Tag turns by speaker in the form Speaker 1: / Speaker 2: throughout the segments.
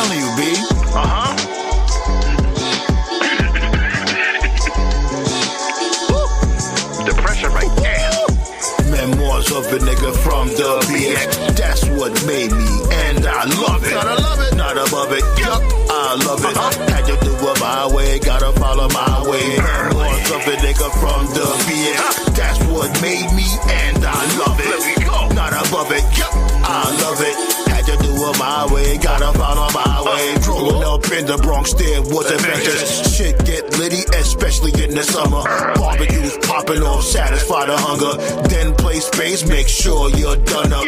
Speaker 1: telling you, B.
Speaker 2: The pressure right there.
Speaker 1: Memoirs of a nigga from the BX. That's what made me, and I love it. Gotta love it. Not above it. Yup, I love it. Had to do it my way, gotta follow my way. Memoirs of a nigga from the BX. That's what made me, and I love it.
Speaker 2: Let me go.
Speaker 1: Not above it. Yup, I love it. Had to do it my way, gotta follow my way. Growing up in the Bronx, there was adventures. Shit get litty, especially in the summer. Barbecues popping off, satisfy the hunger. Then play space, make sure you're done up.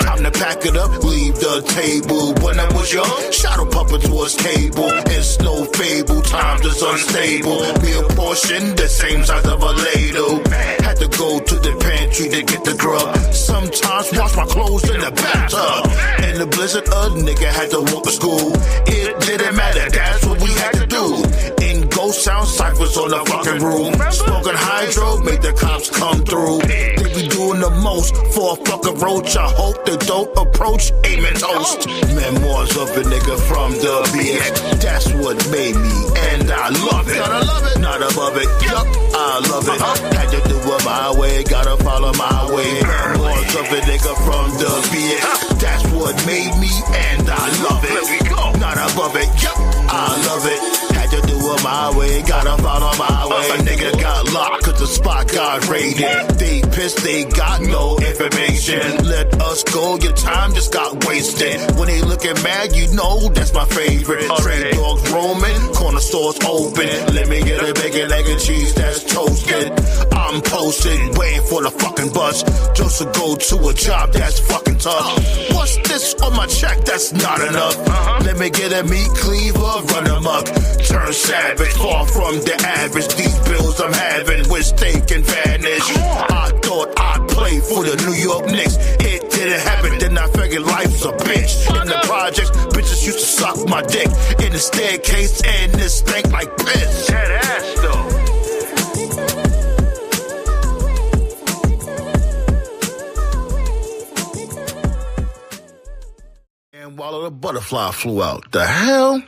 Speaker 1: Time to pack it up, leave the table. When I was young, shadow puppets was cable. It's no fable, times is unstable. Meal portion, the same size of a ladle. Had to go to the pantry to get the grub. Sometimes wash my clothes in the bathtub. In the blizzard, a nigga had to walk to school. It didn't matter, that's what we had to do. In ghost sound ciphers on the fucking room. Smoking hydro, made the cops come through. They be doing the most for a fucking roach. I hope they don't approach, amen toast. Memoirs of a nigga from the BX. That's what made me, and I love it. Gotta love it. Not above it. Yup, I love it. Had to do it my way, gotta follow my way. Memoirs of a nigga from the BX. That's what made me, and I love it.
Speaker 2: Let me go.
Speaker 1: Not above it. Yup, I love it. Had to do it my way, gotta follow my way. A nigga got locked cause the spot got raided. They pissed, they got no information. Let us go, your time just got wasted. When they looking mad, you know that's my favorite. Trade dogs roaming, corner stores open. Let me get a bacon, egg, and cheese that's toasted. I'm posted, waiting for the fucking bus. Just to go to a job that's fucking tough. What's this on my check? That's not enough. Let me get a meat cleaver, run amok. Turn savage, far from the average. These bills I'm having with steak and vanish. I thought I'd play for the New York Knicks. It didn't happen, then I figured life's a bitch. In the projects, bitches used to suck my dick. In the staircase, and this stank like piss.
Speaker 2: That ass though.
Speaker 1: And while the butterfly flew out, the hell?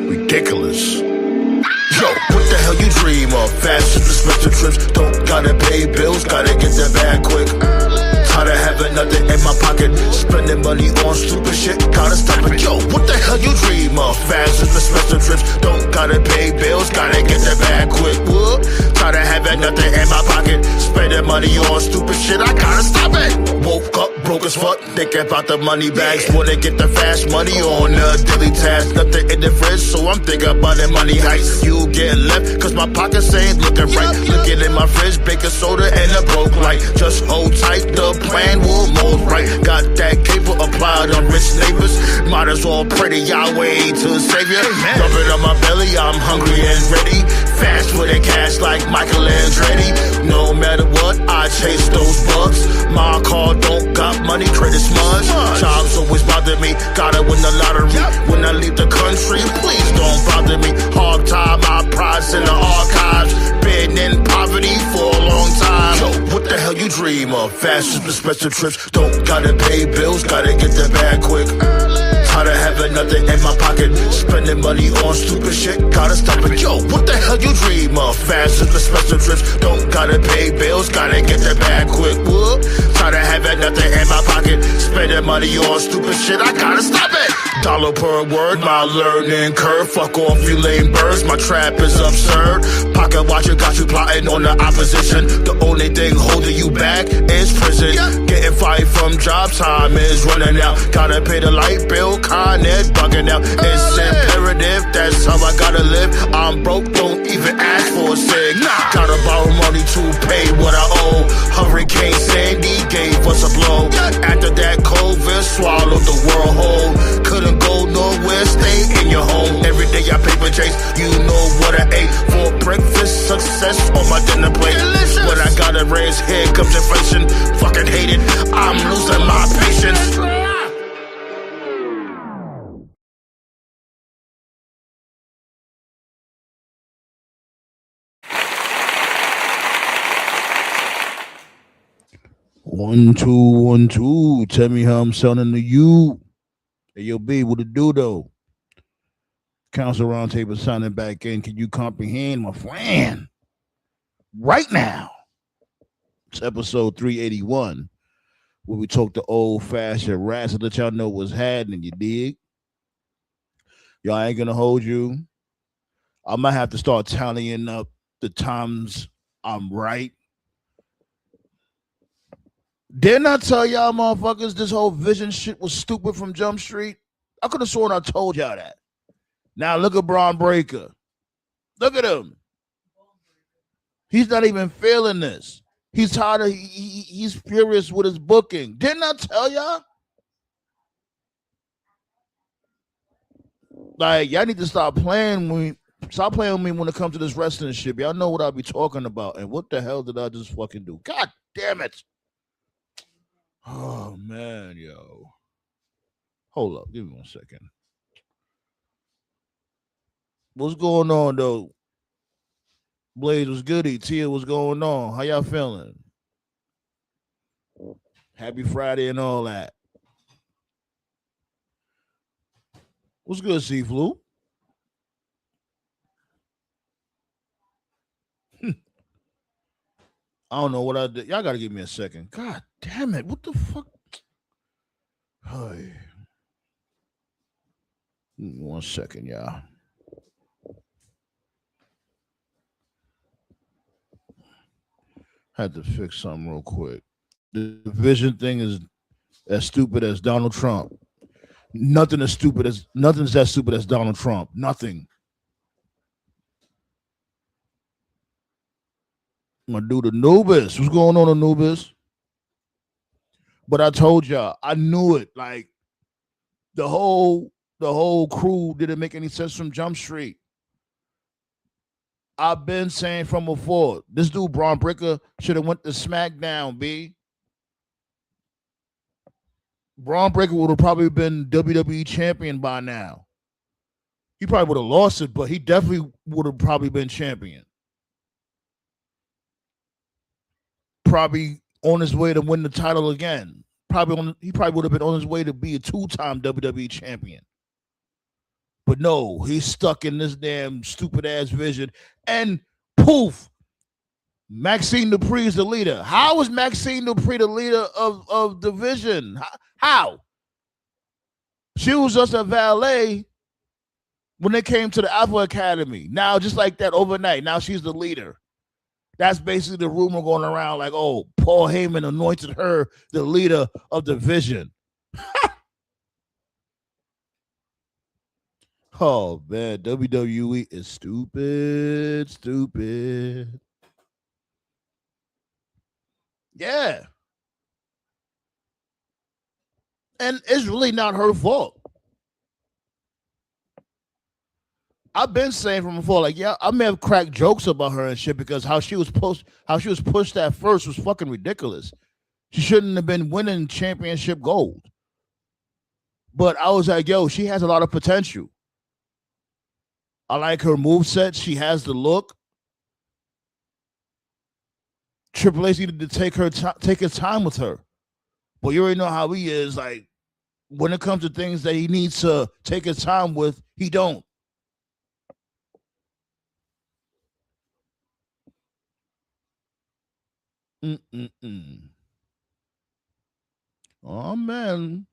Speaker 1: Ridiculous. Yo, what the hell you dream of? Fast and expensive trips, don't gotta pay bills, gotta get the bag quick. Tired of having nothing in my pocket, spending money on stupid shit, gotta stop it. Yo, what the hell you dream of? Fast and expensive trips, don't gotta pay bills, gotta get the bag quick. Whoop. Tired of having nothing in my pocket, spending money on stupid shit, I gotta stop it. Woke up broke as fuck, thinking about the money bags, wanna get the fast money on the daily task. Nothing in the fridge, so I'm thinking about the money heist. You get left, cause my pockets ain't looking right. Looking in my fridge, baking soda and a broke light. Just hold tight, the plan will mold right. Got that cable applied on rich neighbors. Might as well pray to Yahweh to save you. Rub it on my belly, I'm hungry and ready. Fast for the cash like Michael Andretti. No matter what, I chase those bucks. My car don't got money, credit smudge. Jobs always bother me, gotta win the lottery. When I leave the country, please don't bother me. Hard time, my pride's in the archives. Been in poverty for a long time. Yo, what the hell you dream of? Fast and expensive trips, don't gotta pay bills, gotta get the bag quick. Tired of having nothing in my pocket, spending money on stupid shit, gotta stop it. Yo, what the hell you dream of? Fast and expensive trips, don't gotta pay bills, gotta get the bag quick. Whoop. Tired of having nothing in my pocket, spending money on stupid shit, I gotta stop it. Dollar per word, my learning curve. Fuck off, you lame birds, my trap is absurd. Pocket watcher got you plotting on the opposition. The only thing holding you back is prison. Getting fired from job, time is running out. Gotta pay the light bill, Con Ed bugging out. It's imperative, that's how I gotta live. I'm broke, don't even ask for a cig. Gotta borrow money to pay what I owe. Hurricane Sandy gave us a blow. After that, COVID swallowed the world whole. Couldn't go nowhere, stay in your home. Every day I paper chase, you know what I ate. For breakfast, success on my dinner plate. When I gotta raise, here comes inflation. Fucking hate it, I'm losing my patience. One, two, 1, 2. Tell me how I'm sounding to you.
Speaker 3: Hey, yo, B, what it do though? Council Roundtable signing back in. Can you comprehend, my friend? Right now, it's episode 381, where we talk the old fashioned rats to let y'all know what's happening. You dig? Y'all ain't gonna hold you. I might have to start tallying up the times I'm right. Didn't I tell y'all motherfuckers this whole vision shit was stupid from Jump Street? I could have sworn I told y'all that. Now look at Bron Breaker. Look at him. He's not even feeling this. He's tired of he's furious with his booking. Didn't I tell y'all? Like, y'all need to stop playing with me when it comes to this wrestling shit. Y'all know what I'll be talking about. And what the hell did I just fucking do? God damn it. Oh man, yo. Hold up, give me 1 second. What's going on though? Blaze was goody. Tia, what's going on? How y'all feeling? Happy Friday and all that. What's good, C-Flu? I don't know what I did. Y'all gotta give me a second. God damn it. What the fuck? Hey. 1 second, y'all. Had to fix something real quick. The vision thing is as stupid as Donald Trump. Nothing's that stupid as Donald Trump. Nothing. My dude Anubis. What's going on, Anubis? But I told y'all, I knew it. Like the whole crew didn't make any sense from Jump Street. I've been saying from before, this dude Bron Breakker should have went to SmackDown, B. Bron Breakker would have probably been WWE champion by now. He probably would have lost it, but he definitely would have probably been champion. Probably on his way to win the title again. He probably would have been on his way to be a 2-time WWE champion. But no, he's stuck in this damn stupid ass vision. And poof, Maxine Dupree is the leader. How is Maxine Dupree the leader of the vision? How? She was just a valet when they came to the Alpha Academy. Now, just like that overnight, now she's the leader. That's basically the rumor going around like, oh, Paul Heyman anointed her the leader of the vision. Oh, man, WWE is stupid. Yeah. And it's really not her fault. I've been saying from before, like, yeah, I may have cracked jokes about her and shit because how she was pushed at first was fucking ridiculous. She shouldn't have been winning championship gold. But I was like, yo, she has a lot of potential. I like her moveset. She has the look. Triple H needed to take his time with her. But you already know how he is. Like, when it comes to things that he needs to take his time with, he don't. Oh, man.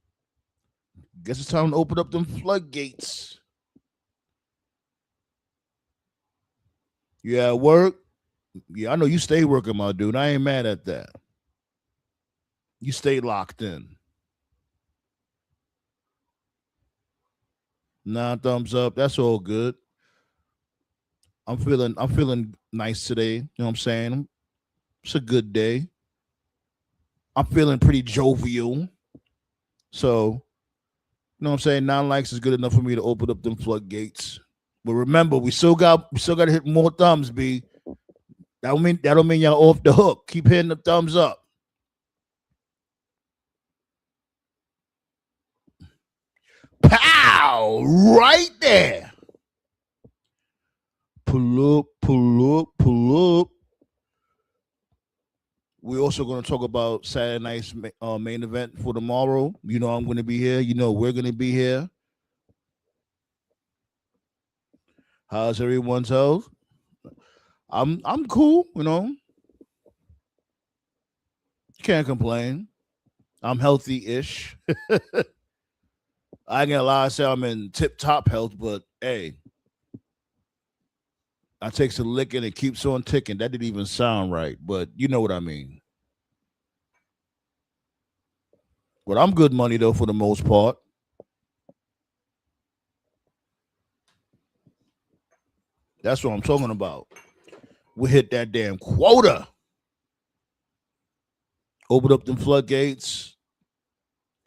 Speaker 3: Guess it's time to open up them floodgates. You at work? Yeah, I know you stay working, my dude. I ain't mad at that. You stay locked in. Nah, thumbs up. That's all good. I'm feeling nice today. You know what I'm saying? It's a good day. I'm feeling pretty jovial. So, you know what I'm saying? 9 likes is good enough for me to open up them floodgates. But remember, we still got to hit more thumbs, B. That don't mean y'all off the hook. Keep hitting the thumbs up. Pow! Right there. Pull up. We're also going to talk about Saturday night's main event for tomorrow. You know, I'm going to be here. You know, we're going to be here. How's everyone's health? I'm cool. You know, can't complain. I'm healthy-ish. I ain't gonna lie, I say I'm in tip-top health, but hey, I takes a lick and it keeps on ticking. That didn't even sound right, but you know what I mean. But I'm good money though for the most part. That's what I'm talking about. We hit that damn quota. Open up them floodgates,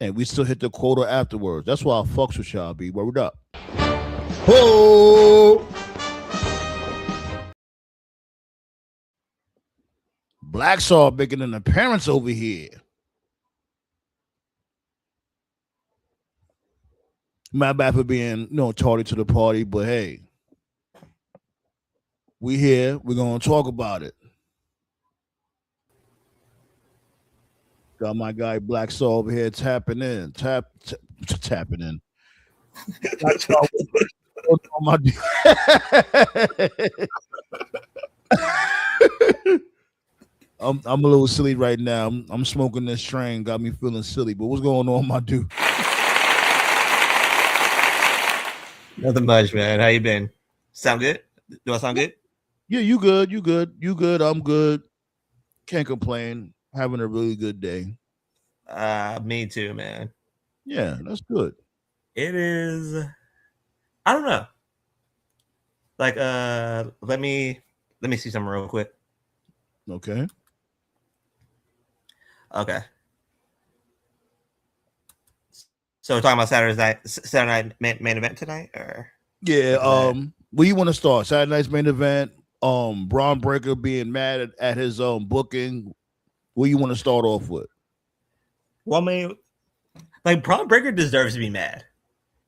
Speaker 3: and we still hit the quota afterwards. That's why I fucks with y'all. Be word up. Oh, Black Saw making an appearance over here. My bad for being, tardy to the party, but hey, we here. We're gonna talk about it. Got my guy Black Saw over here tapping in, tapping in. I'm a little silly right now. I'm smoking this strain, got me feeling silly. But what's going on, my dude?
Speaker 4: Nothing much, man. How you been? Sound good? Do I sound good?
Speaker 3: Yeah, you good. You good. You good. I'm good. Can't complain. Having a really good day.
Speaker 4: Me too, man.
Speaker 3: Yeah, that's good.
Speaker 4: It is. I don't know. Like, let me see something real quick.
Speaker 3: Okay.
Speaker 4: So we're talking about Saturday night main event tonight, or
Speaker 3: yeah. Where you want to start? Saturday night's main event. Bron Breakker being mad at his booking. Where you want to start off with?
Speaker 4: Well, I mean, like Bron Breakker deserves to be mad.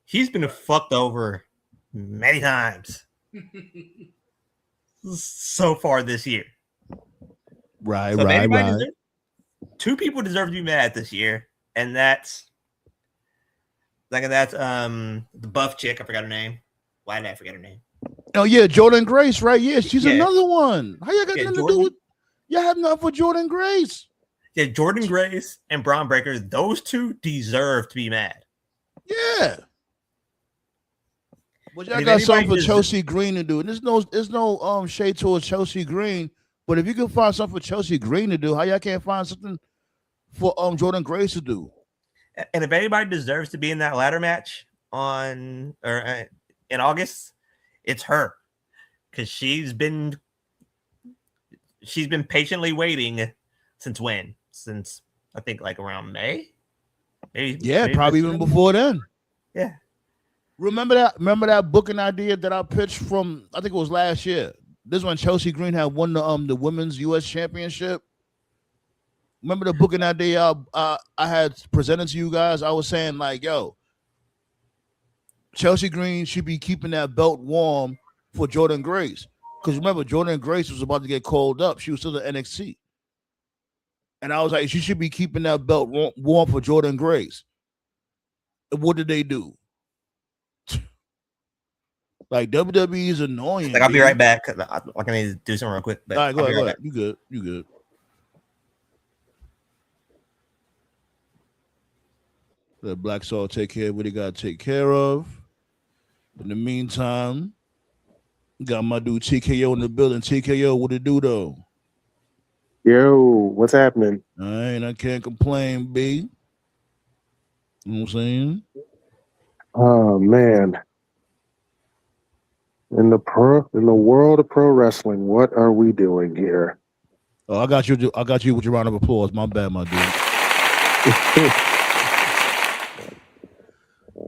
Speaker 4: He's been fucked over many times so far this year.
Speaker 3: Right.
Speaker 4: Two people deserve to be mad this year, and that's the buff chick. I forgot her name. Why did I forget her name?
Speaker 3: Oh yeah, Jordan Grace, right? Yeah, she's another one. How y'all got nothing to do with? Y'all have nothing for Jordan Grace.
Speaker 4: Yeah, Jordan Grace and Bron Breakker, those two deserve to be mad.
Speaker 3: Yeah. But y'all got something for Chelsea Green to do. And there's no shade towards Chelsea Green. But if you can find something for Chelsea Green to do, how y'all can't find something for Jordan Grace to do?
Speaker 4: And if anybody deserves to be in that ladder match in August, it's her, because she's been patiently waiting since when? Since I think like around May.
Speaker 3: Maybe probably even before then.
Speaker 4: Yeah.
Speaker 3: Remember that booking idea that I pitched from, I think it was last year. This one, Chelsea Green had won the women's U.S. championship. Remember the booking idea I had presented to you guys? I was saying like, yo, Chelsea Green should be keeping that belt warm for Jordan Grace. Because remember, Jordan Grace was about to get called up. She was still at NXT. And I was like, she should be keeping that belt warm for Jordan Grace. And what did they do? Like, WWE is annoying.
Speaker 4: Like, I'll be right back. I need to do something real quick.
Speaker 3: All right, go ahead. You good. Let Black Saw take care of what he got to take care of. In the meantime, got my dude TKO in the building. TKO, what it do, though?
Speaker 5: Yo, what's happening?
Speaker 3: All right, I can't complain, B. You know what I'm saying?
Speaker 5: Oh, man. In the world of pro wrestling, what are we doing here?
Speaker 3: Oh, I got you with your round of applause. My bad, my dude.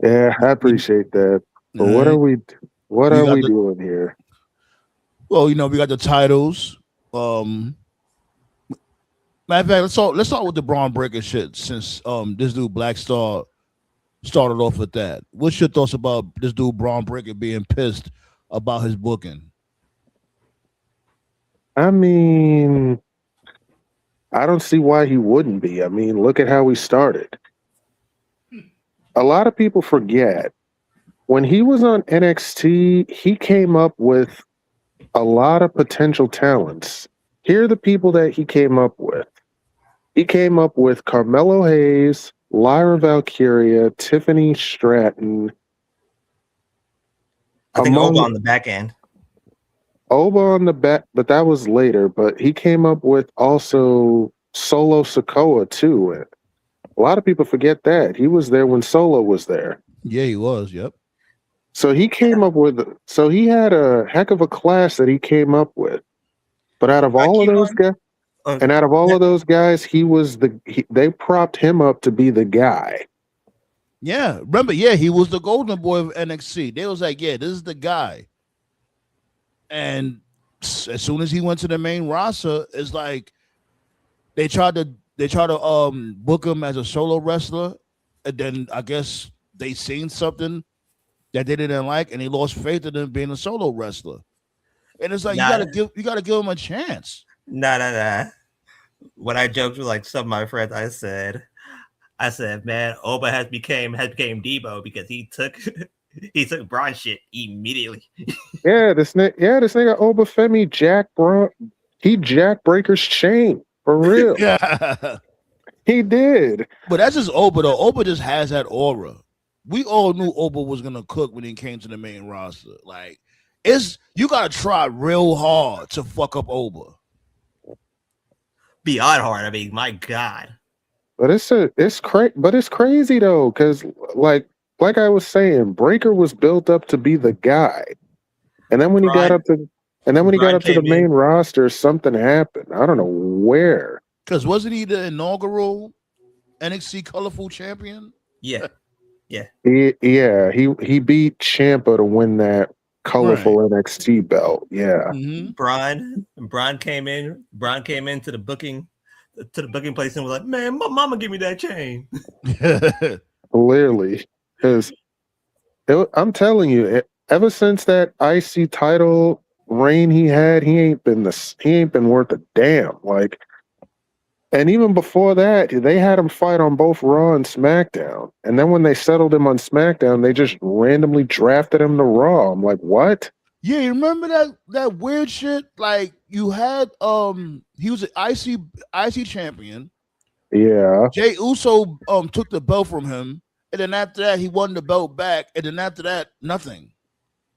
Speaker 5: Yeah, I appreciate that. But what are we doing here?
Speaker 3: Well, we got the titles. Matter of fact, let's start with the Bron Breakker shit, since this dude Black Star started off with that. What's your thoughts about this dude Bron Breakker being pissed about his booking?
Speaker 5: I mean, I don't see why he wouldn't be. I mean, look at how he started. A lot of people forget when he was on NXT, he came up with a lot of potential talents. Here are the people that he came up with. He came up with Carmelo Hayes, Lyra Valkyria, Tiffany Stratton.
Speaker 4: I think
Speaker 5: Among
Speaker 4: Oba on the back end.
Speaker 5: Oba on the back, but that was later. But he came up with also Solo Sikoa too. And a lot of people forget that. He was there when Solo was there.
Speaker 3: Yeah, he was. Yep.
Speaker 5: So he came up with, so he had a heck of a class that he came up with. But out of all of those guys, and out of all of those guys, they propped him up to be the guy.
Speaker 3: Yeah. Remember, yeah, he was the golden boy of NXT. They was like, yeah, this is the guy. And as soon as he went to the main roster, it's like they tried to book him as a solo wrestler, and then I guess they seen something that they didn't like, and they lost faith in him being a solo wrestler. And it's like you gotta give him a chance.
Speaker 4: Nah. When I joked with like some of my friends, I said, man, Oba has became Debo because he took Bron shit immediately.
Speaker 5: This nigga Oba Femi Jack Bron. He Jack Breaker's chain for real.
Speaker 3: Yeah,
Speaker 5: he did.
Speaker 3: But that's just Oba though. Oba just has that aura. We all knew Oba was gonna cook when he came to the main roster. Like, you gotta try real hard to fuck up Oba.
Speaker 4: Beyond hard. I mean, my God.
Speaker 5: But it's crazy though, because like I was saying, Breaker was built up to be the guy, and then when he got up to the main roster, something happened. I don't know where.
Speaker 3: Because wasn't he the inaugural NXT Colorful Champion?
Speaker 4: Yeah.
Speaker 5: He beat Ciampa to win that colorful NXT belt. Yeah.
Speaker 3: Mm-hmm.
Speaker 4: Bron came into the booking place and was like, man, my mama give me that chain.
Speaker 5: Clearly, because I'm telling you, ever since that IC title reign he had, he ain't been worth a damn. Like, and even before that, they had him fight on both Raw and SmackDown. And then when they settled him on SmackDown, they just randomly drafted him to Raw. I'm like, what?
Speaker 3: Yeah, you remember that weird shit? Like, you had he was an IC champion.
Speaker 5: Yeah.
Speaker 3: Jey Uso took the belt from him, and then after that he won the belt back, and then after that, nothing.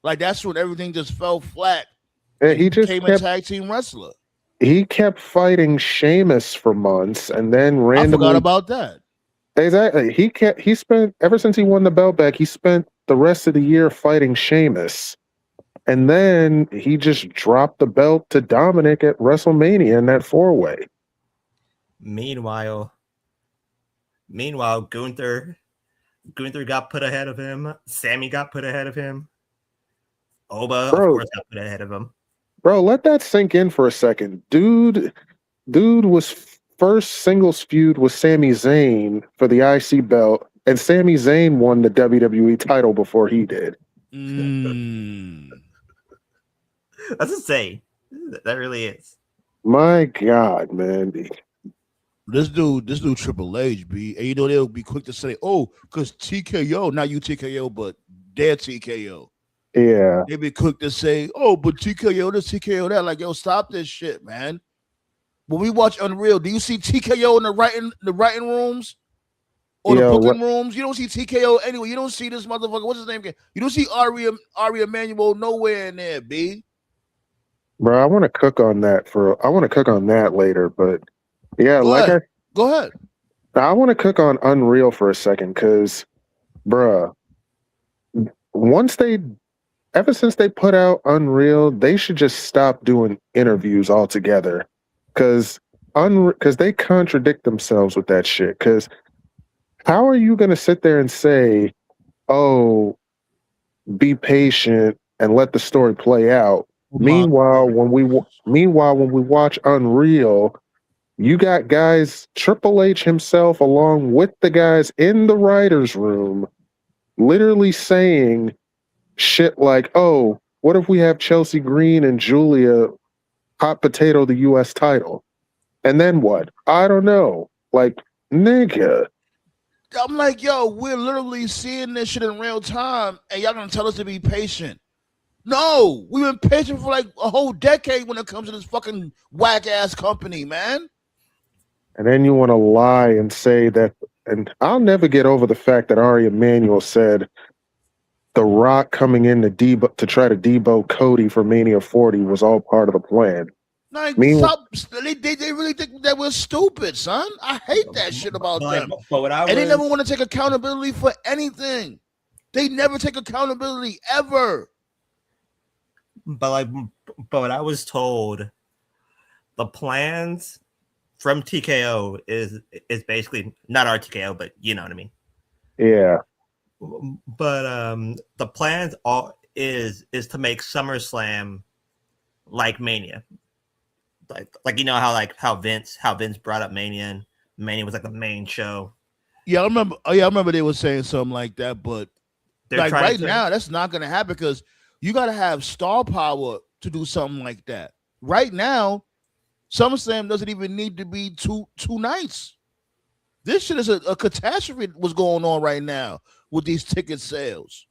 Speaker 3: Like, that's when everything just fell flat.
Speaker 5: And he just
Speaker 3: became a tag team wrestler.
Speaker 5: He kept fighting Sheamus for months, and then randomly.
Speaker 3: I forgot about that.
Speaker 5: Exactly. He spent ever since he won the belt back. He spent the rest of the year fighting Sheamus, and then he just dropped the belt to Dominic at WrestleMania in that 4-way.
Speaker 4: Meanwhile, Gunther got put ahead of him. Sammy got put ahead of him. Oba, of course, got put ahead of him.
Speaker 5: Bro, let that sink in for a second. Dude was first singles feud with Sami Zayn for the IC belt, and Sami Zayn won the WWE title before he did.
Speaker 4: That's insane. That really is.
Speaker 5: My God, man.
Speaker 3: This dude Triple H, B. And you know they'll be quick to say, oh, because TKO, not you TKO, but their TKO.
Speaker 5: Yeah.
Speaker 3: They be quick to say, oh, but TKO this, TKO that. Like, yo, stop this shit, man. When we watch Unreal, do you see TKO in the writing rooms? Or the booking rooms? You don't see TKO anyway. You don't see this motherfucker. What's his name again? You don't see Ari Emanuel nowhere in there, B.
Speaker 5: Bro, I want to cook on that later, but yeah,
Speaker 3: go ahead.
Speaker 5: I want to cook on Unreal for a second, because, bruh, ever since they put out Unreal, they should just stop doing interviews altogether, because they contradict themselves with that shit. Because how are you going to sit there and say, oh, be patient and let the story play out? Meanwhile, when we watch Unreal, you got guys, Triple H himself, along with the guys in the writer's room, literally saying shit like, oh, what if we have Chelsea Green and Julia hot potato the U.S. title? And then what? I don't know. Like, nigga.
Speaker 3: I'm like, yo, we're literally seeing this shit in real time, and y'all gonna tell us to be patient. No, we've been patient for like a whole decade when it comes to this fucking whack ass company, man.
Speaker 5: And then you want to lie and say that, and I'll never get over the fact that Ari Emanuel said The Rock coming in to try to debo Cody for Mania 40 was all part of the plan.
Speaker 3: Like,
Speaker 5: Meanwhile,
Speaker 3: they really think that we're stupid, son. I hate that shit about them.
Speaker 4: But what
Speaker 3: And they never want to take accountability for anything. They never take accountability ever.
Speaker 4: But what I was told, the plans from TKO is basically not our TKO, but you know what I mean.
Speaker 5: yeah.
Speaker 4: But the plans is to make SummerSlam like Mania, like you know how Vince brought up Mania, and Mania was like the main show.
Speaker 3: Yeah, I remember. Oh, yeah, I remember they were saying something like that. But
Speaker 4: They're
Speaker 3: like
Speaker 4: trying
Speaker 3: right
Speaker 4: to-
Speaker 3: now, that's not gonna happen because you got to have star power to do something like that. Right now, SummerSlam doesn't even need to be two nights. This shit is a catastrophe. What's going on right now with these ticket sales?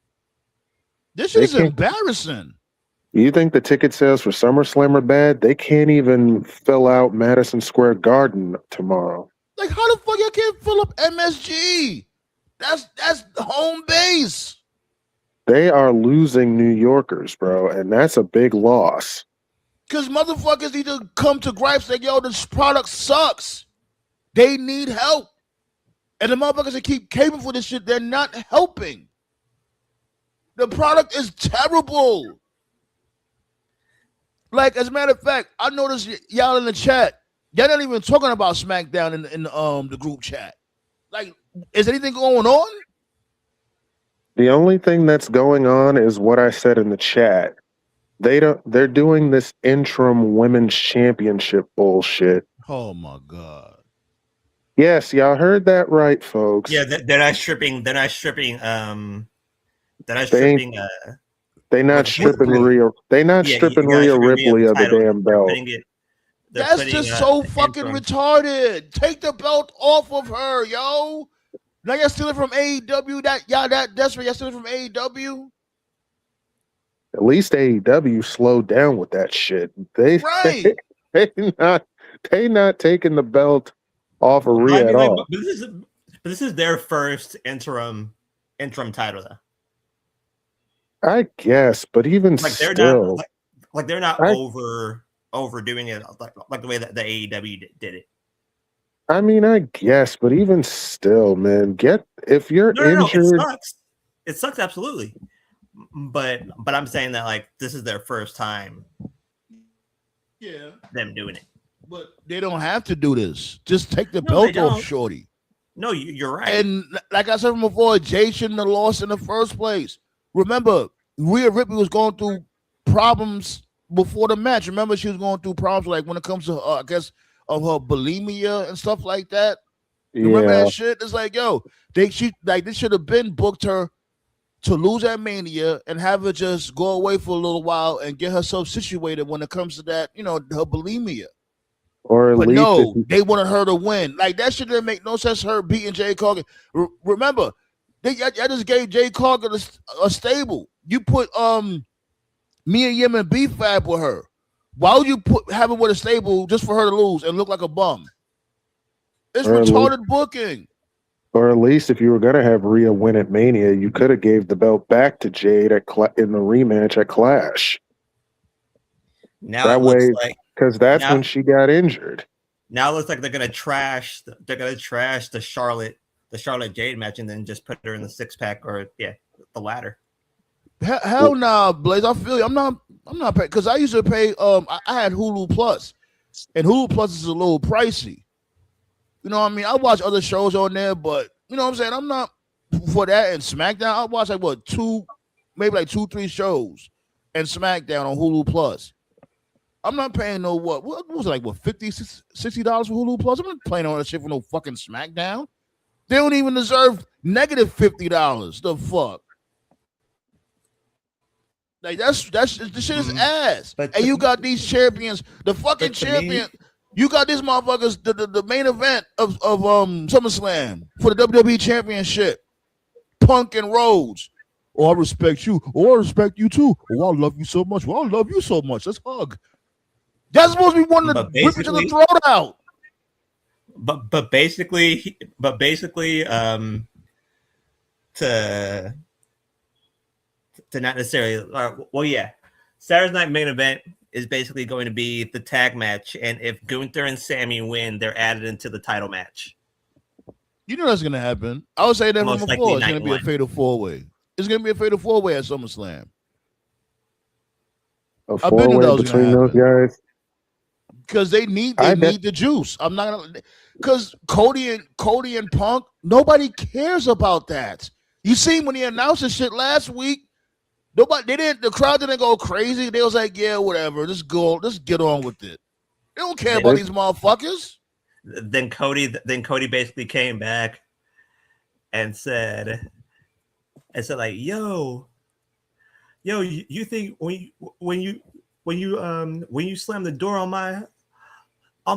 Speaker 3: This shit is embarrassing.
Speaker 5: You think the ticket sales for SummerSlam are bad? They can't even fill out Madison Square Garden tomorrow.
Speaker 3: Like, how the fuck y'all can't fill up MSG? That's the home base.
Speaker 5: They are losing New Yorkers, bro, and that's a big loss.
Speaker 3: Because motherfuckers need to come to gripes like, yo, this product sucks. They need help. And the motherfuckers that keep caping for this shit, they're not helping. The product is terrible. Like, as a matter of fact, I noticed y'all in the chat, y'all not even talking about SmackDown in the group chat. Like, is anything going on?
Speaker 5: The only thing that's going on is what I said in the chat. They're doing this interim women's championship bullshit.
Speaker 3: Oh my God.
Speaker 5: Yes, y'all heard that right, folks.
Speaker 4: Yeah, they're not stripping. They're not stripping.
Speaker 5: They not stripping Rhea. They not stripping Rhea Ripley of the damn belt.
Speaker 3: That's just so fucking retarded. Take the belt off of her, yo. Now y'all stealing from AEW. That's where y'all stealing from AEW.
Speaker 5: At least AEW slowed down with that shit. They not taking the belt off of Rhea at all.
Speaker 4: This is their first interim title, though.
Speaker 5: I guess, but even
Speaker 4: like they're not overdoing it like the way that the AEW did it.
Speaker 5: I mean, I guess, but even still, man, if you're injured,
Speaker 4: it sucks absolutely. But I'm saying that like this is their first time, them doing it.
Speaker 3: But they don't have to do this. Just take the belt off, shorty.
Speaker 4: No, you're right.
Speaker 3: And like I said from before, Jay shouldn't have lost in the first place. Remember, Rhea Ripley was going through problems before the match. Remember, she was going through problems like when it comes to I guess of her bulimia and stuff like that. You remember that shit? It's like, yo, they should have been booked her to lose at Mania and have her just go away for a little while and get herself situated when it comes to that, her bulimia.
Speaker 5: Or at
Speaker 3: but
Speaker 5: least
Speaker 3: no, they wanted her to win. Like that shit didn't make no sense. Her beating Jay Corgan. Remember, I just gave Jay Corgan a stable. You put me and Yemen B-Fab with her. Why would you have her with a stable just for her to lose and look like a bum? It's retarded booking.
Speaker 5: Or at least if you were going to have Rhea win at Mania, you could have gave the belt back to Jade in the rematch at Clash.
Speaker 4: Now
Speaker 5: that
Speaker 4: it
Speaker 5: way,
Speaker 4: looks like
Speaker 5: because that's when she got injured.
Speaker 4: Now it looks like they're gonna trash the Charlotte Jade match and then just put her in the 6-pack or the ladder.
Speaker 3: Hell nah, Blaze. I feel you. I'm not paying because I used to pay. I had Hulu Plus, and Hulu Plus is a little pricey. You know what I mean? I watch other shows on there, but you know what I'm saying? I'm not for that. And SmackDown, I watch like 2-3 shows and SmackDown on Hulu Plus. I'm not paying no what was it like $50, $60 for Hulu Plus? I'm not playing on that shit for no fucking SmackDown. They don't even deserve negative $50. The fuck? Like that's the shit is ass. And you got these champions, the fucking champion. You got these motherfuckers, the main event of SummerSlam for the WWE Championship. Punk and Rhodes. Oh, I respect you. Oh, I respect you too. Oh, I love you so much. Well, I love you so much. Let's hug. That's supposed to be one of the rip each other throat out.
Speaker 4: But basically, to not necessarily. Well, yeah, Saturday night main event is basically going to be the tag match, and if Gunther and Sammy win, they're added into the title match.
Speaker 3: You know that's gonna happen. I would say that from before. It's gonna be a fatal 4-way. It's gonna be a fatal 4-way at SummerSlam.
Speaker 5: A 4-way between those guys.
Speaker 3: Because they need the juice. I'm not gonna because Cody and Punk, nobody cares about that. You see when he announced this shit last week, the crowd didn't go crazy. They was like, yeah, whatever. Let's get on with it. They don't care about these motherfuckers.
Speaker 4: Then Cody basically came back and said like, yo, you think when you slam the door on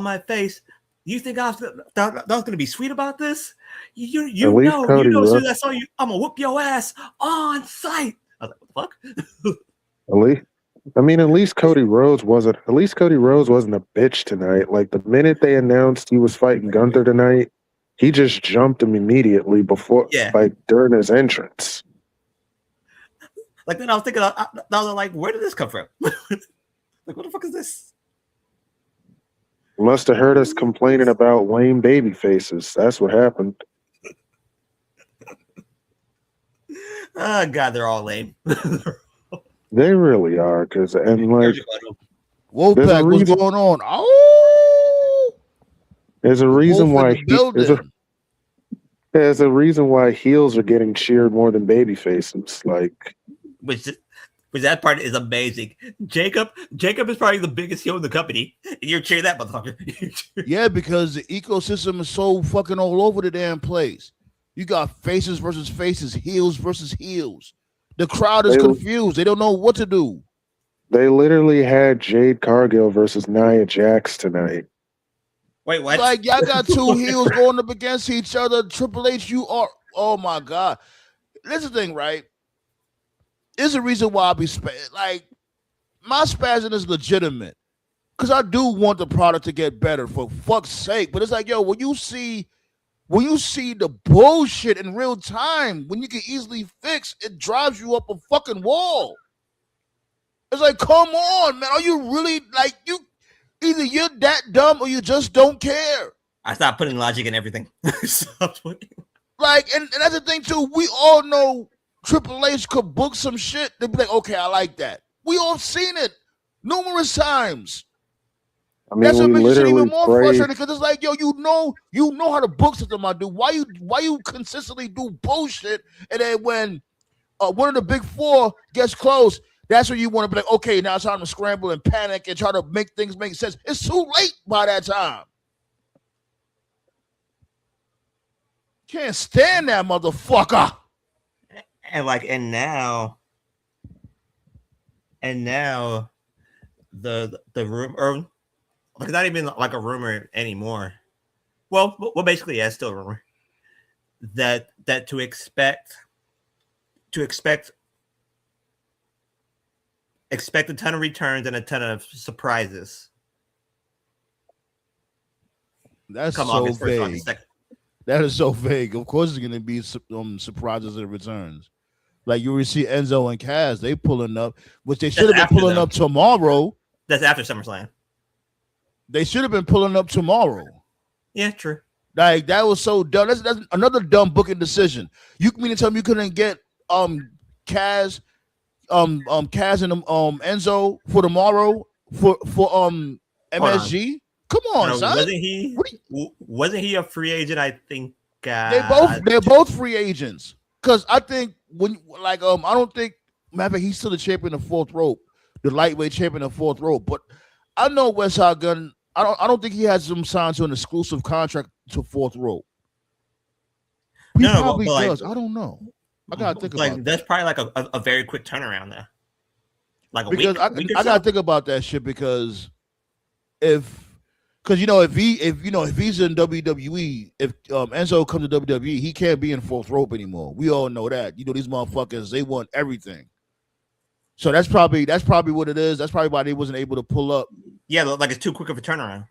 Speaker 4: my face, you think I was gonna be sweet about this? You know, as soon as I saw you, I'm gonna whoop your ass on sight. I was like, what the fuck?
Speaker 5: At least Cody Rhodes wasn't a bitch tonight. Like the minute they announced he was fighting Gunther tonight, he just jumped him immediately during his entrance.
Speaker 4: Like then I was thinking, I was like, where did this come from? Like, what the fuck is this?
Speaker 5: Must have heard us complaining about lame baby faces. That's what happened.
Speaker 4: Oh God, they're all lame.
Speaker 5: They really are, Wolfpack,
Speaker 3: what's going on? Oh,
Speaker 5: there's a reason why there's a reason why heels are getting cheered more than baby faces. Like,
Speaker 4: which that part is amazing. Jacob is probably the biggest heel in the company, and you're cheering that motherfucker.
Speaker 3: Yeah, because the ecosystem is so fucking all over the damn place. You got faces versus faces, heels versus heels. The crowd is confused. They don't know what to do.
Speaker 5: They literally had Jade Cargill versus Nia Jax tonight.
Speaker 4: Wait, what?
Speaker 3: Like, y'all got two heels going up against each other. Triple H, oh my God. This is the thing, right? There's a reason why I be like, my spazzing is legitimate. Because I do want the product to get better, for fuck's sake. But it's like, yo, when you see the bullshit in real time, when you can easily fix, it drives you up a fucking wall. It's like, come on, man. Are you really like either you're that dumb or you just don't care?
Speaker 4: I stopped putting logic in everything.
Speaker 3: Like, and that's the thing too. We all know Triple H could book some shit. They'd be like, okay, I like that. We all seen it numerous times.
Speaker 5: I mean,
Speaker 3: that's what makes it even more frustrating because it's like, yo, you know how to book something, my dude. Why you consistently do bullshit, and then when one of the big four gets close, that's when you want to be like, okay, now it's time to scramble and panic and try to make things make sense. It's too late by that time. Can't stand that motherfucker.
Speaker 4: And now the rumor. It's not even like a rumor anymore. Well, basically, yeah, it's still a rumor that to expect a ton of returns and a ton of surprises.
Speaker 3: That's so vague. That is so vague. Of course, it's going to be surprises and returns. Like you will see Enzo and Kaz, they pulling up, which they should have been pulling up tomorrow.
Speaker 4: That's after SummerSlam.
Speaker 3: They should have been pulling up tomorrow.
Speaker 4: Yeah, true.
Speaker 3: Like that was so dumb. That's another dumb booking decision. You mean to tell me you couldn't get Kaz and Enzo for tomorrow for MSG? Come on, son.
Speaker 4: Wasn't he a free agent? I think
Speaker 3: they're both free agents. Because I think I don't think he's still the champion of fourth rope, the lightweight champion of fourth rope. But I know Westside Gunn. I don't think he has him signed to an exclusive contract to fourth rope. He probably does. I don't know. I gotta think about
Speaker 4: that's probably like a very quick turnaround there. Like
Speaker 3: I gotta think about that shit because Because if he's in WWE, if Enzo comes to WWE, he can't be in fourth rope anymore. We all know that. These motherfuckers, they want everything. So that's probably what it is. That's probably why they wasn't able to pull up.
Speaker 4: Yeah, like it's too quick of a turnaround.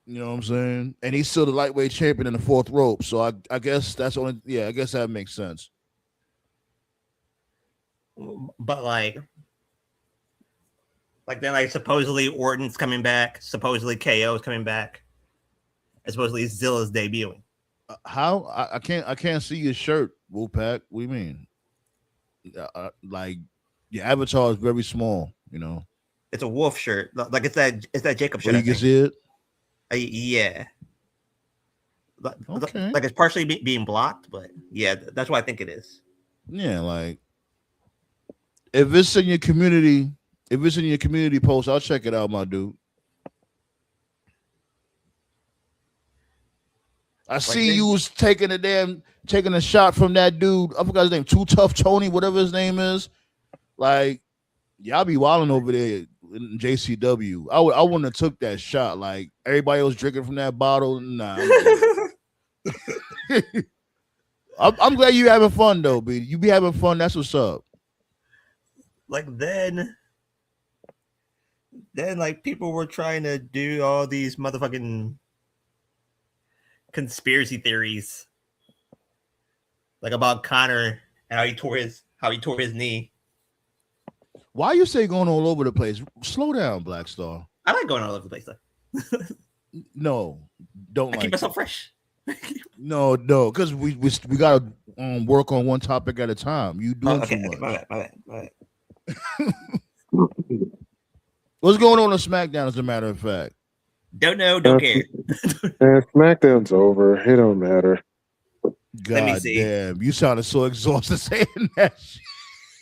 Speaker 3: You know what I'm saying? And he's still the lightweight champion in the fourth rope. So I guess that's only. Yeah, I guess that makes sense.
Speaker 4: But like then like supposedly Orton's coming back, supposedly KO is coming back, and supposedly Zilla's debuting.
Speaker 3: How I can't see your shirt, Wolfpack. What do you mean? Like your avatar is very small.
Speaker 4: It's a wolf shirt. Like it's that Jacob shirt.
Speaker 3: You can see it.
Speaker 4: Yeah.
Speaker 3: Okay.
Speaker 4: Like it's partially being blocked, but yeah, that's what I think it is.
Speaker 3: Yeah, like if it's in your community post, I'll check it out, my dude. I see you was taking a shot from that dude. I forgot his name. Too Tough Tony, whatever his name is. Like, y'all be wilding over there in JCW. I wouldn't have took that shot. Like everybody else drinking from that bottle. Nah. I'm glad you having fun though, B. You be having fun. That's what's up.
Speaker 4: Like then like people were trying to do all these motherfucking conspiracy theories, like about Connor and how he tore his knee.
Speaker 3: Why you say going all over the place? Slow down, Black Star.
Speaker 4: I like going all over the place though.
Speaker 3: No, don't.
Speaker 4: I keep myself fresh.
Speaker 3: No, because we gotta work on one topic at a time. You doing too much.
Speaker 4: My bad.
Speaker 3: What's going on SmackDown? As a matter of fact,
Speaker 4: don't know, don't care.
Speaker 5: SmackDown's over. It don't matter.
Speaker 3: God damn, you sounded so exhausted saying that shit.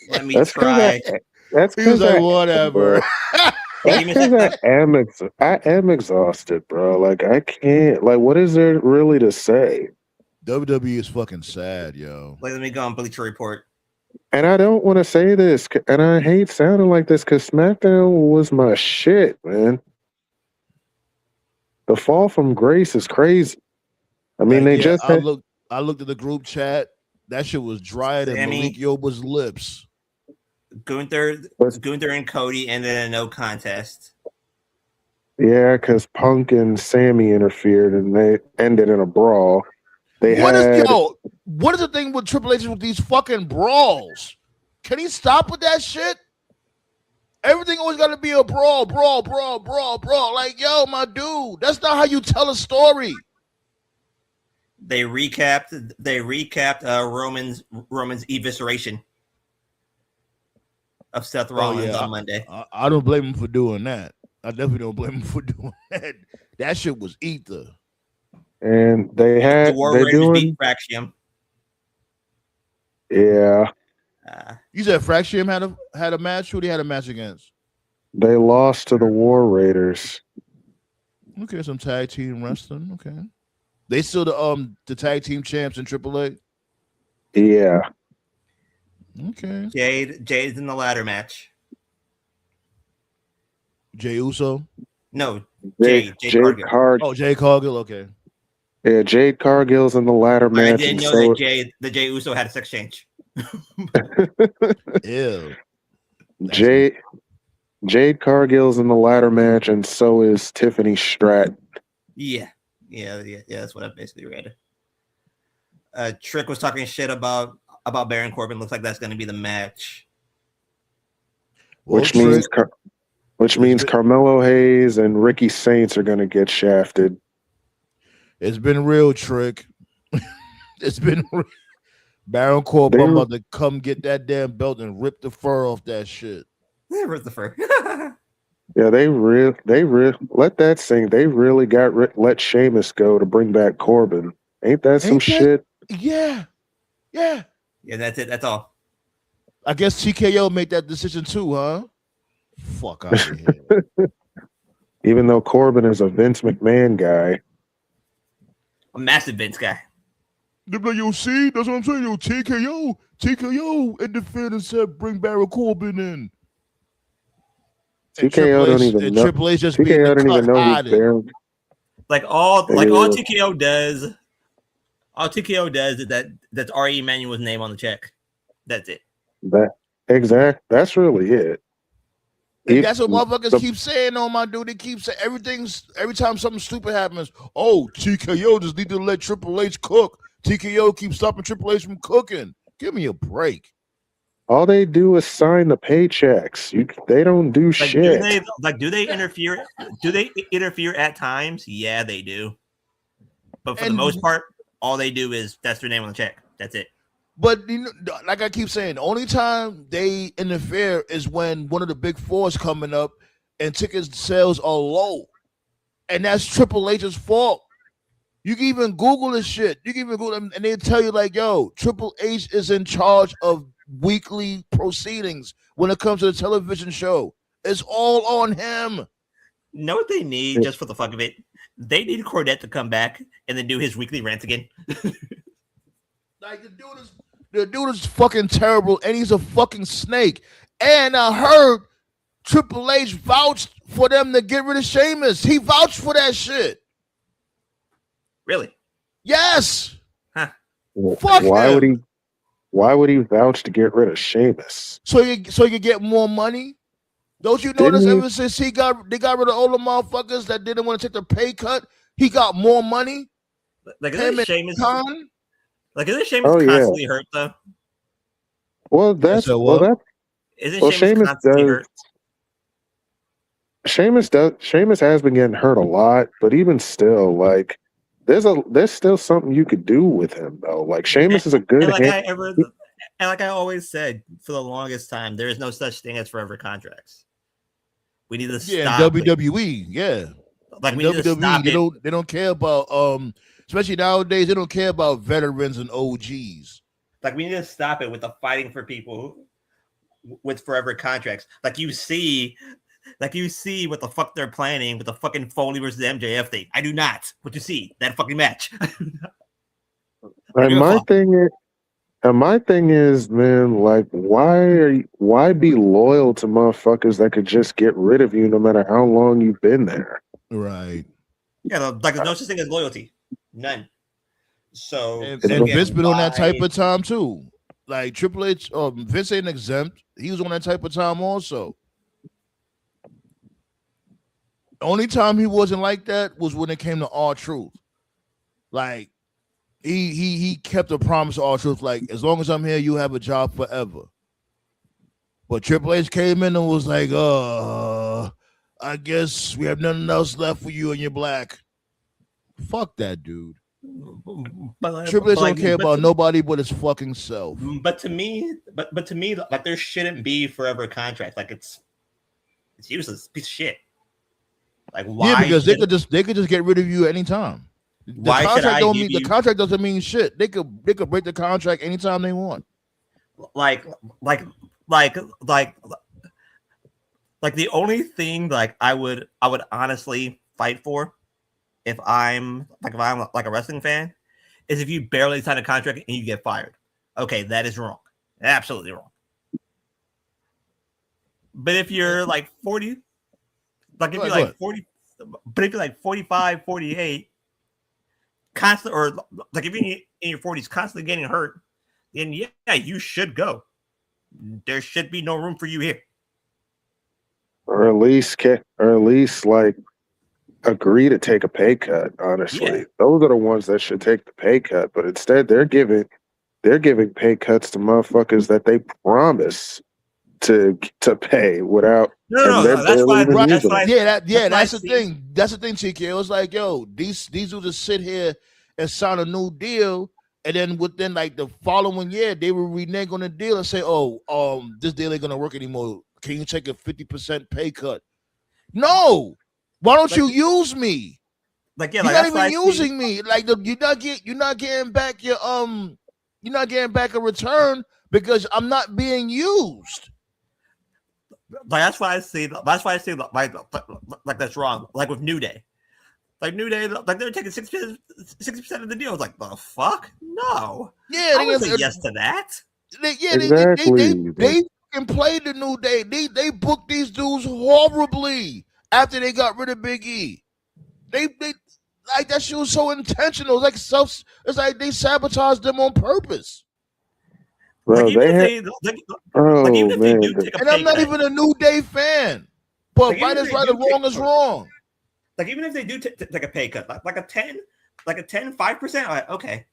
Speaker 4: Let me try.
Speaker 5: That's because
Speaker 3: like whatever.
Speaker 5: I am exhausted, bro. Like I can't. Like, what is there really to say?
Speaker 3: WWE is fucking sad, yo.
Speaker 4: Let me go on Bleacher Report.
Speaker 5: And I don't want to say this, and I hate sounding like this because SmackDown was my shit, man. The fall from grace is crazy. I mean,
Speaker 3: I looked at the group chat. That shit was drier than Malik Yoba's lips.
Speaker 4: Gunther and Cody ended in a no contest.
Speaker 5: Yeah, because Punk and Sammy interfered, and they ended in a brawl. What
Speaker 3: is the thing with Triple H with these fucking brawls? Can he stop with that shit? Everything always got to be a brawl. Like, yo, my dude, that's not how you tell a story.
Speaker 4: They recapped Roman's evisceration of Seth Rollins on Monday.
Speaker 3: I don't blame him for doing that. I definitely don't blame him for doing that. That shit was ether.
Speaker 5: And the
Speaker 4: War Raiders beat Fraxium.
Speaker 5: Yeah.
Speaker 3: You said Fraxium had a match? Who they had a match against?
Speaker 5: They lost to the War Raiders.
Speaker 3: Okay, some tag team wrestling. Okay. They still the tag team champs in AAA?
Speaker 5: Yeah.
Speaker 3: Okay.
Speaker 4: Jade's in the ladder match.
Speaker 3: Jey Uso?
Speaker 4: No, Jade
Speaker 5: Cargill.
Speaker 3: Oh, Jade Cargill, okay.
Speaker 5: Yeah, Jade Cargill's in the ladder match.
Speaker 4: I didn't know that Jey Uso had a sex change.
Speaker 3: Ew.
Speaker 5: Jade Cargill's in the ladder match, and so is Tiffany Stratton.
Speaker 4: Yeah, that's what I basically read. Trick was talking shit about Baron Corbin. Looks like that's going to be the match.
Speaker 5: Which means Carmelo Hayes and Ricky Saints are going to get shafted.
Speaker 3: It's been real, Trick. It's been real. Baron Corbin about to come get that damn belt and rip the fur off that shit.
Speaker 4: They ripped the fur.
Speaker 5: Yeah, they let that sing. They really let Sheamus go to bring back Corbin. Ain't that some shit?
Speaker 3: Yeah.
Speaker 4: Yeah, that's it. That's all.
Speaker 3: I guess TKO made that decision too, huh? Fuck out of here.
Speaker 5: Even though Corbin is a Vince McMahon guy.
Speaker 4: A massive Vince guy.
Speaker 3: They're like, yo, see? That's what I'm saying. Yo, TKO interfered and said, bring Baron Corbin in.
Speaker 5: TKO don't even know.
Speaker 3: Triple H just
Speaker 5: TKO don't even know who's Baron.
Speaker 4: Like all TKO does. All TKO does is that's R.E. Emanuel's name on the check. That's it.
Speaker 5: That's really it.
Speaker 3: And that's what motherfuckers keep saying on my dude. They keep saying every time something stupid happens. Oh, TKO just need to let Triple H cook. TKO keeps stopping Triple H from cooking. Give me a break.
Speaker 5: All they do is sign the paychecks. They don't do shit.
Speaker 4: Do they interfere? Do they interfere at times? Yeah, they do. But for the most part, all they do is that's their name on the check. That's it.
Speaker 3: But like I keep saying, the only time they interfere is when one of the big fours coming up and ticket sales are low, and that's Triple H's fault. You can even Google this shit. You can even Google them, and they tell you like, "Yo, Triple H is in charge of weekly proceedings when it comes to the television show. It's all on him."
Speaker 4: Know what they need just for the fuck of it? They need Cornette to come back and then do his weekly rant again.
Speaker 3: Like the dude is fucking terrible, and he's a fucking snake. And I heard Triple H vouched for them to get rid of Sheamus. He vouched for that shit.
Speaker 4: Really?
Speaker 3: Yes.
Speaker 4: Huh.
Speaker 3: Fuck him.
Speaker 5: Why would he vouch to get rid of Sheamus?
Speaker 3: So you can get more money? Don't you notice ever since they got rid of all the motherfuckers that didn't want to take the pay cut, he got more money?
Speaker 4: Like isn't Sheamus constantly hurt though?
Speaker 5: Sheamus has been getting hurt a lot, but even still, like there's still something you could do with him though. Like Sheamus is a good
Speaker 4: like I always said for the longest time, there is no such thing as forever contracts. We need to stop.
Speaker 3: WWE, yeah.
Speaker 4: Like we need to stop
Speaker 3: they don't care about especially nowadays, they don't care about veterans and OGs.
Speaker 4: Like we need to stop it with the fighting for people with forever contracts. Like you see what the fuck they're planning with the fucking Foley versus MJF thing. I do not. What you see that fucking match.
Speaker 5: And my thing is, man, like, why be loyal to motherfuckers that could just get rid of you no matter how long you've been there?
Speaker 3: Right.
Speaker 4: Yeah, like there's no such thing as loyalty. None. So
Speaker 3: and Vince been on that type of time too. Like Triple H, Vince ain't exempt. He was on that type of time also. The only time he wasn't like that was when it came to R-Truth. Like he kept a promise to R-Truth, like as long as I'm here, you have a job forever. But Triple H came in and was like, I guess we have nothing else left for you and you're black. Fuck that dude. Triple H don't care about nobody but his fucking self.
Speaker 4: But to me, like there shouldn't be forever contract. Like it's useless piece of shit. Like why?
Speaker 3: Yeah, because they could just get rid of you anytime. The contract doesn't mean shit. They could break the contract anytime they want.
Speaker 4: Like the only thing like I would honestly fight for if I'm like a wrestling fan is if you barely sign a contract and you get fired. Okay, that is wrong. Absolutely wrong. But if you're like 40, like if you're like 40, but if you're like 45, 48, constant, or like if you're in your 40s constantly getting hurt, then yeah, you should go. There should be no room for you here.
Speaker 5: Or at least like agree to take a pay cut. Honestly, those are the ones that should take the pay cut. But instead, they're giving pay cuts to motherfuckers that they promise to pay without.
Speaker 4: That's why. That's
Speaker 3: the thing. That's the thing, TK. It was like, yo, these will just sit here and sign a new deal, and then within like the following year, they will renege on the deal and say, this deal ain't gonna work anymore. Can you take a 50% pay cut? No. Why don't you use me?
Speaker 4: Like, yeah,
Speaker 3: you're not even using me. Like you're not getting back your you're not getting back a return because I'm not being used.
Speaker 4: Like that's why I say like that's wrong. Like with New Day. Like New Day, like they're taking 60% of the deal. It's like the fuck? No.
Speaker 3: Yeah,
Speaker 4: I would say yes to that.
Speaker 3: They can play the New Day. They booked these dudes horribly after they got rid of Big E. They like that shit was so intentional. It's like they sabotaged them on purpose.
Speaker 5: Bro,
Speaker 4: like even
Speaker 5: they
Speaker 4: if
Speaker 5: had,
Speaker 4: they
Speaker 5: oh
Speaker 4: even if they
Speaker 5: man,
Speaker 4: do take a
Speaker 3: And
Speaker 4: pay
Speaker 3: I'm not
Speaker 4: cut,
Speaker 3: even a New Day fan. But
Speaker 4: Like, even
Speaker 3: right
Speaker 4: if
Speaker 3: is
Speaker 4: they
Speaker 3: right
Speaker 4: do
Speaker 3: and wrong
Speaker 4: take-
Speaker 3: is wrong.
Speaker 4: like even if they do take a pay cut, like a 10, 5%, like, okay,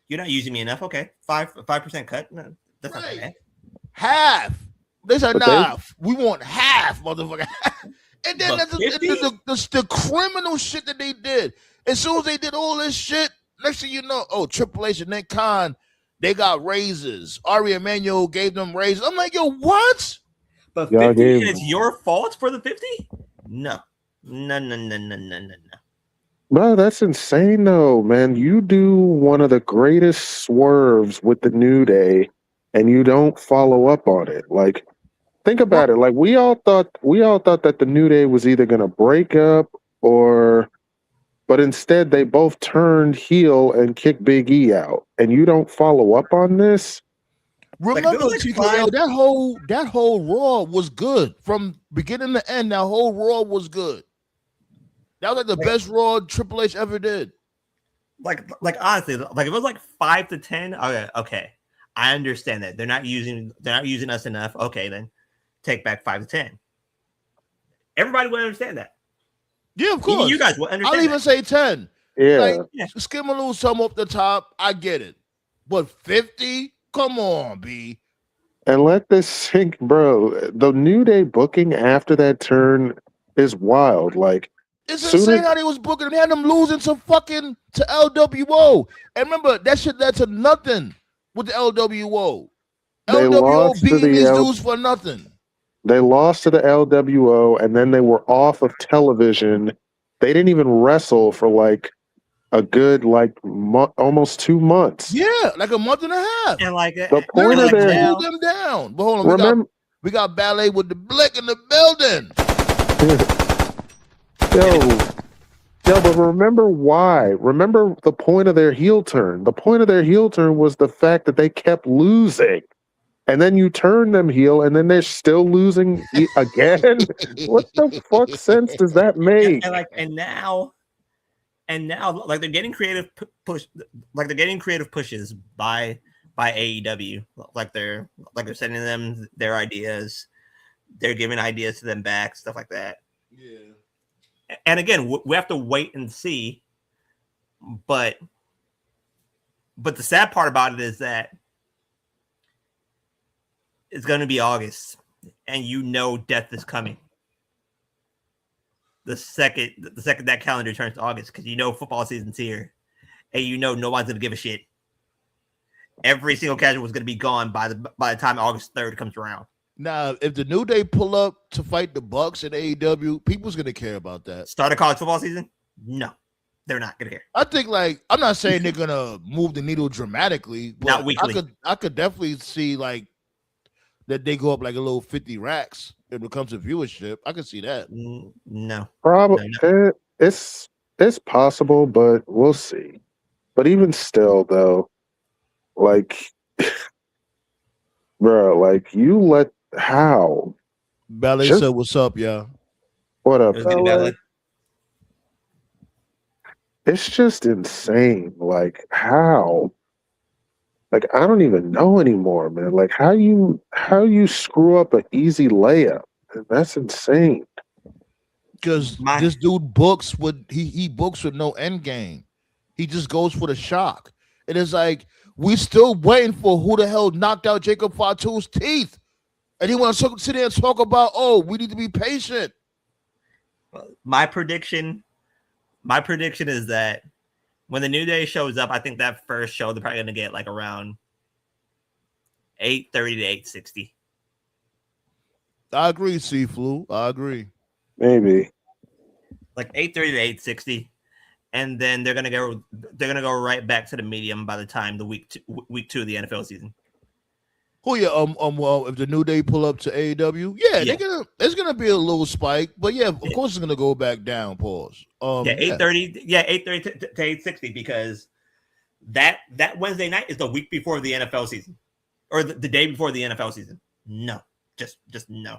Speaker 4: you're not using me enough. Okay, 5% cut. No, that's not that
Speaker 3: Right.
Speaker 4: bad.
Speaker 3: Half. They said,
Speaker 5: But they-
Speaker 3: nah, we want half, motherfucker. And then
Speaker 4: But
Speaker 3: that's
Speaker 4: 50?
Speaker 3: the criminal shit that they did. As soon as they did all this shit, next thing you know, Triple H and Nick Khan, they got raises. Ari Emanuel gave them raises. I'm like, yo, what?
Speaker 4: But
Speaker 5: Y'all
Speaker 4: 50,
Speaker 5: gave-
Speaker 4: and it's your fault for the 50? No.
Speaker 5: bro, that's insane though, man. You do one of the greatest swerves with the New Day, and you don't follow up on it. Like, think about it. Like we all thought that the New Day was either gonna break up but instead they both turned heel and kicked Big E out, and you don't follow up on this.
Speaker 3: Remember,
Speaker 4: like
Speaker 3: TKO, that whole Raw was good. From beginning to end, that whole Raw was good. That was like the best Raw Triple H ever did.
Speaker 4: Like honestly, like if it was like 5 to 10, okay. I understand that. They're not using us enough. Okay, then take back 5 to 10. Everybody would understand that.
Speaker 3: Yeah, of course.
Speaker 4: Even you guys will understand.
Speaker 3: I'll even say 10.
Speaker 5: Yeah.
Speaker 3: Like, skim a little something up the top. I get it. But 50? Come on, B.
Speaker 5: And let this sink, bro. The New Day booking after that turn is wild. Like,
Speaker 3: It's
Speaker 5: soon
Speaker 3: insane
Speaker 5: as-
Speaker 3: how they was booking them. They had them losing to LWO. And remember, that shit led to nothing with the LWO.
Speaker 5: They
Speaker 3: LWO
Speaker 5: lost to
Speaker 3: beating
Speaker 5: the
Speaker 3: these
Speaker 5: L-
Speaker 3: dudes for nothing.
Speaker 5: they lost to the LWO, and then they were off of television. They didn't even wrestle for like a good almost 2 months.
Speaker 3: Yeah, like a month and a half.
Speaker 4: And like
Speaker 5: The point of their
Speaker 3: Cool them down. But hold on,
Speaker 5: remember,
Speaker 3: we got Ballet with the Blick in the building.
Speaker 5: but remember why? Remember the point of their heel turn. The point of their heel turn was the fact that they kept losing. And then you turn them heel, and then they're still losing again. What the fuck sense does that make?
Speaker 4: and now, like they're getting creative pushes by AEW. Like they're sending them their ideas. They're giving ideas to them back, stuff like that.
Speaker 3: Yeah.
Speaker 4: And again, we have to wait and see. But the sad part about it is that it's going to be August, and death is coming. The second that calendar turns to August, because football season's here, and no one's going to give a shit. Every single casual is going to be gone by the time August 3rd comes around.
Speaker 3: Now, if the New Day pull up to fight the Bucks in AEW, people's gonna care about that.
Speaker 4: Start a college football season? No, they're not gonna care.
Speaker 3: I think, like, I'm not saying they're gonna move the needle dramatically, but
Speaker 4: Not weekly.
Speaker 3: I could definitely see like that they go up like a little 50 racks if it comes to viewership. I can see that.
Speaker 4: No,
Speaker 5: Probably it's possible, but we'll see. But even still, though, like, bro, like you let how?
Speaker 3: Ballet
Speaker 5: Just-
Speaker 3: said, "What's up, y'all?"
Speaker 5: What up,
Speaker 4: It was getting
Speaker 5: LA?
Speaker 4: bad.
Speaker 5: It's just insane. Like how? Like I don't even know anymore, man. Like how you screw up an easy layup? That's insane.
Speaker 3: Because this dude books with he books with no end game. He just goes for the shock. It is like we still waiting for who the hell knocked out Jacob Fatu's teeth, and he wants to sit there and talk about, we need to be patient.
Speaker 4: My prediction is that when the New Day shows up, I think that first show they're probably going to get like around 8:30 to 8:60.
Speaker 3: I agree, C-Flu. I agree.
Speaker 5: Maybe.
Speaker 4: Like 8:30 to 8:60, and then they're gonna go right back to the medium by the time the week 2 of the NFL season.
Speaker 3: Oh yeah, well, if the New Day pull up to AEW, there's gonna be a little spike, but of course it's gonna go back down. Pause.
Speaker 4: 8:30 to 8:60, because that Wednesday night is the week before the NFL season, or the day before the NFL season. No, just no.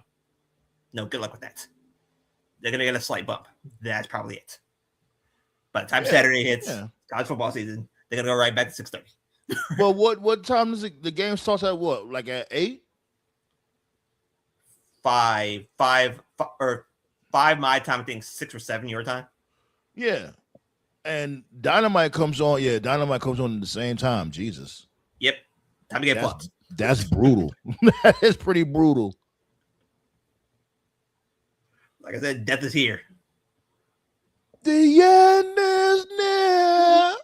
Speaker 4: Good luck with that. They're gonna get a slight bump. That's probably it. By the time Saturday hits,
Speaker 3: yeah.
Speaker 4: college football season, they're gonna go right back to 6:30.
Speaker 3: Well, what time does the game starts at? What, like at 8?
Speaker 4: 5 my time. I think 6 or 7 your time.
Speaker 3: Yeah, and Dynamite comes on. Yeah, Dynamite comes on at the same time. Jesus.
Speaker 4: Yep, time to get fucked.
Speaker 3: That's brutal. That is pretty brutal.
Speaker 4: Like I said, death is here.
Speaker 3: The end is near.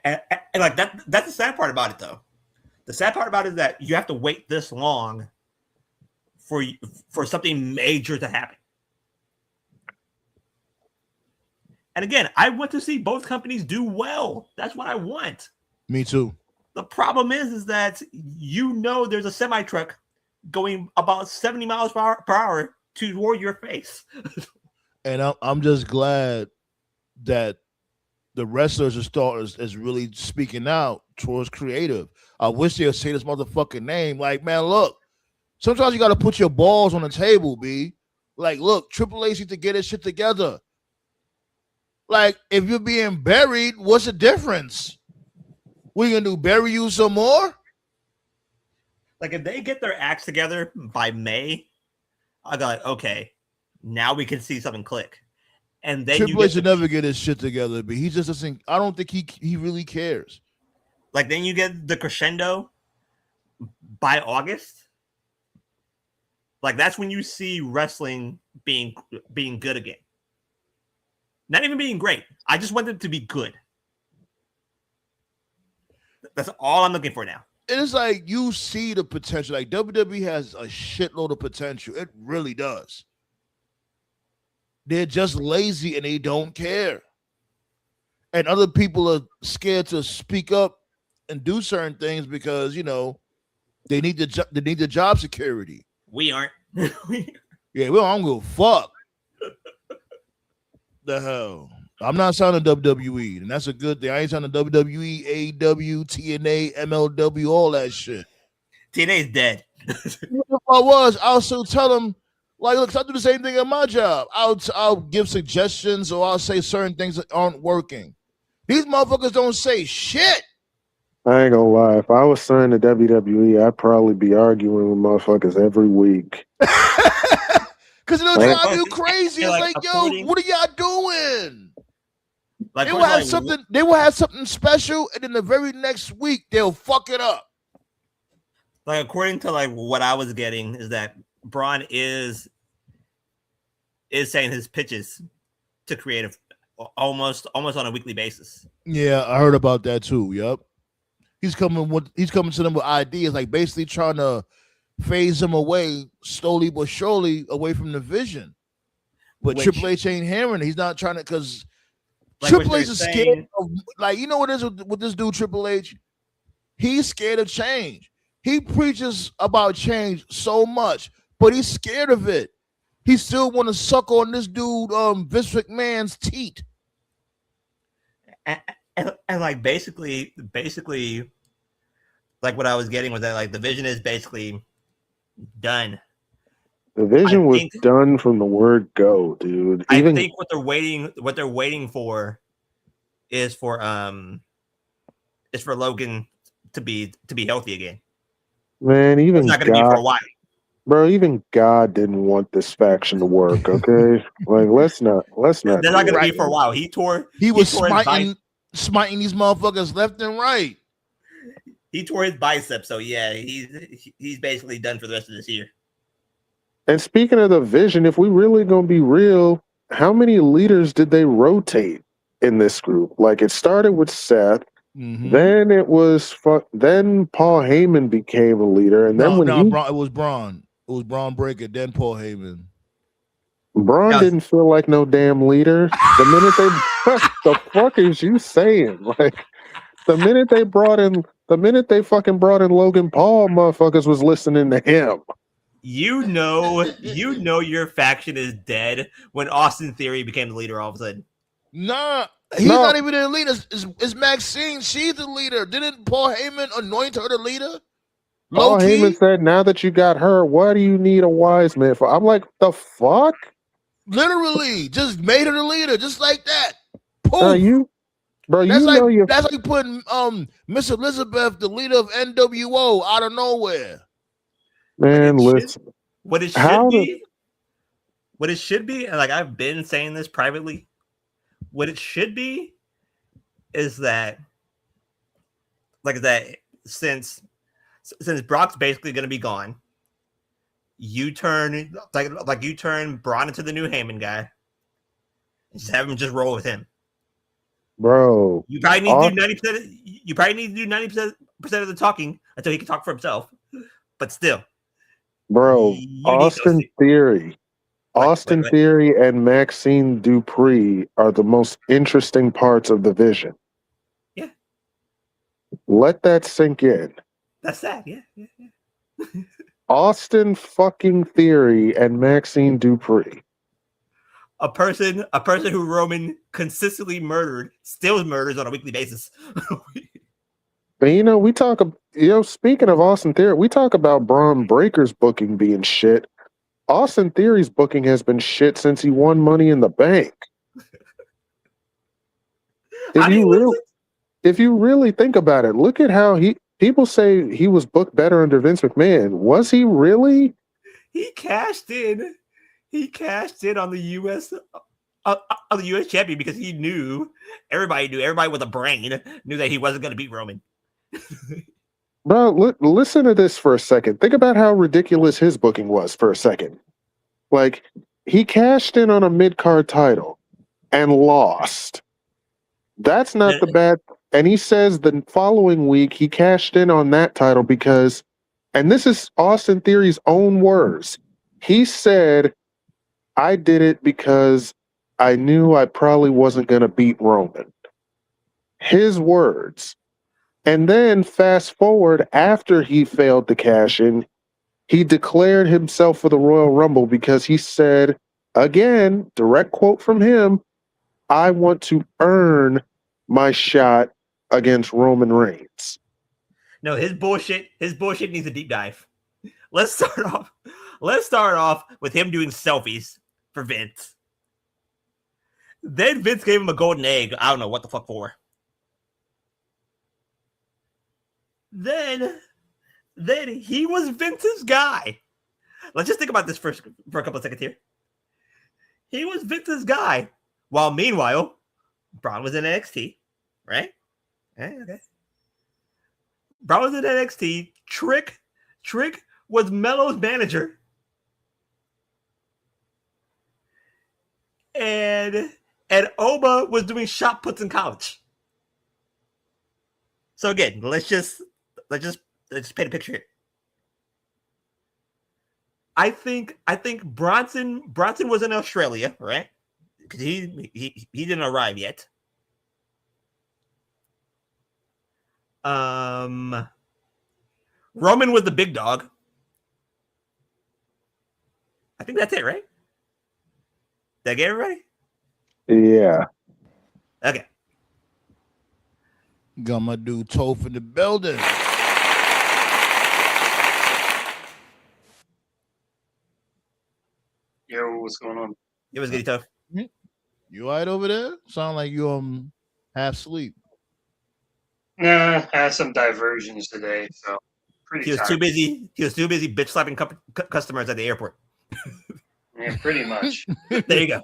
Speaker 4: And like that's the sad part about it, though. The sad part about it is that you have to wait this long for something major to happen. And again, I want to see both companies do well. That's what I want.
Speaker 3: Me too.
Speaker 4: The problem is that there's a semi truck going about 70 miles per hour toward your face.
Speaker 3: And I'm just glad that the wrestlers is really speaking out towards creative. I wish they would say this motherfucking name. Like, man, look, sometimes you got to put your balls on the table, B. Like, look, Triple H needs to get his shit together. Like, if you're being buried, what's the difference? What are you gonna do? Bury you some more?
Speaker 4: Like, if they get their acts together by May, I go like, okay, now we can see something click. And then
Speaker 3: Triple H should never get his shit together, but he just doesn't. I don't think he really cares.
Speaker 4: Like, then you get the crescendo by August. Like, that's when you see wrestling being good again. Not even being great. I just want them to be good. That's all I'm looking for now.
Speaker 3: It's like you see the potential. Like, WWE has a shitload of potential. It really does. They're just lazy and they don't care. And other people are scared to speak up and do certain things because, they need the job security.
Speaker 4: We aren't.
Speaker 3: Yeah, well, I don't give a fuck. The hell. I'm not signing WWE, and that's a good thing. I ain't signing WWE, AEW, TNA, MLW, all that shit.
Speaker 4: TNA is dead.
Speaker 3: If I was, I'll still tell them, like, look, I do the same thing at my job. I'll give suggestions or I'll say certain things that aren't working. These motherfuckers don't say shit.
Speaker 5: I ain't gonna lie. If I was signed to WWE, I'd probably be arguing with motherfuckers every week.
Speaker 3: Because it'll drive you crazy. It's like, yo, what are y'all doing?
Speaker 4: Like,
Speaker 3: they will have something special, and then the very next week they'll fuck it up.
Speaker 4: Like, according to like what I was getting is that Bron is saying his pitches to creative almost on a weekly basis.
Speaker 3: Yeah, I heard about that too. Yep. He's coming to them with ideas, like basically trying to phase them away slowly but surely away from the vision. But Triple H ain't hearing it. He's not trying to, because Triple H is scared of, like, you know what it is with this dude, Triple H? He's scared of change. He preaches about change so much, but he's scared of it. He still want to suck on this dude, Vince McMahon's teat.
Speaker 4: And like basically, like what I was getting was that like the vision is basically done.
Speaker 5: The vision was done from the word go, dude.
Speaker 4: I think what they're waiting for is for Logan to be healthy again.
Speaker 5: Man, even
Speaker 4: it's not going to be for a while.
Speaker 5: Bro, even God didn't want this faction to work, okay? Like, let's not.
Speaker 4: They're not going to be for a while. He
Speaker 3: was smiting these motherfuckers left and right.
Speaker 4: He tore his bicep, so yeah, he's basically done for the rest of this year.
Speaker 5: And speaking of the vision, if we really gonna be real, how many leaders did they rotate in this group? Like, it started with Seth, then it was then Paul Heyman became a leader, and then
Speaker 3: it was Bron. It was Bron Breakker, then Paul Heyman.
Speaker 5: Bron didn't feel like no damn leader. The minute the fuck is you saying? Like, the minute they fucking brought in Logan Paul, motherfuckers was listening to him.
Speaker 4: You know your faction is dead when Austin Theory became the leader all of a sudden.
Speaker 3: Nah, he's not even the leader. It's Maxine. She's the leader. Didn't Paul Heyman anoint her the leader?
Speaker 5: Paul Heyman said, now that you got her, what do you need a wise man for? I'm like, the fuck?
Speaker 3: Literally, just made her the leader, just like that.
Speaker 5: Bro,
Speaker 3: Poof. That's like
Speaker 5: you're
Speaker 3: that's like putting Miss Elizabeth, the leader of NWO, out of nowhere.
Speaker 5: man. Listen,
Speaker 4: What it
Speaker 5: how
Speaker 4: should be, and like I've been saying this privately, what it should be is that, since Brock's basically going to be gone, you turn you turn Bron into the new Heyman guy, and just have him just roll with him.
Speaker 5: bro.
Speaker 4: You probably need to do 90%. You probably need to do 90% of the talking until he can talk for himself. But still,
Speaker 5: Bro, Austin Theory. Austin Theory and Maxine Dupree are the most interesting parts of the vision.
Speaker 4: Yeah.
Speaker 5: Let that sink in.
Speaker 4: That's sad. Yeah.
Speaker 5: Austin fucking Theory and Maxine Dupree.
Speaker 4: A person who Roman consistently still murders on a weekly basis.
Speaker 5: But we talk, speaking of Austin Theory, we talk about Bron Breaker's booking being shit. Austin Theory's booking has been shit since he won Money in the Bank. If you really think about it, look at how people say he was booked better under Vince McMahon. Was he really?
Speaker 4: He cashed in. He cashed in on the U.S. champion because he knew everybody with a brain knew that he wasn't going to beat Roman.
Speaker 5: Bro, listen to this for a second. Think about how ridiculous his booking was for a second. Like, he cashed in on a mid-card title and lost. That's not the bad. And he says the following week he cashed in on that title because, and this is Austin Theory's own words, he said, I did it because I knew I probably wasn't going to beat Roman. His words. And then fast forward, after he failed to cash in, he declared himself for the Royal Rumble because he said, again, direct quote from him, I want to earn my shot against Roman Reigns.
Speaker 4: No, his bullshit needs a deep dive. Let's start off with him doing selfies for Vince. Then Vince gave him a golden egg. I don't know what the fuck for. Then he was Vince's guy. Let's just think about this for a couple of seconds here. He was Vince's guy. While meanwhile, Bron was in NXT, right? Okay. Bron was in NXT. Trick was Melo's manager. And Oba was doing shot puts in college. So again, let's just paint a picture here. I think Bronson was in Australia, right? Because he didn't arrive yet. Roman was the big dog. I think that's it, right? Did I get everybody?
Speaker 5: Yeah.
Speaker 4: Okay.
Speaker 3: Got my dude Toph in the building.
Speaker 6: Yo, what's going on?
Speaker 4: It was getting tough.
Speaker 3: You all right over there? Sound like you half sleep.
Speaker 6: Nah, I had some diversions today, so
Speaker 4: He was too busy bitch slapping customers at the airport.
Speaker 6: Yeah, pretty much.
Speaker 4: There you go.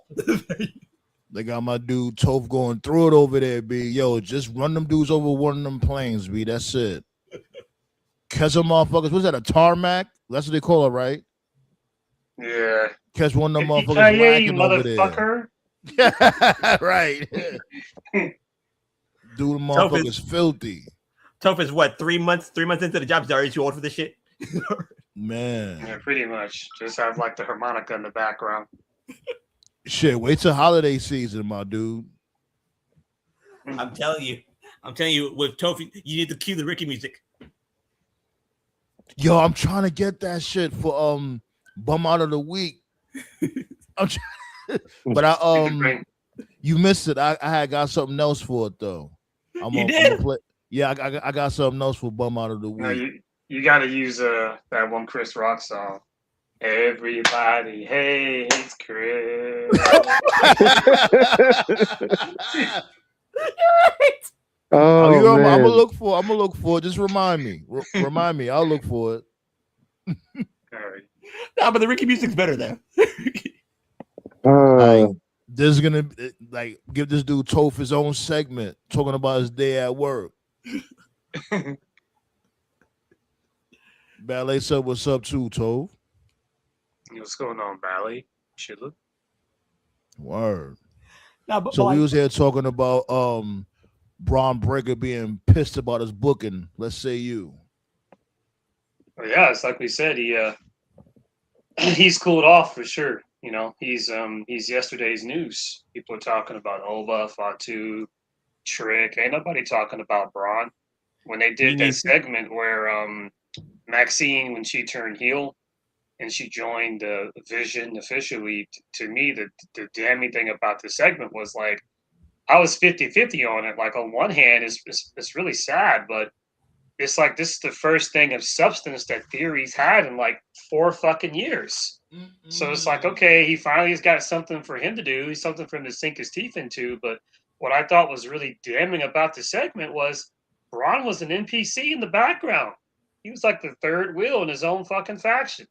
Speaker 3: They got my dude Toph going through it over there, B. Yo, just run them dudes over one of them planes, B. That's it. Catch them motherfuckers. What's that, a tarmac? That's what they call it, right?
Speaker 6: Yeah.
Speaker 3: Catch one of them motherfuckers
Speaker 6: Hey,
Speaker 3: lacking over
Speaker 6: motherfucker.
Speaker 3: there. Right. Dude, the motherfucker's filthy.
Speaker 4: Toph is what, 3 months into the job? He's already too old for this shit.
Speaker 3: Man.
Speaker 6: Yeah, pretty much. Just have like the harmonica in the background.
Speaker 3: Shit, wait till holiday season, my dude.
Speaker 4: I'm telling you, with Toph, you need to cue the Ricky music.
Speaker 3: Yo, I'm trying to get that shit for bum out of the week. But you missed it. I had got something else for it though.
Speaker 4: You did?
Speaker 3: Yeah, I got something else for bum out of the week.
Speaker 6: No, you got to use that one Chris Rock song. Everybody hates Chris.
Speaker 5: Oh
Speaker 3: I'm
Speaker 5: man.
Speaker 3: gonna look for it. Just remind me. Remind me. I'll look for it.
Speaker 6: All right.
Speaker 4: No, but the Ricky music's better though.
Speaker 3: Like, this is gonna like give this dude Toph his own segment talking about his day at work. Ballet said, "What's up, too, Toph?"
Speaker 6: What's going on, Valley? Shitla?
Speaker 3: Word.
Speaker 4: No, but,
Speaker 3: So
Speaker 4: but
Speaker 3: we
Speaker 4: like,
Speaker 3: was here talking about Bron Breakker being pissed about his booking. Let's say you.
Speaker 6: Well, yeah, it's like we said. He's cooled off for sure. You know, he's yesterday's news. People are talking about Oba, Fatu, Trick. Ain't nobody talking about Braun. When they did that segment where Maxine, when she turned heel and she joined Vision officially, to me, the damning thing about the segment was like, I was 50-50 on it. Like, on one hand, it's really sad, but it's like this is the first thing of substance that Theory's had in like 4 fucking years. So it's like, okay, he finally has got something for him to do. He's something for him to sink his teeth into. But what I thought was really damning about the segment was Braun was an NPC in the background. He was like the third wheel in his own fucking faction.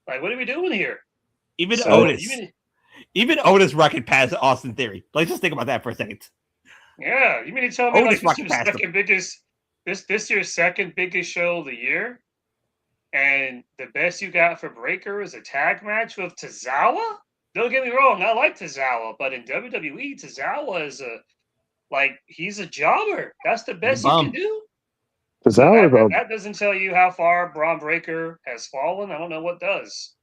Speaker 6: Like, what are we doing here?
Speaker 4: even
Speaker 6: So,
Speaker 4: Otis, even Otis rocking past Austin Theory. Let's just think about that for a second.
Speaker 6: Yeah, you mean to tell me
Speaker 4: Otis
Speaker 6: like
Speaker 4: rocking past him.
Speaker 6: this year's second biggest show of the year, and the best you got for Breaker is a tag match with Tozawa? Don't get me wrong, I like Tozawa, but in WWE, Tozawa is he's a jobber. That's the best you can do. So that doesn't tell you how far Braun Breaker has fallen. I don't know what does.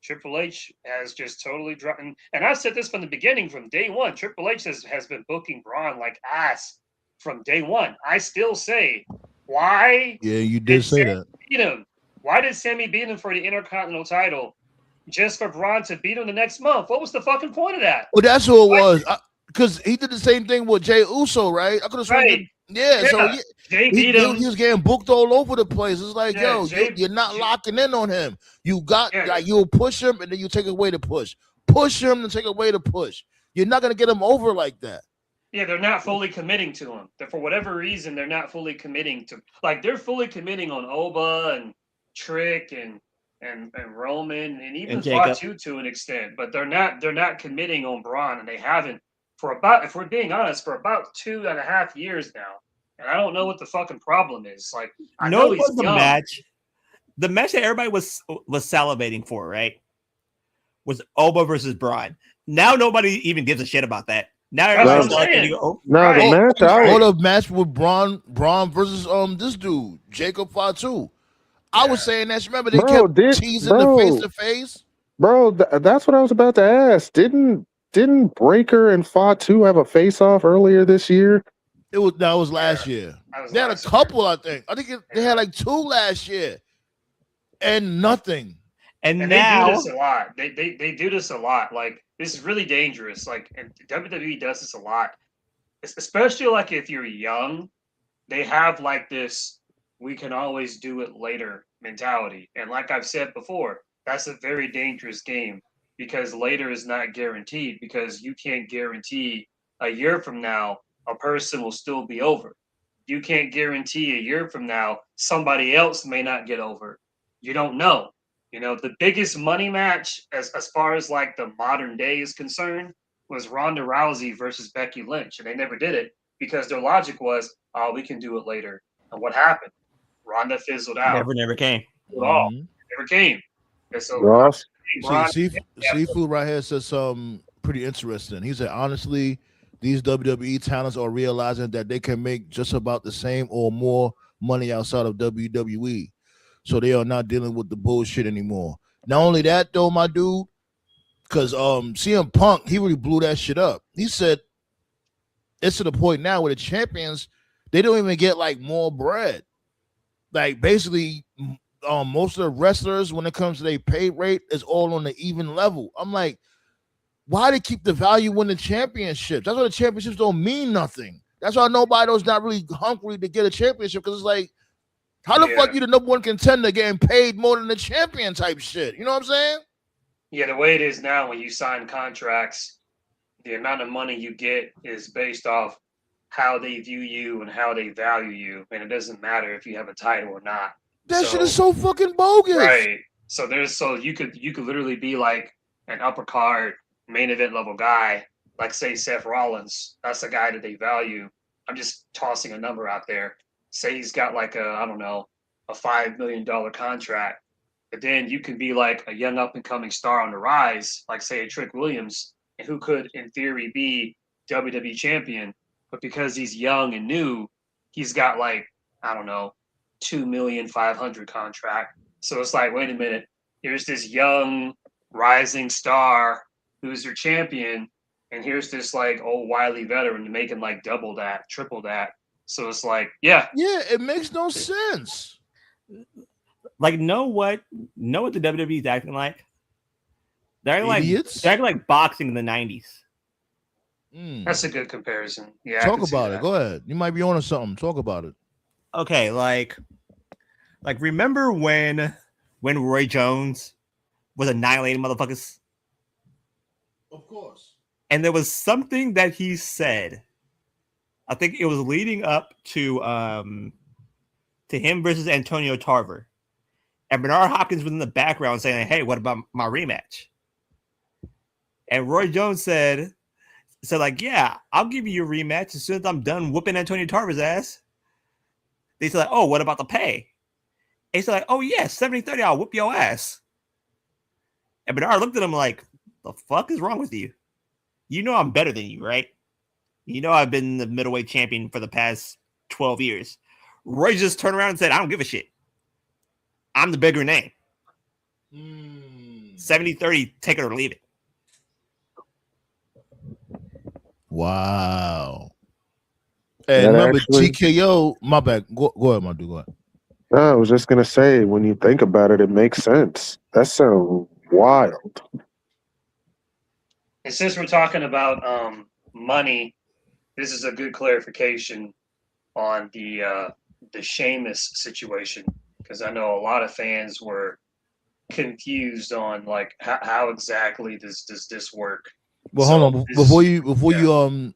Speaker 6: Triple H has just totally dropped. And I've said this from the beginning, from day one. Triple H has been booking Braun like ass from day one. I still say, why?
Speaker 3: Yeah, you did say that.
Speaker 6: Beat him? Why did Sammy beat him for the Intercontinental title just for Braun to beat him the next month? What was the fucking point of that?
Speaker 3: Well, that's who it was. Because he did the same thing with Jay Uso, right? I could have sworn.
Speaker 6: Right.
Speaker 3: Yeah, so
Speaker 6: Jay beat him.
Speaker 3: He was getting booked all over the place. It's like,
Speaker 6: Yeah,
Speaker 3: you're not locking in on him. You got like you'll push him and then you take away the push. Push him and take away the push. You're not gonna get him over like that.
Speaker 6: Yeah, they're not fully committing to him. For whatever reason, they're not fully committing to, like, they're fully committing on Oba and Trick and Roman and even Fatu to an extent, but they're not committing on Braun, and they haven't for about, if we're being honest, for about 2.5 years now. And I don't know what the fucking problem is. Like, I know he's young.
Speaker 4: The match that everybody was salivating for, right, was Oba versus Braun. Now nobody even gives a shit about that. Now everybody's
Speaker 3: the match with Bron versus this dude Jacob Fatu. I was saying that. Remember they kept teasing the face to face.
Speaker 5: Bro, that's what I was about to ask. Didn't Breaker and Fatu have a face off earlier this year?
Speaker 3: That was last year. They had a couple, I think. They had like 2 last year, and nothing.
Speaker 6: And now they do this a lot. They do this a lot. Like, this is really dangerous. Like, and WWE does this a lot, especially like if you're young. They have like this "we can always do it later" mentality, and like I've said before, that's a very dangerous game because later is not guaranteed. Because you can't guarantee a year from now a person will still be over. You can't guarantee a year from now somebody else may not get over. You don't know. You know, the biggest money match as far as like the modern day is concerned was Ronda Rousey versus Becky Lynch. And they never did it because their logic was, oh, we can do it later. And what happened? Ronda fizzled out.
Speaker 4: Never came.
Speaker 6: Never came. And so
Speaker 5: Ross?
Speaker 3: Seafood right here says something pretty interesting. He said, honestly, these WWE talents are realizing that they can make just about the same or more money outside of WWE. So they are not dealing with the bullshit anymore. Not only that, though, my dude, because CM Punk, he really blew that shit up. He said it's to the point now where the champions, they don't even get like more bread. Like basically, most of the wrestlers, when it comes to their pay rate, is all on the even level. I'm like, why they keep the value in the championships? That's why the championships don't mean nothing. That's why nobody's not really hungry to get a championship, because it's like, how the fuck you the number 1 contender getting paid more than the champion type shit? You know what I'm saying?
Speaker 6: Yeah, the way it is now, when you sign contracts, the amount of money you get is based off how they view you and how they value you, and it doesn't matter if you have a title or not.
Speaker 3: That shit is
Speaker 6: So
Speaker 3: so fucking bogus.
Speaker 6: right, so you could literally be like an upper card main event level guy, like say Seth Rollins. That's a guy that they value. I'm just tossing a number out there. Say he's got like a I don't know a $5 million contract, but then you can be like a young up and coming star on the rise, like say a Trick Williams, and who could in theory be WWE champion, but because he's young and new, he's got like I don't know 2,500,000 contract. So it's like, wait a minute, here's this young rising star who's your champion, and here's this like old wily veteran making like double that, triple that. So it's like, yeah,
Speaker 3: it makes no sense.
Speaker 4: Like, know what the WWE is acting like? They're
Speaker 3: Idiots.
Speaker 4: They're acting like boxing in the 90s.
Speaker 6: That's a good comparison. Yeah,
Speaker 3: talk about it. Go ahead. You might be on to something. Talk about it.
Speaker 4: Okay, like remember when Roy Jones was annihilating motherfuckers?
Speaker 3: Of course.
Speaker 4: And there was something that he said. I think it was leading up to him versus Antonio Tarver. And Bernard Hopkins was in the background saying, "Hey, what about my rematch?" And Roy Jones said like, "Yeah, I'll give you your rematch as soon as I'm done whooping Antonio Tarver's ass." They said, like, "Oh, what about the pay?" And he said, like, "Oh, yeah, 70-30, I'll whoop your ass." And Bernard looked at him like, "The fuck is wrong with you? You know I'm better than you, right? You know I've been the middleweight champion for the past 12 years. Roy just turned around and said, "I don't give a shit. I'm the bigger name. 70-30, take it or leave it."
Speaker 3: Wow. And remember, TKO, my bad. Go ahead, my dude. Go ahead.
Speaker 5: No, I was just gonna say, when you think about it, it makes sense. That sounds wild.
Speaker 6: And since we're talking about money, this is a good clarification on the Sheamus situation, because I know a lot of fans were confused on like how exactly does this work.
Speaker 3: Well,
Speaker 6: So
Speaker 3: hold on. Before
Speaker 6: yeah.
Speaker 3: you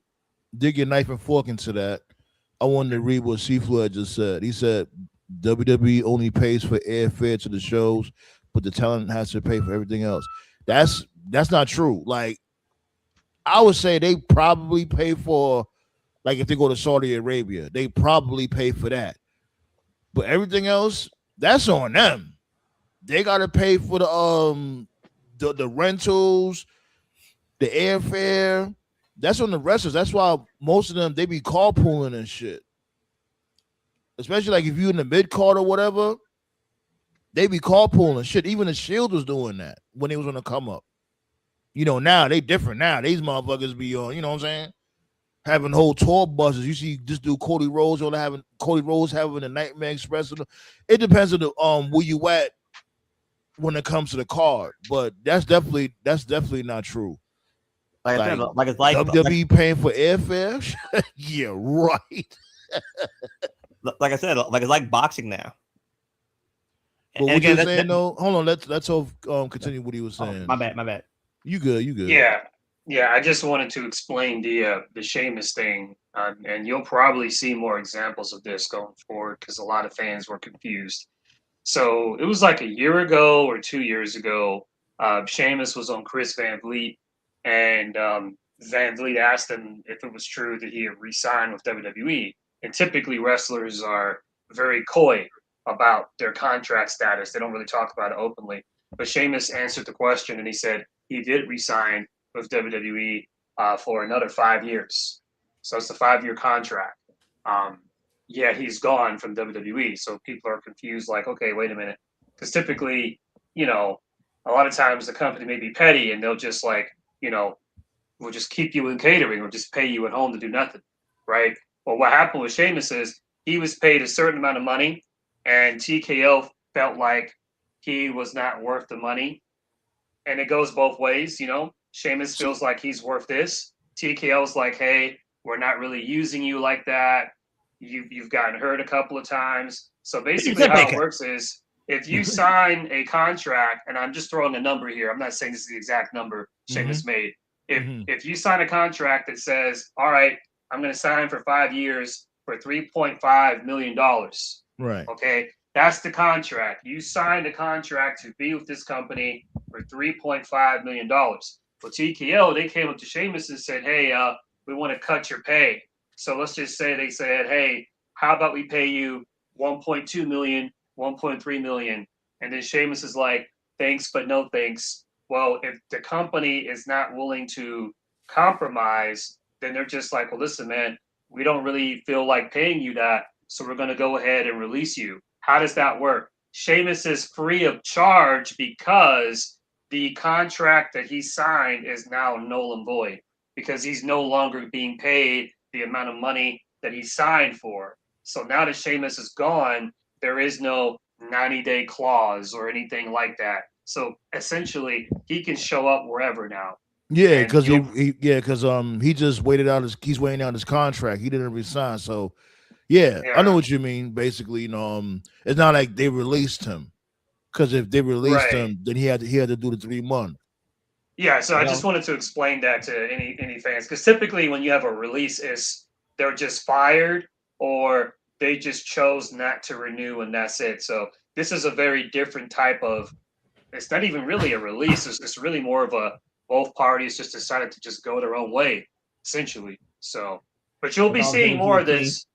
Speaker 3: dig your knife and fork into that, I wanted to read what Seafloor just said. He said WWE only pays for airfare to the shows, but the talent has to pay for everything else. That's not true. Like, I would say they probably pay for, like, if they go to Saudi Arabia, they probably pay for that. But everything else, that's on them. They gotta pay for the rentals, the airfare. That's on the wrestlers. That's why most of them, they be carpooling and shit. Especially like if you in the mid card or whatever, they be carpooling shit. Even the Shield was doing that when they was on the come up. You know, now they different. Now these motherfuckers be on, you know what I'm saying? Having whole tour buses. You see this dude Cody Rhodes having the Nightmare Express. It depends on the where you at when it comes to the card. But that's definitely not true.
Speaker 4: Like I said, like it's like
Speaker 3: WWE paying for airfare. Yeah, right.
Speaker 4: Like I said, like it's like boxing now.
Speaker 3: But what you saying though? Hold on, let's continue what he was saying.
Speaker 4: My bad.
Speaker 3: You good?
Speaker 6: Yeah. I just wanted to explain the Sheamus thing, and you'll probably see more examples of this going forward because a lot of fans were confused. So it was like a year ago or 2 years ago. Sheamus was on Chris Van Vliet, and Van Vliet asked him if it was true that he had re-signed with WWE. And typically wrestlers are very coy about their contract status. They don't really talk about it openly. But Sheamus answered the question, and he said he did re-sign with WWE for another 5 years. So it's a 5-year contract. Yeah, he's gone from WWE. So people are confused, like, okay, wait a minute. Because typically, you know, a lot of times the company may be petty and they'll just like, you know, we'll just keep you in catering or just pay you at home to do nothing, right? Well, what happened with Sheamus is he was paid a certain amount of money, and TKO felt like he was not worth the money. And it goes both ways, you know. Sheamus feels like he's worth this. TKO's like, hey, we're not really using you like that. You've gotten hurt a couple of times. So basically how it works is if you sign a contract, and I'm just throwing a number here, I'm not saying this is the exact number Sheamus made. If you sign a contract that says, all right, I'm going to sign for 5 years for $3.5 million.
Speaker 3: Right.
Speaker 6: Okay. That's the contract. You signed a contract to be with this company for $3.5 million. Well, TKO, they came up to Sheamus and said, hey, we want to cut your pay. So let's just say they said, hey, how about we pay you 1.2 million, 1.3 million? And then Sheamus is like, thanks, but no thanks. Well, if the company is not willing to compromise, then they're just like, well, listen, man, we don't really feel like paying you that, so we're going to go ahead and release you. How does that work? Sheamus is free of charge because the contract that he signed is now null and void because he's no longer being paid the amount of money that he signed for. So now that Sheamus is gone, there is no 90-day clause or anything like that. So essentially, he can show up wherever now.
Speaker 3: Yeah, because he just waited out he's waiting out his contract. He didn't resign. So yeah, I know what you mean. Basically, it's not like they released him. Because if they released him, then he had to do the 3 months.
Speaker 6: Yeah, so I just wanted to explain that to any fans. Because typically when you have a release, they're just fired or they just chose not to renew and that's it. So this is a very different type of, it's not even really a release. It's really more of a, both parties just decided to just go their own way, essentially. So, but you'll be seeing more of this.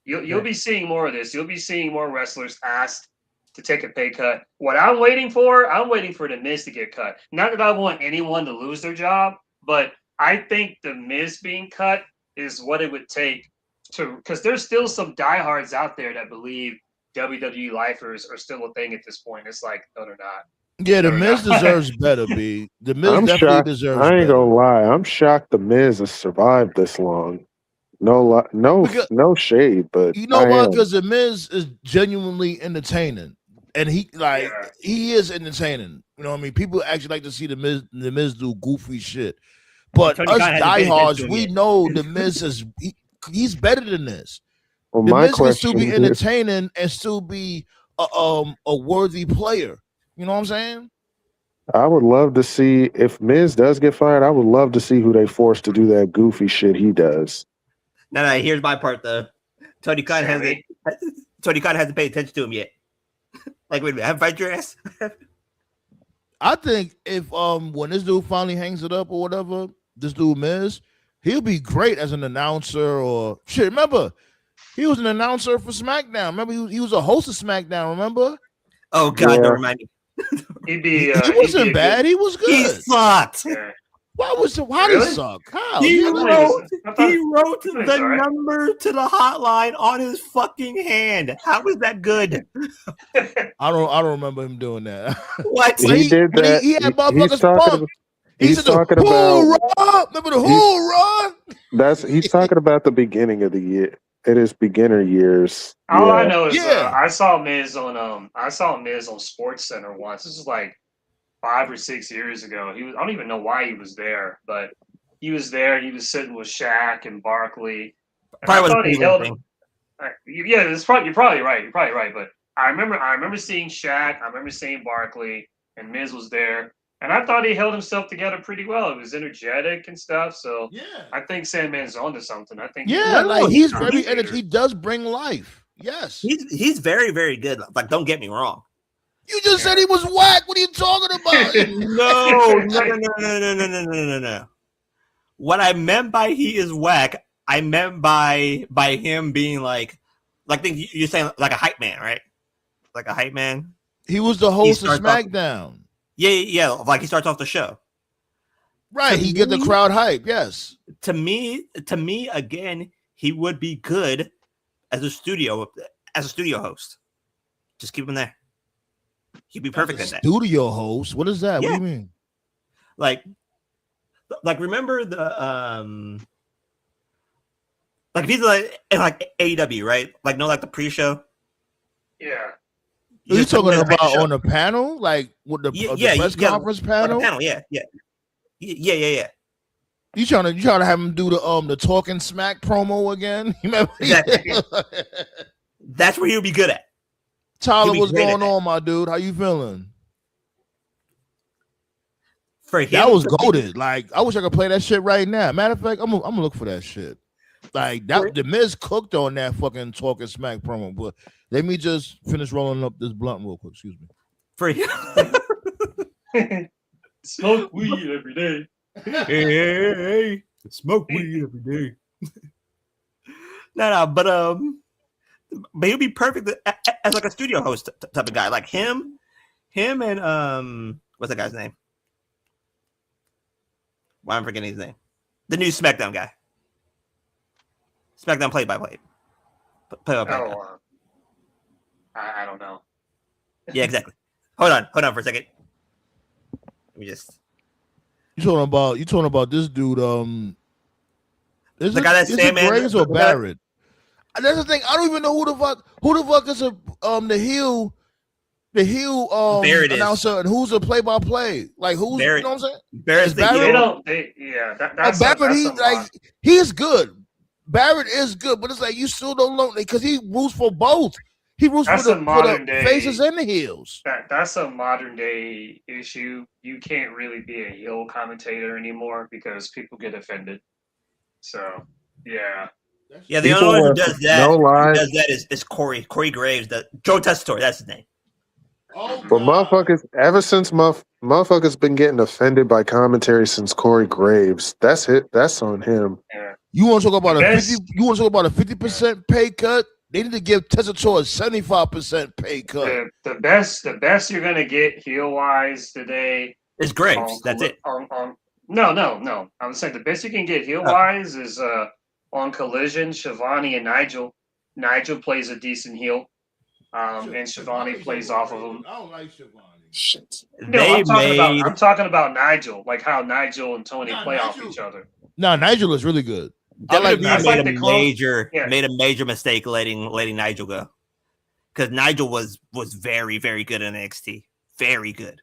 Speaker 6: You'll be seeing more of this. You'll be seeing more wrestlers asked to take a pay cut. What I'm waiting for the Miz to get cut. Not that I want anyone to lose their job, but I think the Miz being cut is what it would take to, because there's still some diehards out there that believe WWE lifers are still a thing at this point. It's like, no, they're not.
Speaker 3: Yeah, the Miz deserves better, B. The Miz definitely
Speaker 5: shocked.
Speaker 3: deserves
Speaker 5: I ain't
Speaker 3: better.
Speaker 5: gonna lie. I'm shocked the Miz has survived this long. No shade, but
Speaker 3: you know what? Because the Miz is genuinely entertaining, and he is entertaining. You know what I mean? People actually like to see the Miz do goofy shit, but us diehards, we know the Miz is he's better than this.
Speaker 5: Well,
Speaker 3: the Miz can still be entertaining and still be a worthy player. You know what I'm saying?
Speaker 5: I would love to see if Miz does get fired. I would love to see who they force to do that goofy shit he does.
Speaker 4: No. Here's my part though. Tony Khan hasn't paid attention to him yet. Like, wait a minute, have fight your ass.
Speaker 3: I think if when this dude finally hangs it up or whatever, this dude Miz, he'll be great as an announcer or shit. Remember, he was an announcer for SmackDown. Remember, he was a host of SmackDown. Remember?
Speaker 4: Oh God, don't remind me.
Speaker 3: He wasn't bad. He was good.
Speaker 4: He sucked.
Speaker 6: Yeah.
Speaker 3: How did he suck? How?
Speaker 4: He wrote the number to the hotline on his fucking hand. How was that good?
Speaker 3: I don't remember him doing that.
Speaker 4: What?
Speaker 5: He did that.
Speaker 3: He had motherfuckers pumped.
Speaker 5: He's talking about.
Speaker 3: Remember the hoorah?
Speaker 5: He's talking about the beginning of the year. It is beginner years.
Speaker 6: All I know is I saw Miz on Sports Center once. This is like 5 or 6 years ago. I don't even know why he was there, but he was there. He was sitting with Shaq and Barkley. And I thought he held him. Yeah, you're probably right. But I remember seeing Shaq. I remember seeing Barkley, and Miz was there. And I thought he held himself together pretty well. He was energetic and stuff. So I think Sandman's onto something. I think
Speaker 3: he's very energetic. He does bring life. Yes,
Speaker 4: he's very, very good. Like, don't get me wrong.
Speaker 3: You just said he was whack. What are you talking about?
Speaker 4: No. What I meant by he is whack, I meant by him being like you're saying like a hype man, right? Like a hype man.
Speaker 3: He was the host of SmackDown.
Speaker 4: Yeah. Like he starts off the show.
Speaker 3: Right. He get the crowd hype. Yes.
Speaker 4: To me, again, he would be good as a studio host. Just keep him there. He'd be perfect at that.
Speaker 3: Studio host? What is that?
Speaker 4: Yeah.
Speaker 3: What do you mean?
Speaker 4: Like remember the like if he's like in like AEW, right? Like the pre-show.
Speaker 6: Yeah.
Speaker 3: Are you talking about on a panel, like with the press conference panel?
Speaker 4: Panel, yeah.
Speaker 3: You trying to have him do the talking smack promo again? You remember?
Speaker 4: Exactly. That's where he'll be good at.
Speaker 3: Tyler,
Speaker 4: be
Speaker 3: what's
Speaker 4: great at
Speaker 3: going
Speaker 4: that.
Speaker 3: on, my dude? How you feeling?
Speaker 4: For him,
Speaker 3: That was
Speaker 4: to be-
Speaker 3: goated. Like, I wish I could play that shit right now. Matter of fact, I'm gonna look for that shit. Like that, the Miz cooked on that fucking talking smack promo. But let me just finish rolling up this blunt real quick. Excuse me.
Speaker 4: For him,
Speaker 6: Smoke weed every day.
Speaker 4: hey, smoke weed every day. No, but he'll be perfect as like a studio host type of guy, like him and what's that guy's name? Why am I forgetting his name? The new SmackDown guy. SmackDown play-by-play. Play-by-play.
Speaker 6: Oh, I don't know.
Speaker 4: Yeah, exactly. Hold on for a second. Let me just.
Speaker 3: You talking about this dude? Is
Speaker 4: The
Speaker 3: it,
Speaker 4: guy that's
Speaker 3: is it
Speaker 4: Sandman,
Speaker 3: Graves or
Speaker 4: the-
Speaker 3: Barrett? That's the thing. I don't even know who the fuck is the heel
Speaker 4: Barrett is.
Speaker 3: announcer and who's a play-by-play. Like who's
Speaker 4: Barrett.
Speaker 3: you know what I'm saying?
Speaker 4: Barrett's
Speaker 3: Is
Speaker 4: the
Speaker 3: Barrett-
Speaker 6: They
Speaker 4: heel.
Speaker 6: don't. That's
Speaker 3: Barrett, he is good. Barrett is good, but it's like you still don't know because he roots for both. He roots
Speaker 6: That's
Speaker 3: for
Speaker 6: a
Speaker 3: the
Speaker 6: modern day-
Speaker 3: faces and the heels.
Speaker 6: That's a modern day issue. You can't really be a heel commentator anymore because people get offended. So yeah.
Speaker 4: Yeah, the
Speaker 5: People
Speaker 4: only one who
Speaker 5: are-
Speaker 4: does that,
Speaker 5: no lie.
Speaker 4: who does that is Corey Graves. Joe Tessitore, that's his name.
Speaker 3: Oh,
Speaker 5: But motherfuckers, ever since motherfuckers been getting offended by commentary since Corey Graves, that's it. That's on him.
Speaker 6: Yeah.
Speaker 3: You want to talk about
Speaker 6: The
Speaker 3: a
Speaker 6: best-
Speaker 3: 50? You want to talk about a 50% pay cut? They need to give Tessitore a 75% pay cut.
Speaker 6: The best you're gonna get heel wise today.
Speaker 4: It's Graves. That's it.
Speaker 6: No. I'm saying the best you can get heel wise is on Collision, Shivani and Nigel. Nigel plays a decent heel. And Shivani plays off of him.
Speaker 3: I don't like Shivani.
Speaker 5: Shit.
Speaker 6: No, I'm talking about Nigel, like how Nigel and Tony play off each other.
Speaker 3: No, Nigel is really good. I like
Speaker 4: WWE
Speaker 3: Nigel.
Speaker 4: made a major mistake letting Nigel go, because Nigel was very, very good in NXT, very good.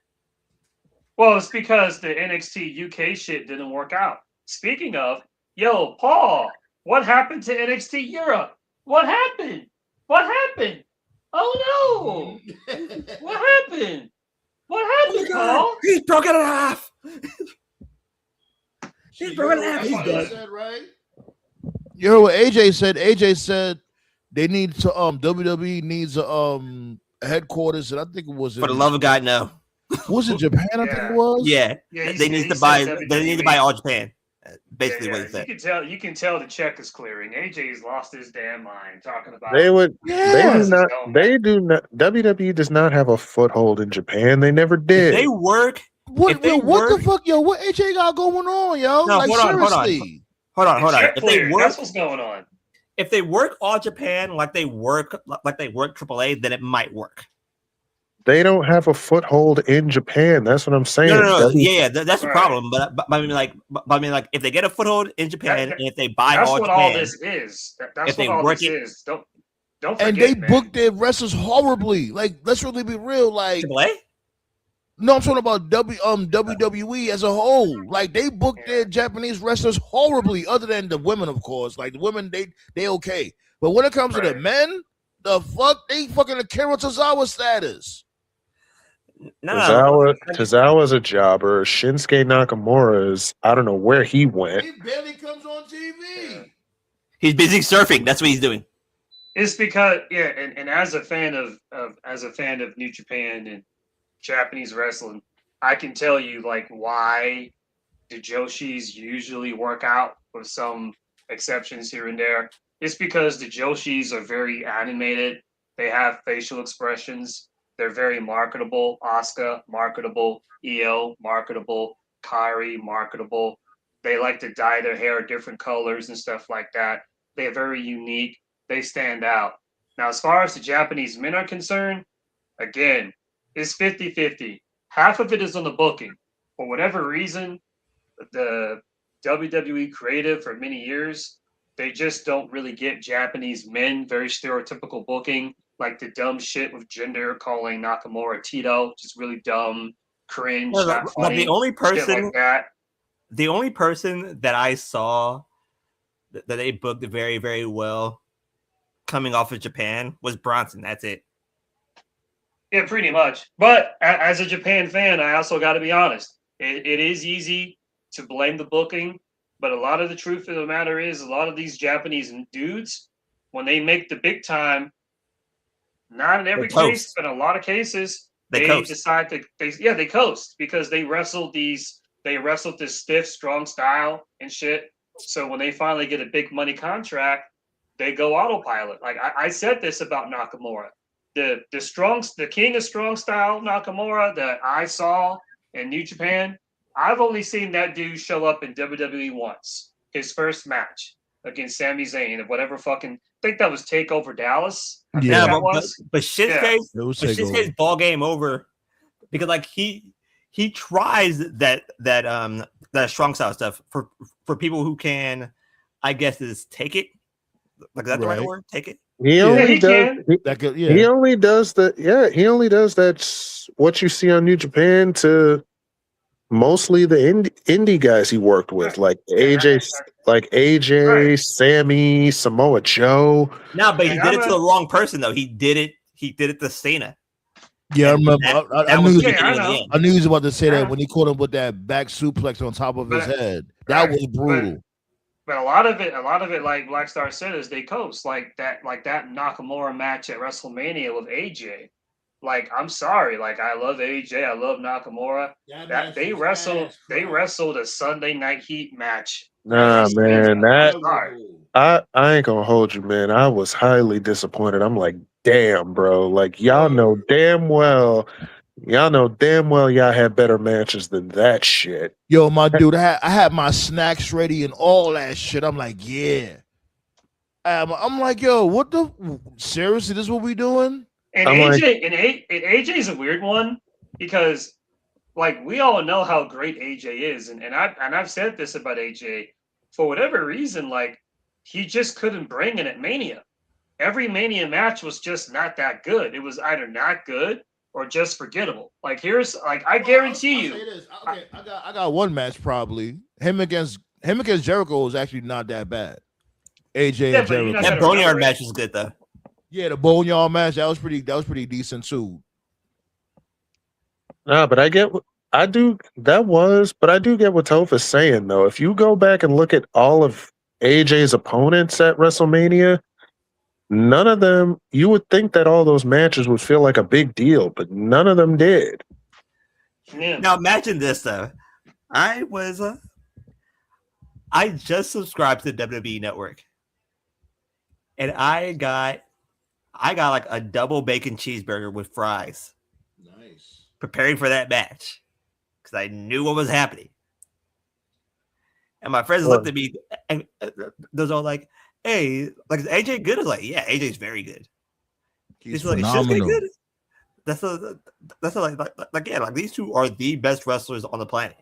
Speaker 6: Well, it's because the NXT UK shit didn't work out. Speaking of, yo, Paul, what happened to NXT Europe? What happened? What happened? Oh no! What happened? What happened, Paul?
Speaker 4: He's broken in half. He's broken in half.
Speaker 3: He's
Speaker 4: He's
Speaker 3: dead.
Speaker 4: dead.
Speaker 3: Right? You heard what AJ said? AJ said they need to WWE needs a headquarters, and I think it was
Speaker 4: For the love of God, no.
Speaker 3: Was it Japan? I think it was.
Speaker 4: Yeah,
Speaker 6: Yeah,
Speaker 4: they need to buy. They need to buy all Japan. Basically, what he said.
Speaker 6: You can tell the check is clearing. AJ's lost his damn mind talking about.
Speaker 5: They would.
Speaker 3: Yeah.
Speaker 5: They do not. WWE does not have a foothold in Japan. They never did.
Speaker 4: They work.
Speaker 3: What the fuck, yo? What AJ got going on, yo?
Speaker 4: No,
Speaker 3: like
Speaker 4: hold on.
Speaker 6: The
Speaker 4: If they
Speaker 6: check
Speaker 4: work,
Speaker 6: that's what's going on.
Speaker 4: if they work all Japan like they work AAA, then it might work.
Speaker 5: They don't have a foothold in Japan. That's what I'm saying.
Speaker 4: No.
Speaker 5: W-
Speaker 4: Yeah, that's the
Speaker 6: Right.
Speaker 4: problem. But I mean, like, if they get a foothold in Japan, and if they buy
Speaker 6: That's
Speaker 4: all
Speaker 6: what
Speaker 4: Japan,
Speaker 6: all this is. That's
Speaker 4: if they
Speaker 6: what all
Speaker 4: work
Speaker 6: this
Speaker 4: it-
Speaker 6: is. Don't forget,
Speaker 3: And they
Speaker 6: man.
Speaker 3: booked their wrestlers horribly. Like, let's really be real. Like,
Speaker 4: AAA.
Speaker 3: no, I'm talking about WWE as a whole. Like, they booked their Japanese wrestlers horribly. Other than the women, of course. Like the women, they okay. But when it comes to the men, the fuck, they fucking Akira Tozawa status.
Speaker 4: No.
Speaker 5: Tozawa's a jobber. Shinsuke Nakamura is. I don't know where he went.
Speaker 3: He barely comes on TV.
Speaker 4: He's busy surfing. That's what he's doing.
Speaker 6: It's because and as a fan of New Japan and Japanese wrestling, I can tell you like why the Joshis usually work out with some exceptions here and there. It's because the Joshis are very animated. They have facial expressions. They're very marketable. Asuka, marketable. EO, marketable. Kairi, marketable. They like to dye their hair different colors and stuff like that. They're very unique. They stand out. Now, as far as the Japanese men are concerned, again, it's 50-50. Half of it is on the booking. For whatever reason, the WWE creative for many years, they just don't really get Japanese men, very stereotypical booking, like the dumb shit with gender calling Nakamura Tito, just really dumb, cringe, not funny.
Speaker 4: The only
Speaker 6: shit
Speaker 4: person,
Speaker 6: like that.
Speaker 4: the only person that I saw that they booked very, very well coming off of Japan was Bronson. That's it.
Speaker 6: Yeah, pretty much. But as a Japan fan, I also got to be honest. It is easy to blame the booking, but a lot of the truth of the matter is a lot of these Japanese dudes, when they make the big time, not in every case, but in a lot of cases, they decide to they coast because they wrestled this stiff, strong style and shit. So when they finally get a big money contract, they go autopilot. Like I said this about Nakamura. The king of strong style Nakamura that I saw in New Japan, I've only seen that dude show up in WWE once. His first match against Sami Zayn of whatever fucking I think that was Takeover Dallas.
Speaker 3: Yeah,
Speaker 4: but Shinsuke's ball game over because like he tries that strong style stuff for people who can, I guess, is take it. Like, is that the right word? Take it.
Speaker 5: He only does that. What you see on New Japan to mostly the indie guys he worked with, like AJ, Sammy, Samoa Joe.
Speaker 4: No, but he did it to the wrong person though. He did it to Cena.
Speaker 3: Yeah, I remember. I knew he was about to say that when he caught him with that back suplex on top of his head. That was brutal.
Speaker 6: But a lot of it, like Black Star said, is they coast like that Nakamura match at WrestleMania with AJ. Like, I'm sorry, like I love AJ, I love Nakamura. That they wrestled a Sunday Night Heat match.
Speaker 5: Nah, man, I ain't gonna hold you, man. I was highly disappointed. I'm like, damn, bro. Like y'all know damn well y'all had better matches than that shit.
Speaker 3: Yo, my dude, I had my snacks ready and all that shit. I'm like, yeah. I'm like, yo, what the seriously? This is what we doing?
Speaker 6: And AJ is a weird one because, like, we all know how great AJ is, and I've said this about AJ for whatever reason, like he just couldn't bring it at Mania. Every Mania match was just not that good. It was either not good or just forgettable. Like I guarantee you.
Speaker 3: Okay, I got one match probably. Him against Jericho was actually not that bad. AJ and Jericho.
Speaker 4: That Boneyard match was good though.
Speaker 3: Yeah, the Boneyard match that was pretty decent too.
Speaker 5: Nah, but I do get what Toph saying though. If you go back and look at all of AJ's opponents at WrestleMania, none of them, you would think that all those matches would feel like a big deal, but none of them did.
Speaker 6: Yeah.
Speaker 4: Now imagine this though. I just subscribed to the WWE Network. And I got like a double bacon cheeseburger with fries.
Speaker 3: Nice.
Speaker 4: Preparing for that match. Because I knew what was happening. And my friends looked at me and those all like, hey, like, is AJ good? I was like, yeah, AJ's very good.
Speaker 3: He's
Speaker 4: like,
Speaker 3: phenomenal.
Speaker 4: Good. Like these two are the best wrestlers on the planet.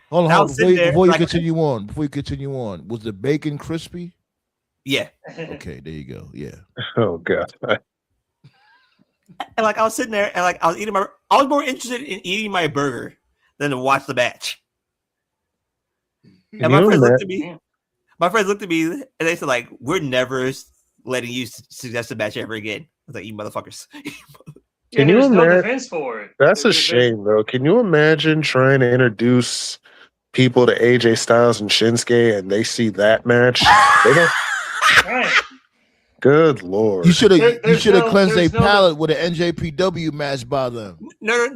Speaker 3: Hold on. Before you continue on, was the bacon crispy?
Speaker 4: Yeah.
Speaker 3: Okay, there you go. Yeah.
Speaker 5: Oh god.
Speaker 4: And like I was sitting there and like I was more interested in eating my burger than to watch the match. And my friends looked at me and they said, like, we're never letting you suggest a match ever again. I was like, you motherfuckers.
Speaker 6: There's no defense for it.
Speaker 5: That's a shame, though. Can you imagine trying to introduce people to AJ Styles and Shinsuke and they see that match? They don't.
Speaker 6: Right.
Speaker 5: Good lord!
Speaker 3: You should have cleansed their palate with an NJPW match by them.
Speaker 4: No.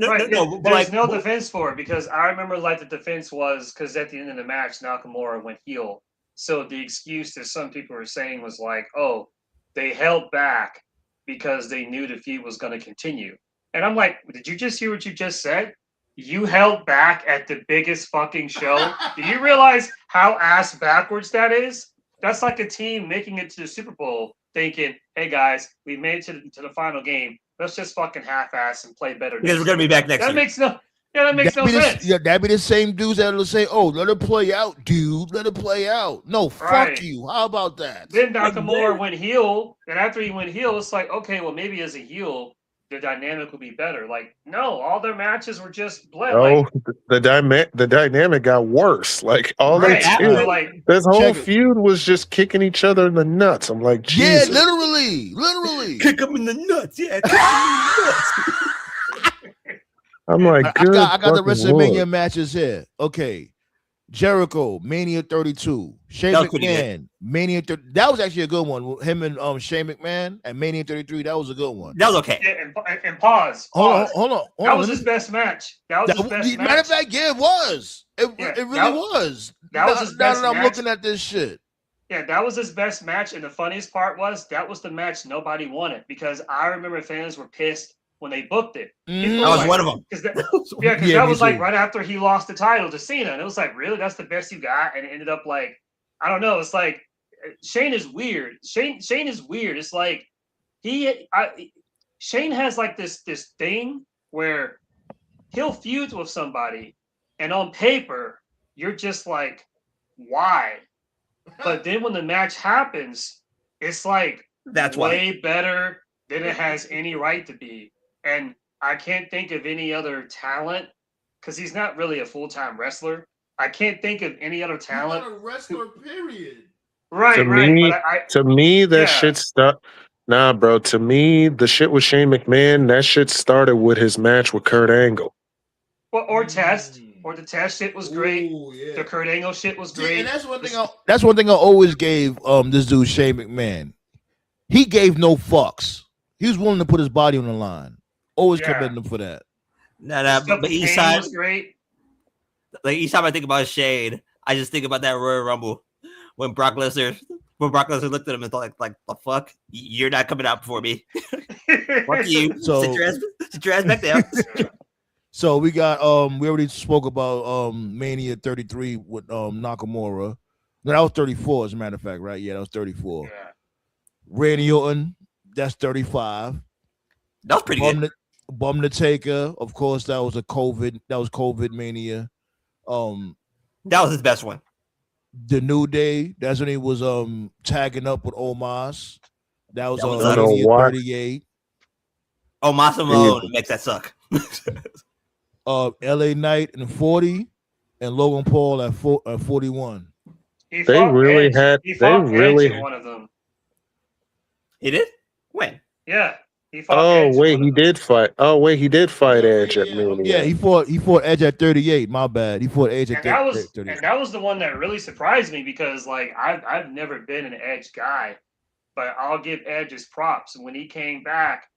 Speaker 6: There's no defense for it because I remember like the defense was because at the end of the match Nakamura went heel. So the excuse that some people were saying was like, oh, they held back because they knew the feud was going to continue. And I'm like, did you just hear what you just said? You held back at the biggest fucking show. Do you realize how ass backwards that is? That's like a team making it to the Super Bowl thinking, hey guys, we made it to the final game. Let's just fucking half-ass and play better.
Speaker 4: Because we're going to be back next year.
Speaker 6: That makes no sense.
Speaker 3: That'd be the same dudes that'll say, oh, let it play out, dude. Let it play out. No, fuck you. How about that?
Speaker 6: Then Nakamura went heel, and after he went heel, it's like, okay, well, maybe as a heel, the dynamic would be better. Like, no, all their matches were just bled.
Speaker 5: No, the dynamic got worse. Like all they
Speaker 6: Right,
Speaker 5: did,
Speaker 6: but like,
Speaker 5: this whole
Speaker 3: Check it.
Speaker 5: feud was just kicking each other in the nuts. I'm like, Jesus.
Speaker 3: Yeah, literally.
Speaker 4: Kick him in the nuts. Yeah, kick him in the nuts.
Speaker 5: I'm like,
Speaker 3: I got the
Speaker 5: fucking
Speaker 3: WrestleMania
Speaker 5: Lord.
Speaker 3: matches here. Okay. Jericho, Mania 32. Shane
Speaker 4: That was pretty
Speaker 3: McMahon, Mania 30. That was actually a good one. Him and Shane McMahon at Mania 33. That was a good one.
Speaker 4: That was okay.
Speaker 6: yeah, and pause.
Speaker 3: Hold on.
Speaker 6: That was his best match. That was his best match.
Speaker 3: Matter of fact, yeah, it was. It really was.
Speaker 6: That was his best
Speaker 3: Now that I'm
Speaker 6: match.
Speaker 3: looking at this shit.
Speaker 6: Yeah, that was his best match, and the funniest part was that was the match nobody wanted because I remember fans were pissed when they booked it.
Speaker 3: Mhm.
Speaker 4: That was one of them.
Speaker 6: Because that
Speaker 3: Yeah,
Speaker 6: was
Speaker 3: me
Speaker 6: like
Speaker 3: too.
Speaker 6: right after he lost the title to Cena, and it was like, really, that's the best you got, and it ended up like, I don't know. It's like Shane is weird. Shane is weird. It's like Shane has like this thing where he'll feud with somebody, and on paper you're just like, why? But then when the match happens, it's like
Speaker 4: That's
Speaker 6: way better than it has any right to be. And I can't think of any other talent because he's not really a full-time wrestler. I can't think of any other talent.
Speaker 3: a wrestler, period.
Speaker 6: Right,
Speaker 5: To
Speaker 6: right.
Speaker 5: me-
Speaker 6: But
Speaker 5: To me, that
Speaker 6: Yeah.
Speaker 5: shit stuck. Nah, bro. To me, the shit with Shane McMahon, that shit started with his match with Kurt Angle.
Speaker 6: or Test, or the Test shit was great.
Speaker 3: Ooh, yeah.
Speaker 6: The Kurt Angle shit was
Speaker 3: See,
Speaker 6: great.
Speaker 3: and that's one thing I always gave this dude Shane McMahon. He gave no fucks. He was willing to put his body on the line. Always
Speaker 6: Yeah.
Speaker 3: commend him for that.
Speaker 4: Nah,
Speaker 6: Stuff
Speaker 4: but
Speaker 6: with
Speaker 4: each
Speaker 6: Kane
Speaker 4: time,
Speaker 6: was great.
Speaker 4: like each time I think about Shane, I just think about that Royal Rumble when Brock Lesnar looked at him and thought like the fuck, you're not coming out before me. Fuck you.
Speaker 3: So-
Speaker 4: sit your ass back down.
Speaker 3: So we got we already spoke about Mania 33 with Nakamura. No, that was 34 as a matter of fact, right? Yeah, that was 34.
Speaker 6: Yeah.
Speaker 3: Randy Orton, that's 35.
Speaker 4: That was pretty good.
Speaker 3: Bum the Taker, of course, that was COVID Mania.
Speaker 4: That was his best one.
Speaker 3: The New Day, that's when he was tagging up with Omos. That was
Speaker 4: That was
Speaker 5: I don't know
Speaker 3: Mania
Speaker 5: why.
Speaker 3: 38.
Speaker 4: Oh, Masa Malone makes that suck.
Speaker 3: LA Knight and 40, and Logan Paul at 41.
Speaker 6: He
Speaker 5: They
Speaker 6: fought
Speaker 5: really
Speaker 6: Edge.
Speaker 5: had-
Speaker 6: He
Speaker 5: they
Speaker 6: fought
Speaker 5: really-
Speaker 6: Edge in one of them.
Speaker 4: He did? When?
Speaker 6: Yeah. He fought
Speaker 5: Oh
Speaker 6: Edge in
Speaker 5: wait,
Speaker 6: one
Speaker 5: he
Speaker 6: of them.
Speaker 5: did fight. Oh wait, he did fight Edge at Mania.
Speaker 3: Yeah, he fought Edge at 38. My bad. He fought Edge at
Speaker 6: And that was
Speaker 3: 38.
Speaker 6: the one that really surprised me because like I've never been an Edge guy, but I'll give Edge his props. When he came back,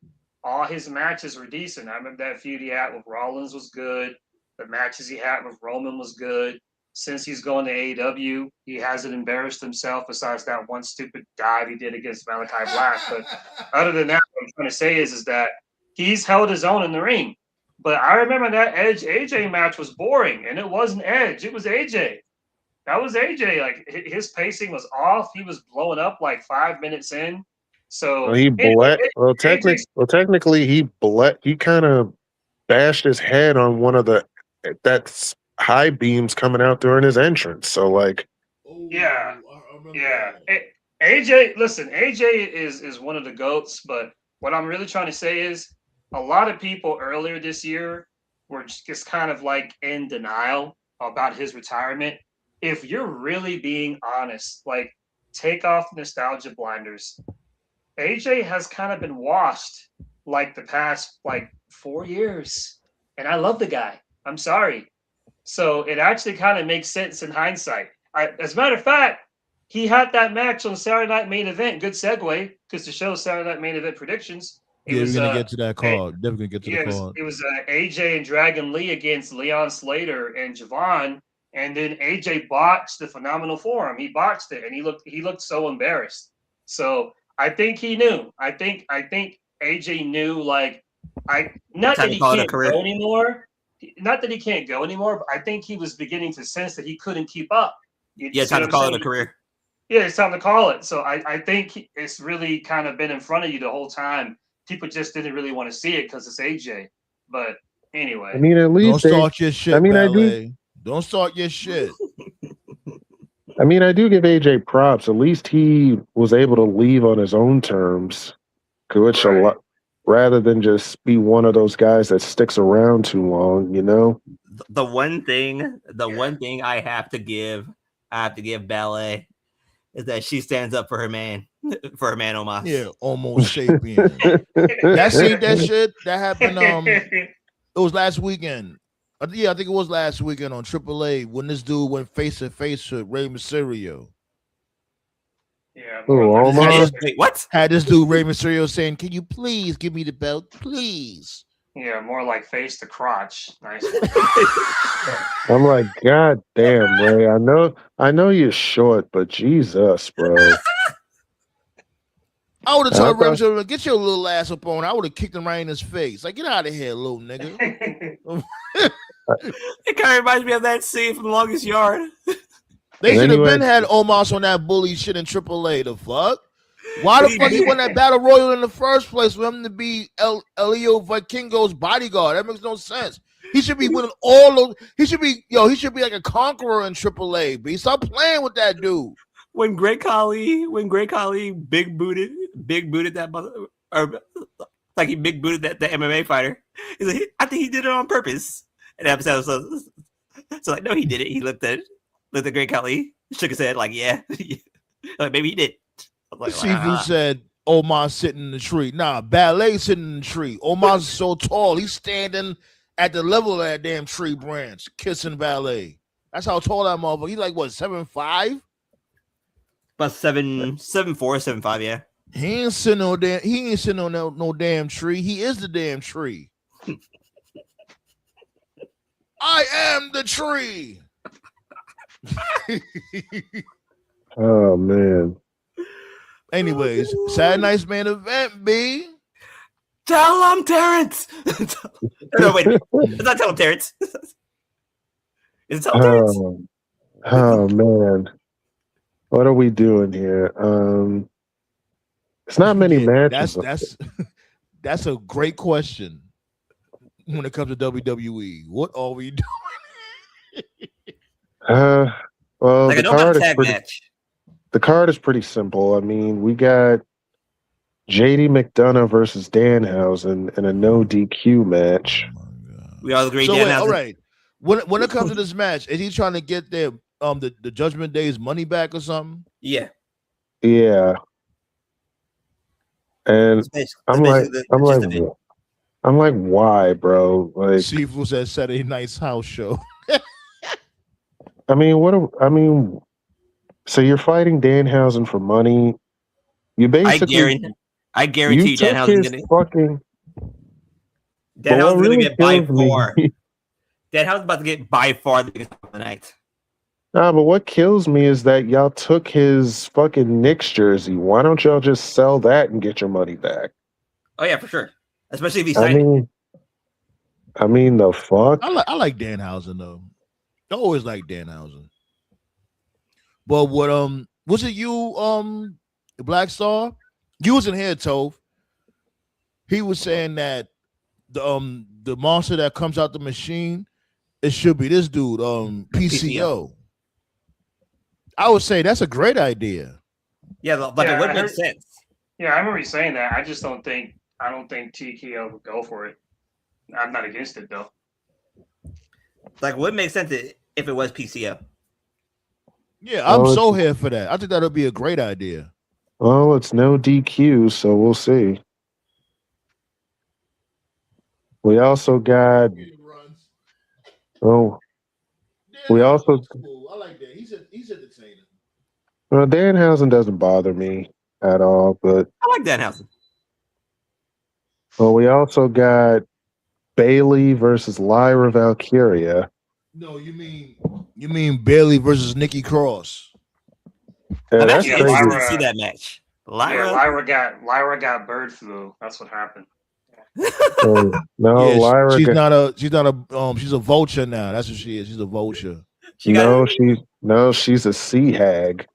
Speaker 6: all his matches were decent. I remember that feud he had with Rollins was good. The matches he had with Roman was good. Since he's going to AEW, he hasn't embarrassed himself besides that one stupid dive he did against Malachi Black. But other than that, what I'm trying to say is that he's held his own in the ring. But I remember that Edge AJ match was boring, and it wasn't Edge. It was AJ. That was AJ. Like his pacing was off. He was blowing up like 5 minutes in. So
Speaker 5: Well, he
Speaker 6: anyway,
Speaker 5: bled. Technically, he bled. He kind of bashed his head on one of the that's high beams coming out during his entrance. So like,
Speaker 6: Yeah. AJ, listen, AJ is one of the GOATs, but what I'm really trying to say is a lot of people earlier this year were just kind of like in denial about his retirement. If you're really being honest, like take off nostalgia blinders. AJ has kind of been washed like the past like 4 years. And I love the guy. I'm sorry. So it actually kind of makes sense in hindsight. As a matter of fact, he had that match on Saturday Night Main Event. Good segue, because to show Saturday Night Main Event predictions.
Speaker 3: Yeah, we're gonna get to that card. Definitely gonna get to the card.
Speaker 6: It was AJ and Dragon Lee against Leon Slater and Javon, and then AJ botched the Phenomenal Forum. He botched it, and he looked so embarrassed. So I think he knew. I think AJ knew. Like not that he can't go anymore. Not that he can't go anymore, but I think he was beginning to sense that he couldn't keep up.
Speaker 4: It's time to call it a career.
Speaker 6: Yeah, it's time to call it. So I think it's really kind of been in front of you the whole time. People just didn't really want to see it because it's AJ. But anyway.
Speaker 5: I mean, at least
Speaker 3: don't start your shit.
Speaker 5: I mean,
Speaker 3: Ballet. Don't start your shit.
Speaker 5: I mean, I do give AJ props. At least he was able to leave on his own terms, which
Speaker 6: Right.
Speaker 5: rather than just be one of those guys that sticks around too long, you know?
Speaker 4: The one thing I have to give Ballet is that she stands up for her man, Omos.
Speaker 3: Yeah, almost sapien. That seen that shit that happened. It was last weekend. Yeah, I think it was last weekend on AAA when this dude went face to face with Rey Mysterio.
Speaker 6: Yeah,
Speaker 5: Ooh,
Speaker 6: more like
Speaker 5: almost.
Speaker 4: Wait, what?
Speaker 3: Had this dude Rey Mysterio saying, "Can you please give me the belt, please?"
Speaker 6: yeah, more like face to crotch. Nice.
Speaker 5: I'm like, God damn, Ray. I know you're short, but Jesus, bro.
Speaker 3: I would have
Speaker 5: I
Speaker 3: told Rey
Speaker 5: thought-
Speaker 3: Mysterio, "Get your little ass up on." I would have kicked him right in his face. Like, get out of here, little nigga.
Speaker 4: It kind of reminds me of that scene from Longest Yard.
Speaker 3: They should have
Speaker 5: Anyway.
Speaker 3: been had Omos on that bully shit in AAA. The fuck? Why the fuck he won that battle royal in the first place for him to be Elio Vikingo's bodyguard? That makes no sense. He should be winning all of. He should be like a conqueror in AAA. B, stop playing with that dude.
Speaker 4: When Great Khali big booted that mother, or like he big booted that the MMA fighter. He's like, I think he did it on purpose. And the episode was so like, no, he did it. He looked at Great Khali, shook his head like, yeah, like maybe he did. Like,
Speaker 3: Sifu said Omar sitting in the tree. Nah, Ballet sitting in the tree. Omar's so tall, he's standing at the level of that damn tree branch, kissing Ballet. That's how tall that motherfucker. He's like what, 7'5"?
Speaker 4: About 7'4", 7'5", yeah.
Speaker 3: He ain't sitting on no damn tree. He is the damn tree. I am the tree.
Speaker 5: Oh man.
Speaker 3: Anyways, Saturday night's main event, B.
Speaker 4: Tell him, Terrence. No, wait, it's not tell him, Terrence. Is it tell him, Terrence?
Speaker 5: Oh man. What are we doing here? It's not many matches.
Speaker 3: That's a great question when it comes to WWE. What are we doing?
Speaker 5: Well,
Speaker 4: Like
Speaker 5: the
Speaker 4: I know about
Speaker 5: card
Speaker 4: a
Speaker 5: is
Speaker 4: tag
Speaker 5: pretty.
Speaker 4: match.
Speaker 5: The card is pretty simple. I mean, we got JD McDonough versus Danhausen in a no DQ match.
Speaker 4: We all agree.
Speaker 3: So
Speaker 4: Dan
Speaker 3: wait,
Speaker 4: Housen.
Speaker 3: all right. When it comes to this match, is he trying to get their the Judgment Day's money back or something?
Speaker 4: Yeah.
Speaker 5: Yeah. And I'm like, why, bro? Like,
Speaker 3: Sifu said Saturday night's house show.
Speaker 5: I mean, so you're fighting Danhausen for money. You basically,
Speaker 4: I guarantee
Speaker 5: you took
Speaker 4: Danhausen's
Speaker 5: his
Speaker 4: gonna
Speaker 5: fucking.
Speaker 4: Danhausen's gonna get by
Speaker 5: kills me-
Speaker 4: far. Danhausen's about to get by far the biggest of the night.
Speaker 5: Nah, but what kills me is that y'all took his fucking Knicks jersey. Why don't y'all just sell that and get your money back?
Speaker 4: Oh yeah, for sure. Especially if he
Speaker 5: I
Speaker 4: signed.
Speaker 5: mean, the fuck.
Speaker 3: I like Danhausen though. I always like Danhausen. But what was it you Black Star? You was in here, Toph. He was saying that the monster that comes out the machine, it should be this dude, PCO. I would say that's a great idea.
Speaker 4: Yeah, but it would
Speaker 6: I
Speaker 4: make
Speaker 6: heard-
Speaker 4: sense.
Speaker 6: Yeah, I remember you saying that. I just don't think TKO would go for it. I'm not against it though.
Speaker 4: Like, it would make sense if it was PCO.
Speaker 3: Yeah, I'm
Speaker 5: Well,
Speaker 3: so here for that. I think that would be a great idea.
Speaker 5: Well, it's no DQ, so we'll see. We also got. Oh, we also.
Speaker 3: I like that. He's entertaining.
Speaker 5: Well, Danhausen doesn't bother me at all, but
Speaker 4: I like Danhausen.
Speaker 5: well, we also got Bailey versus Lyra Valkyria.
Speaker 3: No, you mean Bailey versus Nikki Cross.
Speaker 5: Yeah,
Speaker 4: I'm
Speaker 5: that's
Speaker 4: actually
Speaker 5: crazy.
Speaker 4: interested to see that match.
Speaker 6: Lyra got bird flu. That's what happened.
Speaker 5: No,
Speaker 3: Yeah,
Speaker 5: Lyra.
Speaker 3: she's a vulture now. That's what she is. She's a vulture.
Speaker 5: She's a sea hag.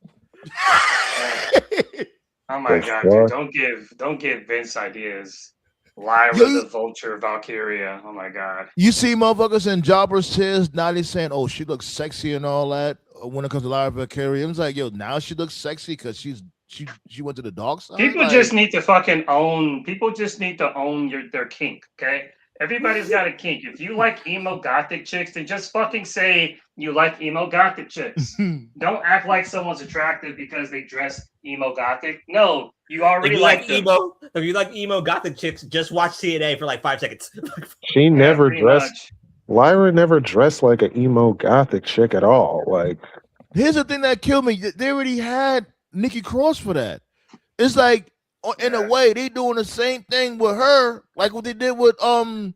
Speaker 6: Oh my
Speaker 5: The
Speaker 6: god,
Speaker 5: fuck?
Speaker 6: dude! Don't give Vince ideas. Lyra
Speaker 3: Yo,
Speaker 6: the Vulture Valkyria. Oh my god.
Speaker 3: You see motherfuckers in jobbers tears now they saying, oh, she looks sexy and all that when it comes to Lyra Valkyria. It's like, yo, now she looks sexy because she's she went to the dark side.
Speaker 6: People
Speaker 3: Like,
Speaker 6: just need to fucking own. People just need to own their kink. Okay, everybody's got a kink. If you like emo gothic chicks, then just fucking say you like emo gothic chicks. Don't act like someone's attractive because they dress emo gothic. No, you already like them.
Speaker 4: If you like emo gothic chicks, just watch TNA for like 5 seconds.
Speaker 5: She never
Speaker 6: pretty
Speaker 5: dressed.
Speaker 6: much.
Speaker 5: Lyra never dressed like an emo gothic chick at all. Like,
Speaker 3: here's the thing that killed me. They already had Nikki Cross for that. It's like, in a way, they doing the same thing with her, like what they did with Aleister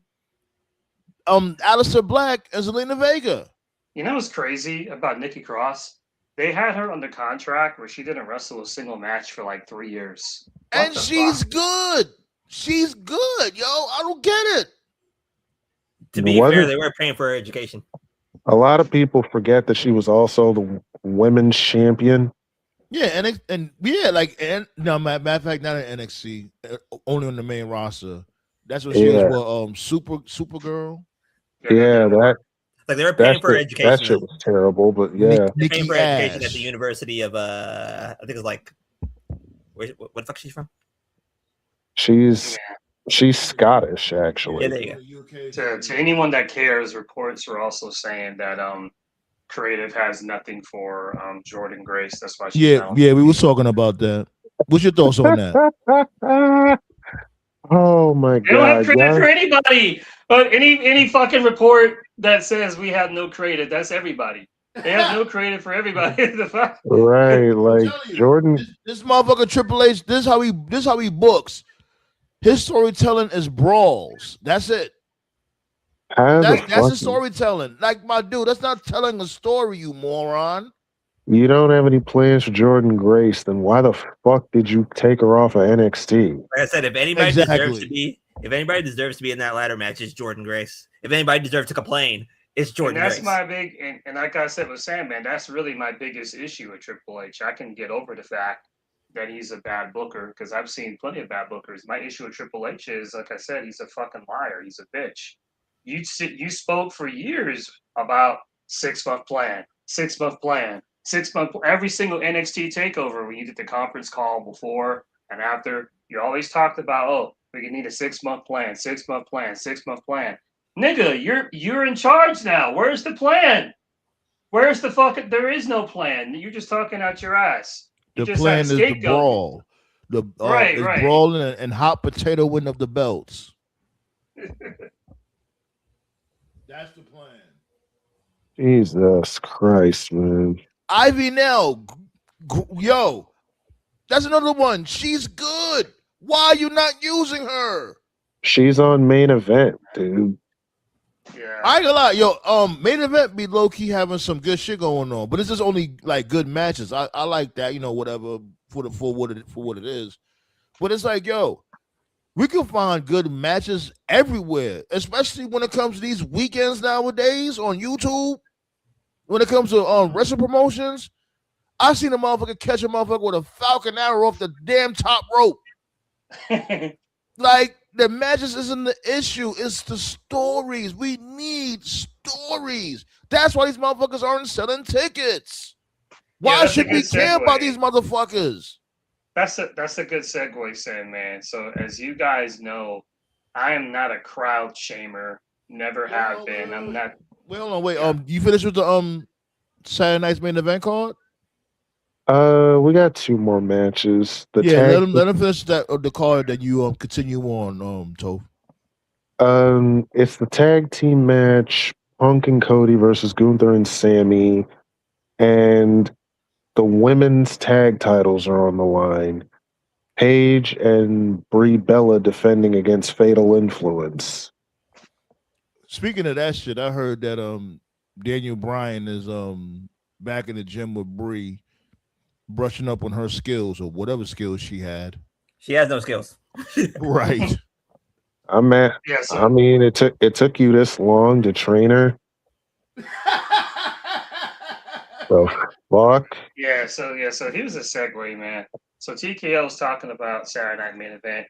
Speaker 3: Black and Zelina Vega.
Speaker 6: You know what's crazy about Nikki Cross? They had her under contract where she didn't wrestle a single match for like 3 years. What
Speaker 3: And
Speaker 6: the
Speaker 3: she's
Speaker 6: fuck?
Speaker 3: good. She's good, yo. I don't get it.
Speaker 4: To be
Speaker 5: Wasn't-
Speaker 4: fair, they were paying for her education.
Speaker 5: a lot of people forget that she was also the women's champion.
Speaker 3: Yeah, and yeah, like, and no, matter of fact, not in NXT, only on the main roster. That's what she was
Speaker 5: Yeah.
Speaker 3: with Supergirl.
Speaker 5: Yeah, that
Speaker 4: Like they were paying for her
Speaker 5: that
Speaker 4: education.
Speaker 5: shit was terrible. But yeah,
Speaker 4: They're paying
Speaker 3: Nikki
Speaker 4: for her education
Speaker 3: Ash.
Speaker 4: at the University of I think it's like what the fuck she's from?
Speaker 5: she's Scottish actually.
Speaker 4: Yeah, there you go.
Speaker 6: To anyone that cares, reports were also saying that Creative has nothing for Jordan Grace. That's why she's
Speaker 3: Yeah,
Speaker 6: out.
Speaker 3: yeah, we was talking about that. What's your thoughts on that?
Speaker 5: Oh my
Speaker 6: They don't have
Speaker 5: god!
Speaker 6: credit
Speaker 5: Yeah.
Speaker 6: for anybody. But any fucking report that says we have no creative, that's everybody. They have no creative for everybody. The fuck?
Speaker 5: Right, like
Speaker 3: telling you,
Speaker 5: Jordan.
Speaker 3: This motherfucker Triple H. This how he books. His storytelling is brawls. That's it.
Speaker 5: How the
Speaker 3: That's his
Speaker 5: fuck
Speaker 3: storytelling. Like, my dude, that's not telling a story, you moron.
Speaker 5: you don't have any plans for Jordan Grace? Then why the fuck did you take her off of NXT?
Speaker 4: Like I said, if anybody
Speaker 3: Exactly.
Speaker 4: deserves to be in that ladder match, it's Jordan Grace. If anybody deserves to complain, it's Jordan
Speaker 6: And that's
Speaker 4: Grace.
Speaker 6: my big and like I said with Sandman, that's really my biggest issue with Triple H. I can get over the fact that he's a bad booker because I've seen plenty of bad bookers. My issue with Triple H is, like I said, he's a fucking liar. He's a bitch. You spoke for years about 6-month plan, 6-month plan, 6-month. Every single NXT takeover when you did the conference call before and after, you always talked about, oh, we need a 6-month plan, 6-month plan, 6-month plan. Nigga, you're in charge now. Where's the plan? Where's the fucking? There is no plan. You're just talking out your ass. You
Speaker 3: The
Speaker 6: just
Speaker 3: plan
Speaker 6: had
Speaker 3: is the
Speaker 6: scapegoat.
Speaker 3: brawl. The
Speaker 6: Right,
Speaker 3: is
Speaker 6: right.
Speaker 3: brawling and hot potato win of the belts. That's the plan.
Speaker 5: Jesus Christ, man.
Speaker 3: Ivy Nell, yo, that's another one. She's good. Why are you not using her?
Speaker 5: She's on main event, dude.
Speaker 6: Yeah.
Speaker 3: I ain't gonna lie, yo. Main event be low key having some good shit going on, but it's just only like good matches. I like that, whatever for what it is. But it's like, yo, we can find good matches everywhere, especially when it comes to these weekends nowadays on YouTube. When it comes to wrestling promotions, I seen a motherfucker catch a motherfucker with a falcon arrow off the damn top rope. Like, the matches isn't the issue, it's the stories. We need stories. That's why these motherfuckers aren't selling tickets. Why
Speaker 6: that's a
Speaker 3: should we
Speaker 6: good
Speaker 3: care about
Speaker 6: segue.
Speaker 3: these motherfuckers?
Speaker 6: That's a good segue, Sam, man. So as you guys know, I am not a crowd shamer. Never have been. I'm not.
Speaker 3: Wait, hold on, wait. You finished with the Saturday night's main event card?
Speaker 5: We got 2 more matches. The
Speaker 3: Yeah,
Speaker 5: tag
Speaker 3: let him finish that the card that you continue on, Toph.
Speaker 5: It's the tag team match, Punk and Cody versus Gunther and Sammy, and the women's tag titles are on the line. Paige and Brie Bella defending against Fatal Influence.
Speaker 3: Speaking of that shit, I heard that Daniel Bryan is back in the gym with Brie, brushing up on her skills or whatever skills she had.
Speaker 4: She has no skills.
Speaker 3: Right.
Speaker 5: I mean, it took you this long to train her. So fuck.
Speaker 6: Yeah. So here's a segue, man. So TKO was talking about Saturday Night Main Event.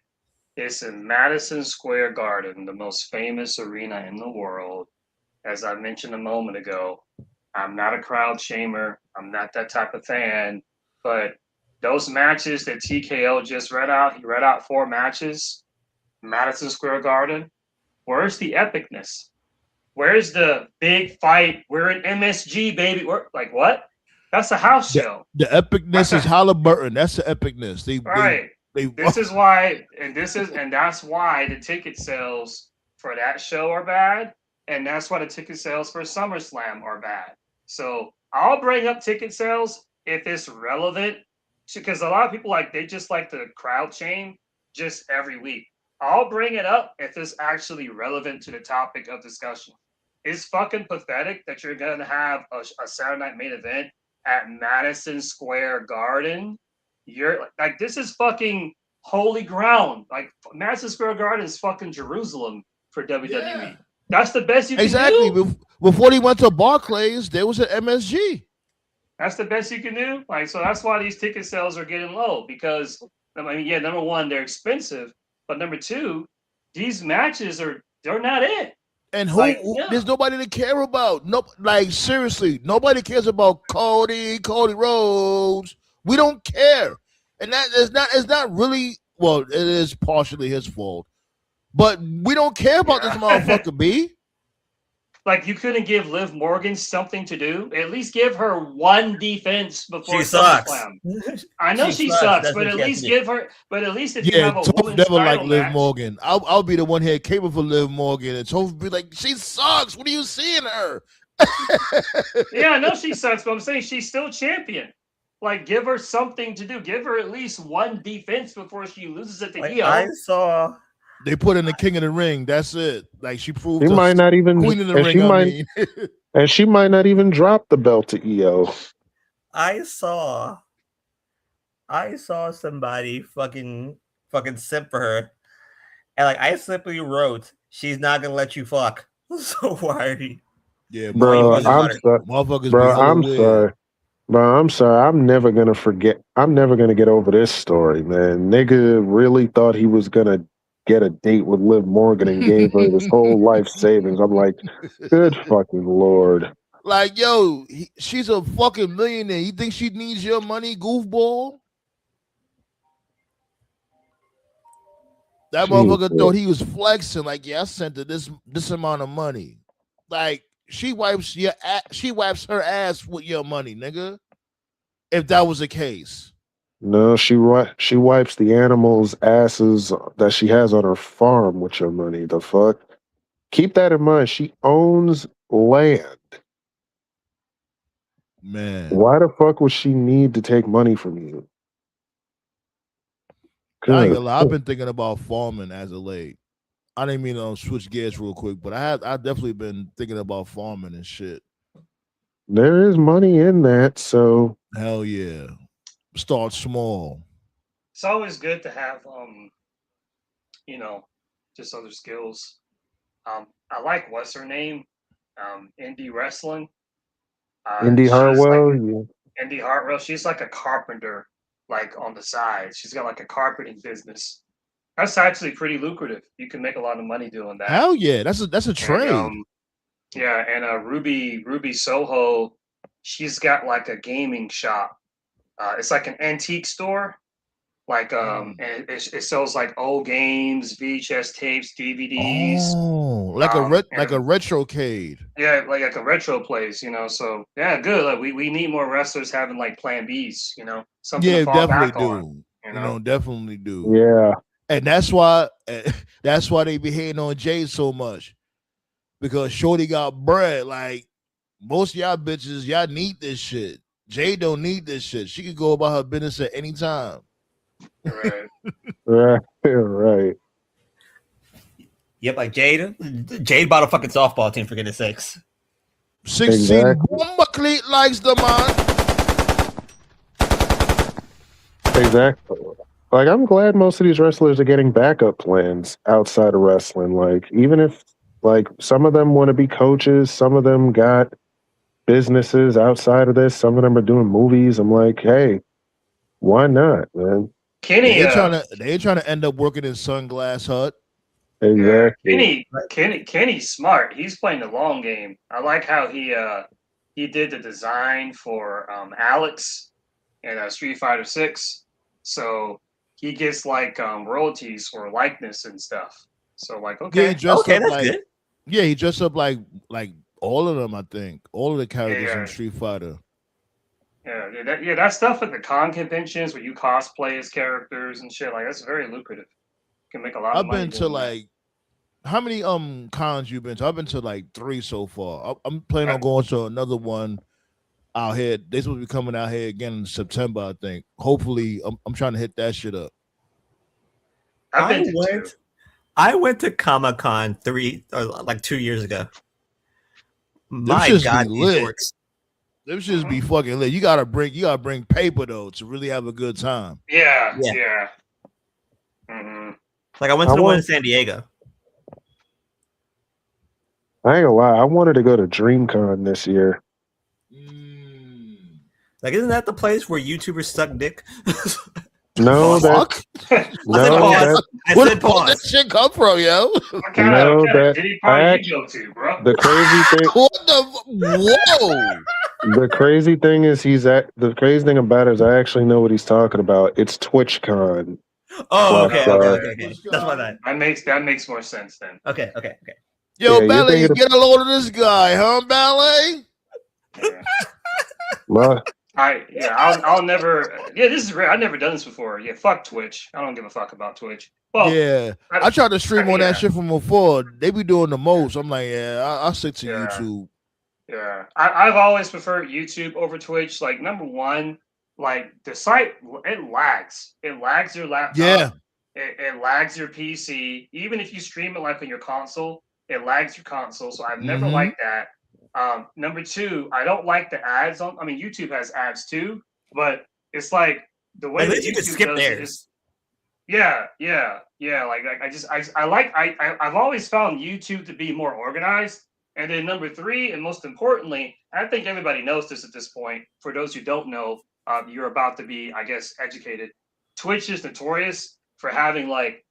Speaker 6: It's in Madison Square Garden, the most famous arena in the world. As I mentioned a moment ago, I'm not a crowd shamer. I'm not that type of fan. But those matches that TKO just read out, he read out 4 matches, Madison Square Garden. Where's the epicness? Where's the big fight? We're in MSG, baby. We're like, what? That's a house show.
Speaker 3: The epicness is Halliburton. That's the epicness.
Speaker 6: Right. This is why, and that's why the ticket sales for that show are bad, and that's why the ticket sales for SummerSlam are bad. So I'll bring up ticket sales if it's relevant, because a lot of people they just like to crowd chain just every week. I'll bring it up if it's actually relevant to the topic of discussion. It's fucking pathetic that you're gonna have a Saturday night main event at Madison Square Garden. You're like, this is fucking holy ground. Like, Madison Square Garden is fucking Jerusalem for WWE. Yeah. That's the best you can do.
Speaker 3: Exactly. Before he went to Barclays, there was an MSG.
Speaker 6: That's the best you can do. Like, so that's why these ticket sales are getting low, because number one, they're expensive, but number two, these matches they're not it.
Speaker 3: And there's nobody to care about. No, like, seriously, nobody cares about Cody Rhodes. We don't care. And that is not really, well, it is partially his fault. But we don't care about this motherfucker, B.
Speaker 6: Like, you couldn't give Liv Morgan something to do. At least give her one defense before
Speaker 4: she sucks.
Speaker 6: I know she sucks, but at least give her. But at least if you have a women's
Speaker 3: never like
Speaker 6: title
Speaker 3: Liv
Speaker 6: match,
Speaker 3: Morgan. I'll be the one here capable for Liv Morgan, and Toph be like, she sucks. What are you seeing her?
Speaker 6: Yeah, I know she sucks, but I'm saying she's still champion. Like, give her something to do. Give her at least one defense before she loses it to Io.
Speaker 4: I saw.
Speaker 3: They put in the King of the Ring. That's it. Like, she proved.
Speaker 5: She might not even
Speaker 3: Queen of the Ring.
Speaker 5: And she might not even drop the belt to Io.
Speaker 4: I saw somebody fucking simp for her, and like I simply wrote, "She's not gonna let you fuck." So why are you?
Speaker 3: Yeah,
Speaker 5: bro. I'm sorry.
Speaker 3: Motherfuckers.
Speaker 5: Bro, I'm sorry. Bro, I'm sorry. I'm never gonna forget. I'm never gonna get over this story, man. Nigga really thought he was gonna get a date with Liv Morgan and gave her his whole life savings. I'm like, good fucking Lord.
Speaker 3: Like, yo, she's a fucking millionaire. You think she needs your money, goofball? That motherfucker thought he was flexing. Like, yeah, I sent her this amount of money. Like, she wipes her ass with your money, nigga. If that was the case.
Speaker 5: No, she wipes the animals' asses that she has on her farm with your money. The fuck? Keep that in mind. She owns land.
Speaker 3: Man.
Speaker 5: Why the fuck would she need to take money from you?
Speaker 3: I've been thinking about farming as of late. I didn't mean to switch gears real quick, but I've definitely been thinking about farming and shit.
Speaker 5: There is money in that, so
Speaker 3: hell yeah. Start small.
Speaker 6: It's always good to have just other skills. I like what's her name? Indie wrestling.
Speaker 5: Indie Hartwell.
Speaker 6: Indie Hartwell. She's like a carpenter, like on the side. She's got like a carpeting business. That's actually pretty lucrative. You can make a lot of money doing that.
Speaker 3: Hell yeah, that's a trade.
Speaker 6: And Ruby Soho, she's got like a gaming shop. It's like an antique store, like and it sells like old games, VHS tapes, DVDs.
Speaker 3: Oh, like a retrocade.
Speaker 6: Yeah, like a retro place, So yeah, good. Like we need more wrestlers having like Plan Bs, something to fall back on.
Speaker 3: Definitely do.
Speaker 5: Yeah,
Speaker 3: and that's why they be hating on Jay so much, because Shorty got bread. Like, most of y'all bitches, y'all need this shit. Jay don't need this shit. She can go about her business at any time.
Speaker 6: Right.
Speaker 5: right.
Speaker 4: Yep, like Jade bought a fucking softball team, for goodness sakes.
Speaker 3: 16 Bomba Cleat likes the man.
Speaker 5: Exactly. Like, I'm glad most of these wrestlers are getting backup plans outside of wrestling. Like, even if, like, some of them want to be coaches, some of them got businesses outside of this, some of them are doing movies. I'm like, hey, why not, man?
Speaker 6: Kenny,
Speaker 3: they trying to end up working in Sunglass Hut.
Speaker 5: Exactly.
Speaker 6: Kenny's smart. He's playing the long game. I like how he did the design for Alex in Street Fighter 6. So he gets like royalties for likeness and stuff. So like,
Speaker 3: Yeah,
Speaker 6: okay,
Speaker 3: he dressed
Speaker 4: Okay,
Speaker 3: up
Speaker 4: that's
Speaker 3: like
Speaker 4: good.
Speaker 3: yeah, he dressed up like all of them. I think all of the characters
Speaker 6: Yeah.
Speaker 3: in Street Fighter.
Speaker 6: that stuff at the con conventions where you cosplay as characters and shit, like that's very lucrative. You can make a lot of
Speaker 3: I've
Speaker 6: money
Speaker 3: been to
Speaker 6: doing that.
Speaker 3: like how many cons you been to? I've been to like 3 so far. I'm planning
Speaker 6: Right.
Speaker 3: on going to another one out here. They supposed to be coming out here again in September, I think. Hopefully, I'm trying to hit that shit up.
Speaker 6: I've been to two.
Speaker 4: I went to Comic Con 2 years ago. My
Speaker 3: shits
Speaker 4: God,
Speaker 3: be
Speaker 4: these
Speaker 3: lit.
Speaker 4: dorks.
Speaker 3: Them shits be fucking lit. You gotta bring paper though to really have a good time.
Speaker 6: Yeah.
Speaker 4: Like I went to the one in San Diego.
Speaker 5: I ain't gonna lie. I wanted to go to DreamCon this year.
Speaker 4: Like, isn't that the place where YouTubers suck dick?
Speaker 5: No,
Speaker 3: Fuck?
Speaker 5: no,
Speaker 4: I
Speaker 3: Where
Speaker 4: said
Speaker 3: the fuck
Speaker 4: pause.
Speaker 3: that shit come from, yo?
Speaker 6: What kind
Speaker 5: No,
Speaker 6: of
Speaker 5: that-
Speaker 6: diddy party
Speaker 5: act-
Speaker 6: you go to, bro?
Speaker 5: the crazy thing.
Speaker 3: What the whoa?
Speaker 5: The crazy thing is the crazy thing about it is I actually know what he's talking about. It's TwitchCon.
Speaker 4: Oh,
Speaker 5: Black
Speaker 4: okay.
Speaker 5: Star.
Speaker 4: That's why that.
Speaker 6: That makes more sense then.
Speaker 4: Okay.
Speaker 3: Yo,
Speaker 5: Yeah, you're
Speaker 3: Ballet,
Speaker 5: thinking of-
Speaker 3: get a load of this guy, huh, Ballet?
Speaker 6: Yeah.
Speaker 5: My,
Speaker 6: I'll never. Yeah, this is rare. I've never done this before. Yeah, fuck Twitch. I don't give a fuck about Twitch. Well,
Speaker 3: Yeah, I tried to stream on
Speaker 6: yeah.
Speaker 3: that shit from before. They be doing the most. I'm like, I'll stick to
Speaker 6: Yeah.
Speaker 3: YouTube.
Speaker 6: Yeah, I've always preferred YouTube over Twitch. Like number one, like the site it lags. It lags your laptop.
Speaker 3: Yeah.
Speaker 6: It lags your PC. Even if you stream it like on your console, it lags your console. So I've never
Speaker 3: Mhm.
Speaker 6: liked that. Number two, I don't like the ads on. I mean, YouTube has ads too, but it's like the way
Speaker 4: At
Speaker 6: that
Speaker 4: least you could
Speaker 6: YouTube
Speaker 4: skip
Speaker 6: does it
Speaker 4: theirs.
Speaker 6: is- yeah. Like I've always found YouTube to be more organized. And then number three, and most importantly, I think everybody knows this at this point. For those who don't know, you're about to be, I guess, educated. Twitch is notorious for having like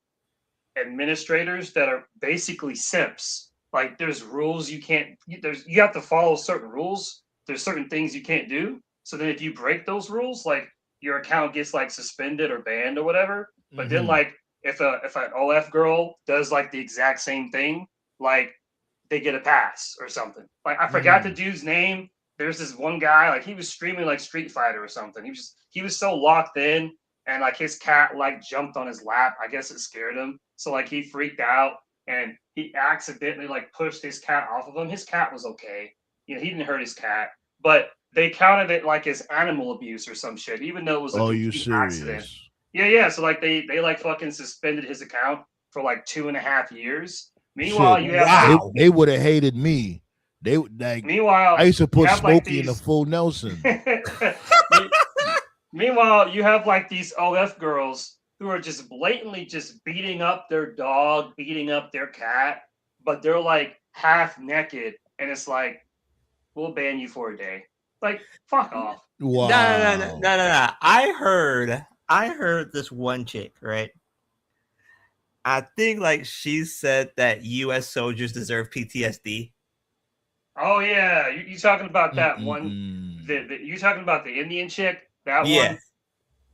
Speaker 6: administrators that are basically simps. Like there's rules you can't. You have to follow certain rules. There's certain things you can't do. So then if you break those rules, like your account gets like suspended or banned or whatever. But then
Speaker 3: Mhm.
Speaker 6: like if an OF girl does like the exact same thing, like they get a pass or something. Like I forgot the dude's name. There's this one guy, like he was streaming like Street Fighter or something. He was so locked in, and like his cat like jumped on his lap. I guess it scared him. So like he freaked out and he accidentally like pushed his cat off of him. His cat was okay. You know, he didn't hurt his cat, but they counted it like as animal abuse or some shit, even though it was a
Speaker 3: Oh, you
Speaker 6: complete
Speaker 3: serious?
Speaker 6: accident. Yeah. So like they like fucking suspended his account for like 2.5 years. Meanwhile,
Speaker 3: Shit.
Speaker 6: you have
Speaker 3: They would have hated me. They like.
Speaker 6: meanwhile
Speaker 3: I used to put
Speaker 6: you have, like,
Speaker 3: Smokey in the
Speaker 6: these-
Speaker 3: full Nelson.
Speaker 6: Meanwhile, you have like these OF girls who are just blatantly just beating up their dog, beating up their cat, but they're like half naked, and it's like, we'll ban you for a day. Like, fuck off.
Speaker 3: Wow.
Speaker 4: No. I heard this one chick, right? I think like she said that U.S. soldiers deserve PTSD.
Speaker 6: Oh yeah, you talking about that one? You talking about the Indian chick? That one?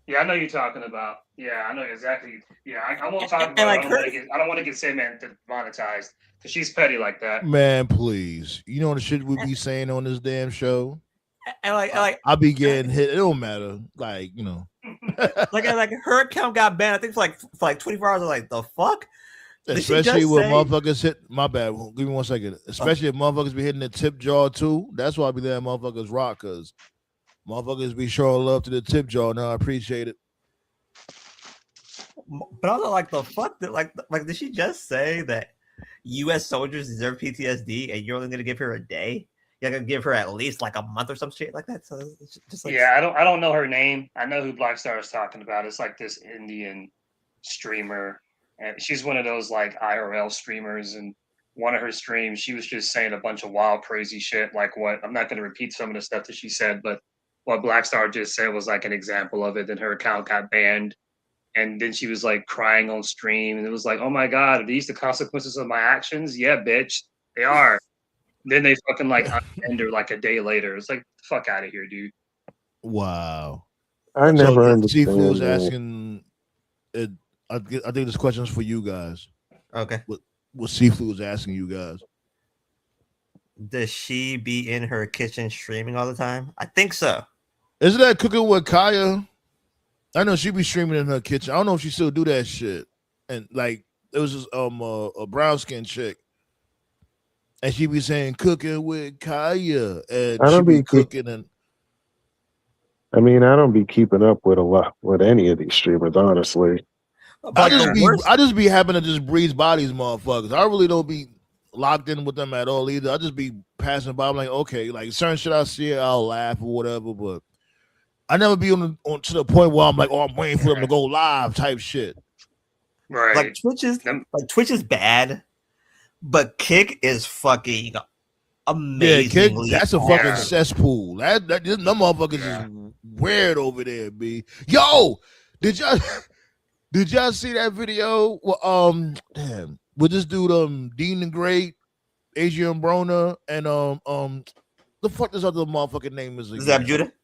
Speaker 6: Yeah, I know you're talking about. Yeah, I know exactly. Yeah, I won't talk about.
Speaker 4: like
Speaker 6: I don't want to get Sandman demonetized because she's petty like that.
Speaker 3: Man, please. You know the shit we be saying on this damn show?
Speaker 4: And like
Speaker 3: I be getting hit. It don't matter. Like, you know.
Speaker 4: like her account got banned. I think for like 24 hours. I was like, the fuck? Did she
Speaker 3: Especially
Speaker 4: just
Speaker 3: when
Speaker 4: say-
Speaker 3: motherfuckers hit. My bad. Give me 1 second. Especially if motherfuckers be hitting the tip jar too. That's why I be letting motherfuckers rock, because motherfuckers be showing love to the tip jar. Now I appreciate it.
Speaker 4: But I was like, the fuck? Like, did she just say that U.S. soldiers deserve PTSD and you're only gonna give her a day? You're gonna give her at least like a month or some shit like that. So it's just like,
Speaker 6: Yeah, I don't know her name. I know who Black Star is talking about. It's like this Indian streamer, and she's one of those like IRL streamers. And one of her streams, she was just saying a bunch of wild, crazy shit. Like what? I'm not going to repeat some of the stuff that she said, but what Black Star just said was like an example of it. Then her account got banned, and then she was like crying on stream, and it was like, oh my god, are these the consequences of my actions? Yeah, bitch, they are. Then they fucking like unbanned her like a day later. It's like, fuck out of here, dude.
Speaker 3: Wow.
Speaker 5: I
Speaker 3: So
Speaker 5: never
Speaker 3: Sifu is
Speaker 5: understand that.
Speaker 3: asking. I think this question is for you guys.
Speaker 4: Okay.
Speaker 3: What Sifu is asking you guys.
Speaker 4: Does she be in her kitchen streaming all the time? I think so.
Speaker 3: Isn't that Cooking with Kaya? I know she be streaming in her kitchen. I don't know if she still do that shit. And like it was just a brown skin chick, and she be saying Cooking with Kaya, and
Speaker 5: I
Speaker 3: she
Speaker 5: don't
Speaker 3: be
Speaker 5: be keep,
Speaker 3: cooking and.
Speaker 5: I mean, I don't be keeping up with a lot with any of these streamers, honestly.
Speaker 4: But like the worst,
Speaker 3: I just be having to just breeze by these motherfuckers. I really don't be locked in with them at all either. I just be passing by. I'm like, okay, like certain shit I see, I'll laugh or whatever, but I never be on to the point where I'm like, oh, I'm waiting for them to go live type shit.
Speaker 6: Right.
Speaker 4: like Twitch is bad, but Kick is fucking
Speaker 3: Yeah,
Speaker 4: amazingly.
Speaker 3: that's a
Speaker 4: awesome.
Speaker 3: fucking cesspool. Them motherfuckers is weird over there, B. Yo, did y'all see that video? Well, damn, with this dude, Dean the Great, Adrian Broner, and the fuck this other motherfucking name is again?
Speaker 4: Zab Judah. Talking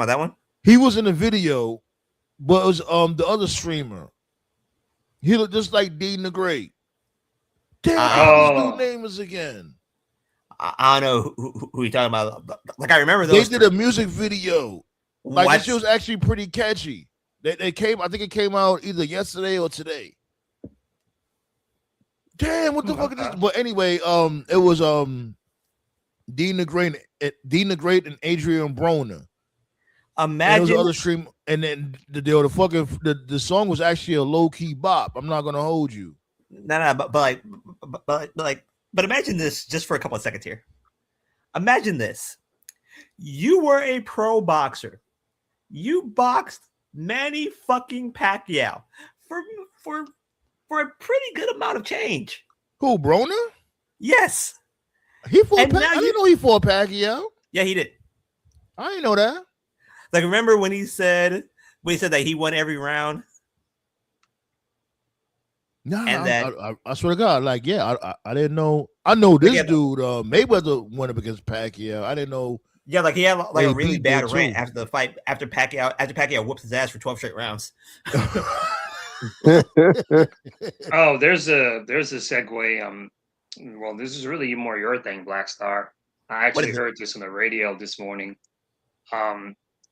Speaker 4: about that one?
Speaker 3: He was in the video, but it was the other streamer. He looked just like Dean the Great. Damn, what this dude's name is again?
Speaker 4: I don't know who you're talking about. Like I remember
Speaker 3: They
Speaker 4: those.
Speaker 3: did a music video. Like
Speaker 4: What?
Speaker 3: this shit was actually pretty catchy. They came. I think it came out either yesterday or today. Damn, what the fuck is this? But anyway, it was Dean the Great and Adrian Broner. And there was
Speaker 4: Imagine
Speaker 3: other stream, and then the song was actually a low key bop. I'm not gonna hold you.
Speaker 4: no, but imagine this just for a couple of seconds here. Imagine this: you were a pro boxer, you boxed Manny fucking Pacquiao for a pretty good amount of change.
Speaker 3: Who, Broner?
Speaker 4: Yes,
Speaker 3: He fought.
Speaker 4: And now
Speaker 3: I didn't know he fought Pacquiao.
Speaker 4: yeah, he did.
Speaker 3: I didn't know that.
Speaker 4: Like remember when he said that he won every round?
Speaker 3: Nah,
Speaker 4: And that-
Speaker 3: I swear to God, like, yeah, I didn't know. I know this dude, Mayweather went up against Pacquiao. I didn't know.
Speaker 4: Yeah, like he had like
Speaker 3: They
Speaker 4: a really
Speaker 3: beat
Speaker 4: bad
Speaker 3: dude,
Speaker 4: rant
Speaker 3: too.
Speaker 4: after the fight. After Pacquiao whoops his ass for 12 straight rounds.
Speaker 6: Oh, there's a segue. Well, this is really more your thing, Black Star. I actually
Speaker 4: is it?
Speaker 6: heard this on the radio this morning.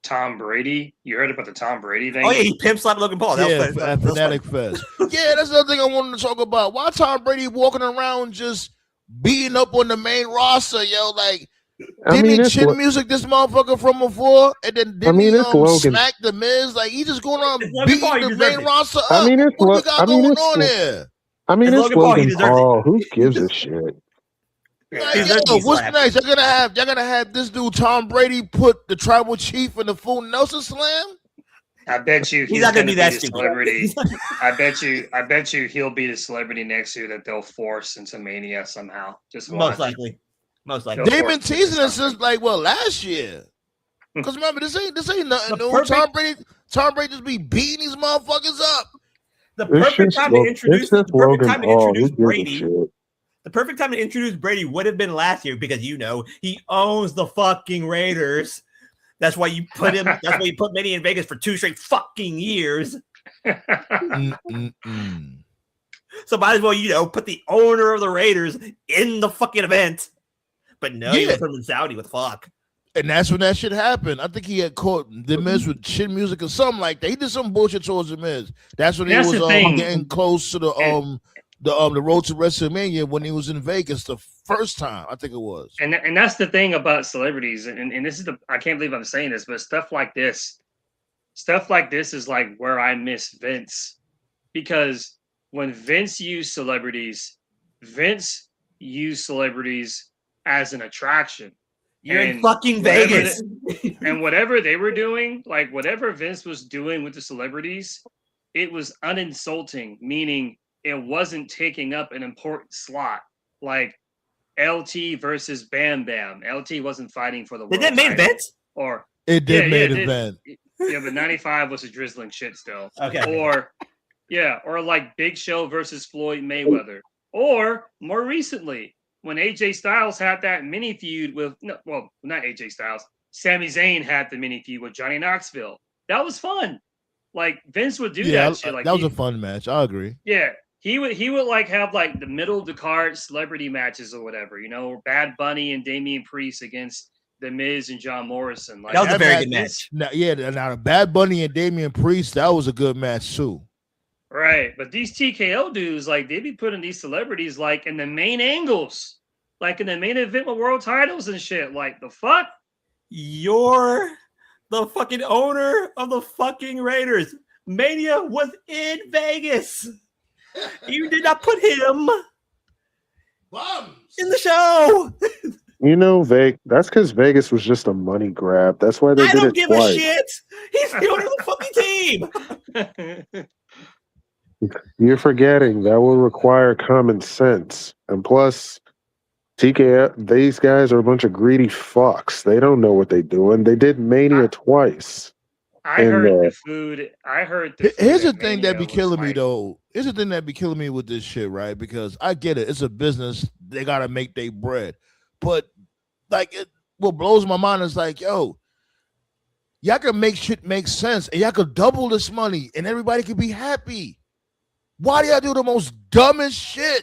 Speaker 6: Tom Brady. You heard about the Tom Brady thing?
Speaker 4: Oh yeah, he pimp slapped Logan Paul.
Speaker 3: Yeah,
Speaker 4: That was
Speaker 3: at Fanatic Fest. Yeah, that's another thing I wanted to talk about. Why Tom Brady walking around just beating up on the main roster, yo? Like, didn't he chin music this motherfucker from before? And then didn't he smack the Miz? Like, he just going around beating the main roster up.
Speaker 5: I mean,
Speaker 3: what we got going on here?
Speaker 5: I mean, it's Logan
Speaker 4: deserves
Speaker 5: Paul. Who gives a shit?
Speaker 3: Like, yo, what's next? Y'all gonna have this dude Tom Brady put the tribal chief in the full Nelson slam?
Speaker 6: I bet you
Speaker 4: he's not gonna be that stupid.
Speaker 6: Celebrity. I bet you he'll be the celebrity next year that they'll force into Mania somehow. Just
Speaker 4: most likely.
Speaker 3: They've been teasing us since last year. Because remember, this ain't nothing new. Tom Brady just be beating these motherfuckers up.
Speaker 4: The perfect time to introduce Brady. The perfect time to introduce Brady would have been last year because he owns the fucking Raiders. That's why you put him. That's why you put Manny in Vegas for 2 straight fucking years. So might as well put the owner of the Raiders in the fucking event. But no, you put him in Saudi with fuck.
Speaker 3: And that's when that shit happened. I think he had caught the Miz with shit music or something like that. He did some bullshit towards the Miz. That's when he was getting close to the road to WrestleMania when he was in Vegas the first time. I think it was.
Speaker 6: And that's the thing about celebrities, and this is I can't believe I'm saying this, but stuff like this is like where I miss Vince, because when Vince used celebrities as an attraction.
Speaker 4: You're in fucking Vegas.
Speaker 6: And whatever they were doing, like whatever Vince was doing with the celebrities, it was uninsulting, meaning it wasn't taking up an important slot. Like LT versus Bam Bam. LT wasn't fighting for the world.
Speaker 4: Did that main event?
Speaker 6: Or
Speaker 3: it did main event.
Speaker 6: Yeah, but 95 was a drizzling shit still.
Speaker 4: Okay.
Speaker 6: Or like Big Show versus Floyd Mayweather. Or more recently, when AJ Styles had that mini feud with not AJ Styles, Sami Zayn had the mini feud with Johnny Knoxville. That was fun. Like Vince would do that shit. Like
Speaker 3: that was a fun match. I agree.
Speaker 6: Yeah, he would like have like the middle of the card celebrity matches or whatever. Bad Bunny and Damian Priest against The Miz and John Morrison. Like
Speaker 4: that was a very good match.
Speaker 3: Now the Bad Bunny and Damian Priest, that was a good match too.
Speaker 6: Right, but these TKO dudes, like they be putting these celebrities like in the main angles, like in the main event with world titles and shit. Like the fuck?
Speaker 4: You're the fucking owner of the fucking Raiders. Mania was in Vegas. You did not put him in the show.
Speaker 5: That's because Vegas was just a money grab. That's why they did it twice. I don't give a shit.
Speaker 4: He's the owner of the fucking team.
Speaker 5: You're forgetting that will require common sense. And plus, TK, these guys are a bunch of greedy fucks. They don't know what they're doing. They did Mania twice.
Speaker 6: I heard the food.
Speaker 3: Here's the thing that be killing me, though. Here's the thing that be killing me with this shit, right? Because I get it. It's a business. They got to make their bread. But, what blows my mind is like, yo, y'all can make shit make sense. And y'all could double this money. And everybody could be happy. Why do y'all do the most dumbest shit?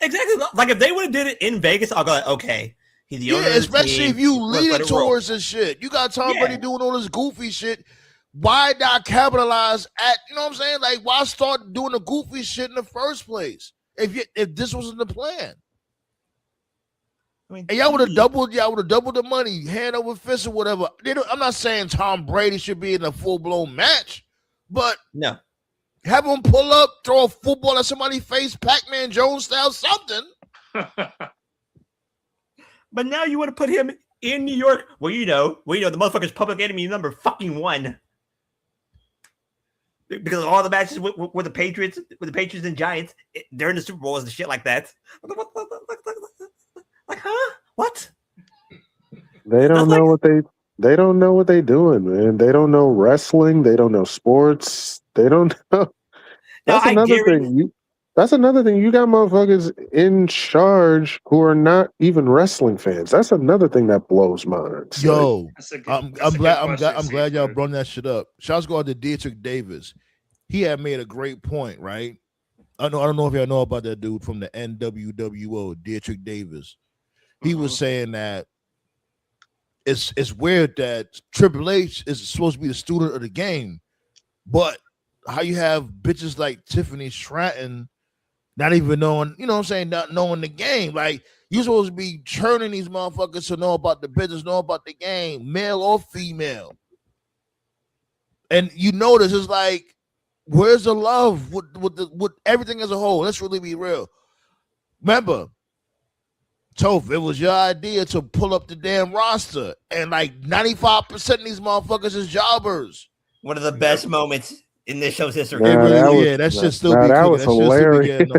Speaker 4: Exactly. Like if they would have did it in Vegas, I'll go like, okay. He's the owner of the
Speaker 3: especially
Speaker 4: team.
Speaker 3: If you lead it towards this shit. You got Tom Brady doing all this goofy shit. Why not capitalize at, you know what I'm saying? Like, why start doing the goofy shit in the first place? If this wasn't the plan. And y'all would have doubled the money, hand over fist or whatever. I'm not saying Tom Brady should be in a full-blown match, but
Speaker 4: no.
Speaker 3: Have him pull up, throw a football at somebody's face, Pac-Man Jones style, something.
Speaker 4: But now you want to put him in New York. Well, you know, the motherfucker's public enemy number fucking 1. Because of all the matches with the Patriots, and Giants during the Super Bowls and shit like that. Like, huh? What?
Speaker 5: They don't know what they're doing, man. They don't know wrestling. They don't know sports. They don't know. That's another thing. That's another thing. You got motherfuckers in charge who are not even wrestling fans. That's another thing that blows minds.
Speaker 3: Yo, I'm glad y'all brought that shit up. Shouts go out to Dietrich Davis. He had made a great point, right? I don't know if y'all know about that dude from the NWWO, Dietrich Davis. He was saying that it's weird that Triple H is supposed to be the student of the game, but how you have bitches like Tiffany Stratton not even knowing, you know what I'm saying, not knowing the game. Like, you're supposed to be churning these motherfuckers to know about the business, know about the game, male or female. And you notice it's like, where's the love with everything as a whole? Let's really be real. Remember, Toph, it was your idea to pull up the damn roster, and like 95% of these motherfuckers is jobbers.
Speaker 4: One of the best moments in this show's history.
Speaker 5: That should still be that was hilarious.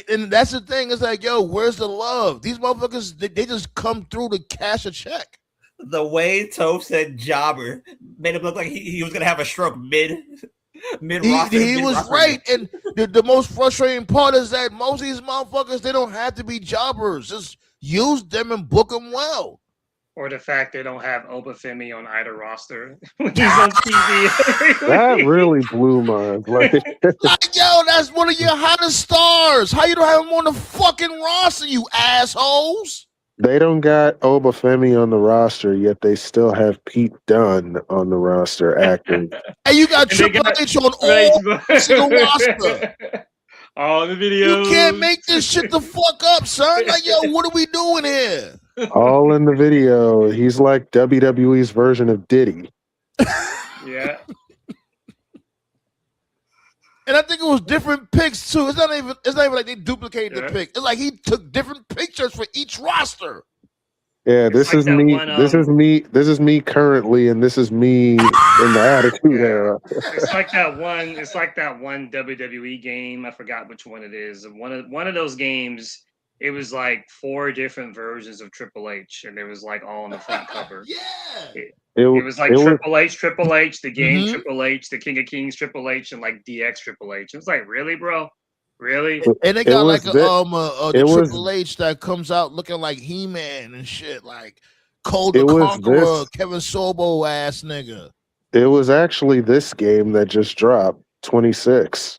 Speaker 3: And that's the thing. It's like, yo, where's the love? These motherfuckers, they just come through to cash a check.
Speaker 4: The way Toph said jobber made him look like he was gonna have a stroke mid roster.
Speaker 3: He was right. And the most frustrating part is that most of these motherfuckers, they don't have to be jobbers. Just use them and book them well.
Speaker 6: Or the fact they don't have Obafemi on either roster when he's on TV.
Speaker 5: That really blew my like,
Speaker 3: yo, that's one of your hottest stars. How you don't have him on the fucking roster, you assholes?
Speaker 5: They don't got Obafemi on the roster, yet they still have Pete Dunne on the roster acting.
Speaker 3: And you got Triple H on all single roster.
Speaker 6: All the videos.
Speaker 3: You can't make this shit the fuck up, son. Like, yo, what are we doing here?
Speaker 5: All in the video. He's like WWE's version of Diddy.
Speaker 6: Yeah.
Speaker 3: And I think it was different pics too. It's not even like they duplicated the pic. It's like he took different pictures for each roster.
Speaker 5: Yeah, this is me. This is me currently, and this is me in the Attitude Era.
Speaker 6: It's like that one. It's like that one WWE game. I forgot which one it is. One of those games. It was like 4 different versions of Triple H, and it was like all on the front cover.
Speaker 3: Yeah.
Speaker 6: It was like Triple H, the game Triple H, the King of Kings Triple H, and like DX Triple H. It was like, really, bro? Really?
Speaker 3: And they got like the Triple H that comes out looking like He-Man and shit. Like, Cole the
Speaker 5: It was
Speaker 3: Conqueror,
Speaker 5: this.
Speaker 3: Kevin Sorbo ass nigga.
Speaker 5: It was actually this game that just dropped 26.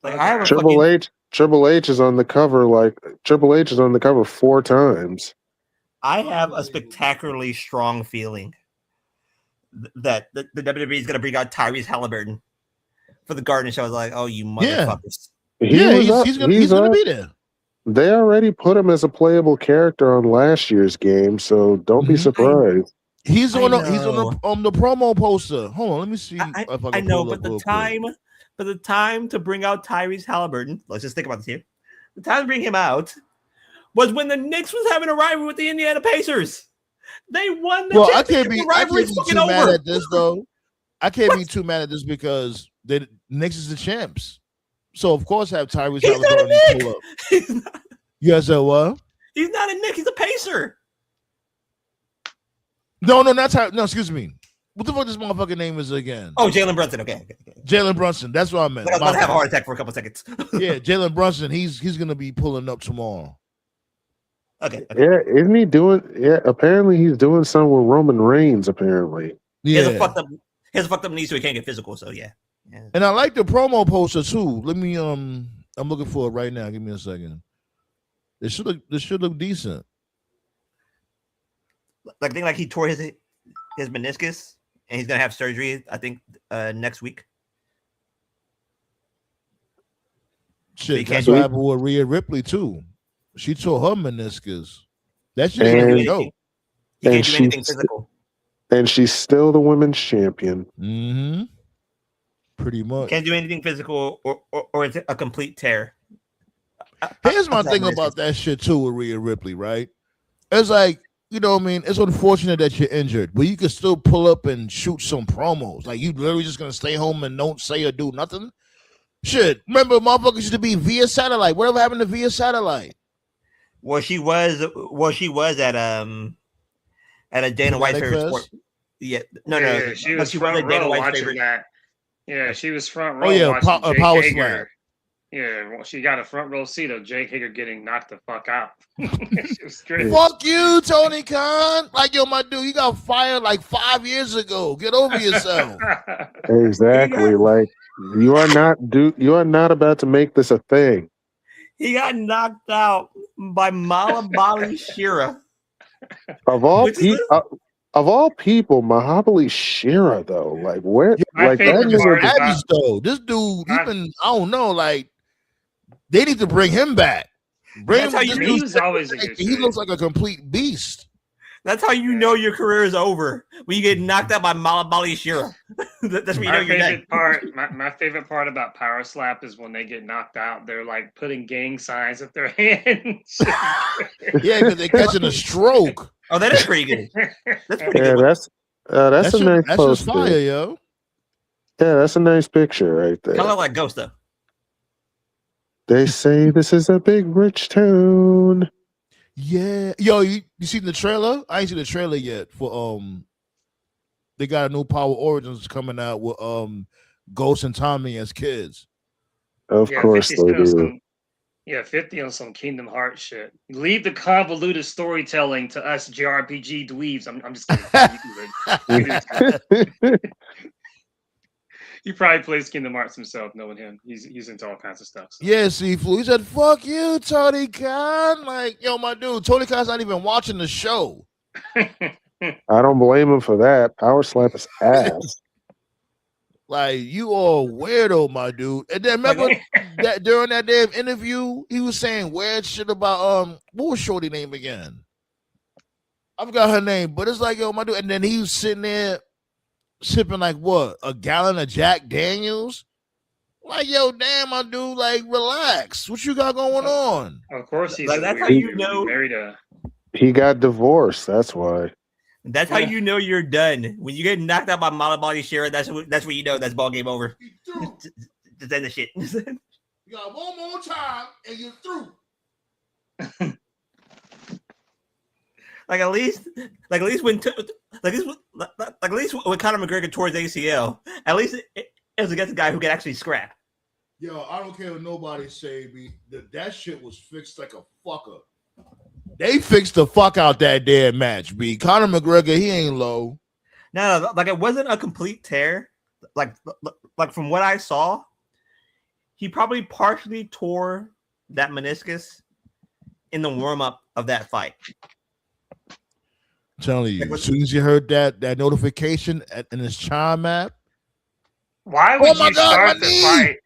Speaker 4: Like
Speaker 6: Okay.
Speaker 4: I have a
Speaker 5: Triple
Speaker 4: fucking
Speaker 5: H. Triple H is on the cover. Like Triple H is on the cover 4 times.
Speaker 4: I have a spectacularly strong feeling that the WWE is going to bring out Tyrese Halliburton for the Garden Show. I was like, oh, you motherfuckers.
Speaker 3: He's gonna be there.
Speaker 5: They already put him as a playable character on last year's game, so don't be
Speaker 3: Mhm.
Speaker 5: surprised.
Speaker 3: He's on
Speaker 4: know.
Speaker 3: the promo poster. Hold on, let me see if I
Speaker 4: I
Speaker 3: can
Speaker 4: know,
Speaker 3: pull it
Speaker 4: but
Speaker 3: up real quick.
Speaker 4: the time to bring out Tyrese Halliburton, let's just think about this here. The time to bring him out was when the Knicks was having a rivalry with the Indiana Pacers. They won the
Speaker 3: Well, I
Speaker 4: championship.
Speaker 3: can't be
Speaker 4: The rivalry's
Speaker 3: too
Speaker 4: fucking
Speaker 3: mad
Speaker 4: over.
Speaker 3: at this though. I can't be too mad at this because the Knicks is the champs. So of course have Tyrese
Speaker 4: He's not a
Speaker 3: Halliburton
Speaker 4: Knick.
Speaker 3: pull up.
Speaker 4: He's not,
Speaker 3: You guys said what?
Speaker 4: he's not a Knick. He's a Pacer.
Speaker 3: No, not Tyrese. No, excuse me. What the fuck this motherfucking name is again?
Speaker 4: Oh, Jalen Brunson. Okay.
Speaker 3: Jalen Brunson. That's what I meant.
Speaker 4: I was
Speaker 3: My
Speaker 4: about to have a
Speaker 3: bad.
Speaker 4: heart attack for a couple seconds.
Speaker 3: Yeah, Jalen Brunson. He's gonna be pulling up tomorrow.
Speaker 4: Okay.
Speaker 5: Yeah, isn't he doing? Yeah, apparently he's doing something with Roman Reigns. Apparently,
Speaker 4: He has
Speaker 3: Yeah,
Speaker 4: a fucked up knee, so he can't get physical. So yeah.
Speaker 3: and I like the promo poster too. Let me I'm looking for it right now. Give me a second. This should look decent.
Speaker 4: Like I think like he tore his meniscus and he's gonna have surgery. I think next week.
Speaker 3: Shit,
Speaker 4: you
Speaker 3: that's
Speaker 4: can't
Speaker 3: what
Speaker 5: do-
Speaker 3: happened with Rhea Ripley too. She tore her meniscus. That shit
Speaker 4: He
Speaker 3: is
Speaker 4: can't do
Speaker 3: gonna be
Speaker 5: And-
Speaker 3: dope.
Speaker 4: anything. He can't
Speaker 5: and
Speaker 4: do anything
Speaker 5: she's
Speaker 4: physical.
Speaker 5: and she's still the women's champion.
Speaker 3: Mm-hmm. Pretty much.
Speaker 4: Can't do anything physical or it's a complete tear.
Speaker 3: Here's my
Speaker 4: Of that
Speaker 3: thing
Speaker 4: meniscus.
Speaker 3: about that shit too with Rhea Ripley, right? It's like, you know what I mean? It's unfortunate that you're injured, but you can still pull up and shoot some promos. Like, you literally just gonna stay home and don't say or do nothing? Shit. Remember, motherfuckers used to be via satellite. Whatever happened to via satellite?
Speaker 4: Well, she was at a Dana White's
Speaker 3: Fanatic
Speaker 4: favorite
Speaker 3: Fest?
Speaker 4: sport. Yeah, no,
Speaker 6: Yeah, she
Speaker 4: but
Speaker 6: was
Speaker 4: she
Speaker 6: front
Speaker 4: was at Dana
Speaker 6: row
Speaker 4: White's
Speaker 6: watching
Speaker 4: favorite.
Speaker 6: that. Yeah, she was front
Speaker 3: Oh,
Speaker 6: row
Speaker 3: yeah,
Speaker 6: watching Jake
Speaker 3: Power
Speaker 6: Hager.
Speaker 3: Slam.
Speaker 6: Yeah, well, she got a front row seat of Jake Hager getting knocked the fuck out. It was great.
Speaker 3: Fuck you, Tony Khan. Like, yo, my dude, you got fired like 5 years ago. Get over yourself.
Speaker 5: Exactly. Like you are not about to make this a thing.
Speaker 4: He got knocked out by Malabali Shira.
Speaker 5: Of all
Speaker 4: Which is
Speaker 5: of all people, Mahabali Shira though, like where,
Speaker 6: My
Speaker 5: like that
Speaker 6: favorite
Speaker 5: nigga,
Speaker 6: part is-
Speaker 3: Abby's though. This dude, he's been, I don't know, like, they need to bring him back. Bring
Speaker 4: That's
Speaker 3: him.
Speaker 4: how
Speaker 3: This
Speaker 4: you-
Speaker 3: dude's
Speaker 6: He was always a good
Speaker 3: he
Speaker 6: shit.
Speaker 3: looks like a complete beast.
Speaker 4: That's how you know your career is over when you get knocked out by Malabali Shira. That's when you know
Speaker 6: My
Speaker 4: you're dead.
Speaker 6: favorite part, my favorite part about Power Slap is when they get knocked out, they're like putting gang signs with their hands.
Speaker 3: Yeah, because they're catching a stroke.
Speaker 4: Oh, that is pretty good. That's pretty
Speaker 5: yeah,
Speaker 4: good.
Speaker 5: that's a
Speaker 3: Shit-
Speaker 5: nice
Speaker 3: that's just
Speaker 5: poster.
Speaker 3: fire, yo.
Speaker 5: Yeah, that's a nice picture right there.
Speaker 4: Kind of like Ghost though.
Speaker 5: They say this is a big rich town.
Speaker 3: Yeah, yo, you seen the trailer? I ain't seen the trailer yet for they got a new Power Origins coming out with Ghost and Tommy as kids.
Speaker 5: Of
Speaker 6: Yeah,
Speaker 5: course
Speaker 6: 50
Speaker 5: they
Speaker 6: on
Speaker 5: do.
Speaker 6: some, 50 on some Kingdom Hearts shit. Leave the convoluted storytelling to us JRPG dweebs. I'm just kidding. He probably plays Kingdom Hearts himself, knowing him. He's into all kinds of stuff. So.
Speaker 3: Yeah, see, Flu, he said, "Fuck you, Tony Khan." Like, yo, my dude, Tony Khan's not even watching the show.
Speaker 5: I don't blame him for that. Power Slap is ass.
Speaker 3: Like, you all weirdo, my dude. And then remember that during that damn interview, he was saying weird shit about what was Shorty name again? I forgot her name, but it's like, yo, my dude. And then he was sitting there sipping like what, a gallon of Jack Daniels? Like, yo, damn, my dude, like, relax. What you got going on?
Speaker 6: Of course, he's
Speaker 4: Like,
Speaker 6: a
Speaker 4: that's how
Speaker 6: weird
Speaker 4: you
Speaker 6: dude.
Speaker 4: know-
Speaker 6: He married a.
Speaker 5: He got divorced. That's why.
Speaker 4: That's how you know you're done. When you get knocked out by Malabali Shira, that's when you know that's ball game over. Just end the shit.
Speaker 3: You got one more time and you're through.
Speaker 4: Like at least when Conor McGregor tore his ACL, at least it was against a guy who could actually scrap.
Speaker 3: Yo, I don't care what nobody say. That shit was fixed like a fucker. They fixed the fuck out that damn match, B. Conor McGregor, he ain't low.
Speaker 4: No, like it wasn't a complete tear. Like from what I saw, he probably partially tore that meniscus in the warm-up of that fight.
Speaker 3: I'm telling you, as soon as you heard that notification in his Chime app,
Speaker 6: Why would you start the
Speaker 3: knee!
Speaker 6: fight?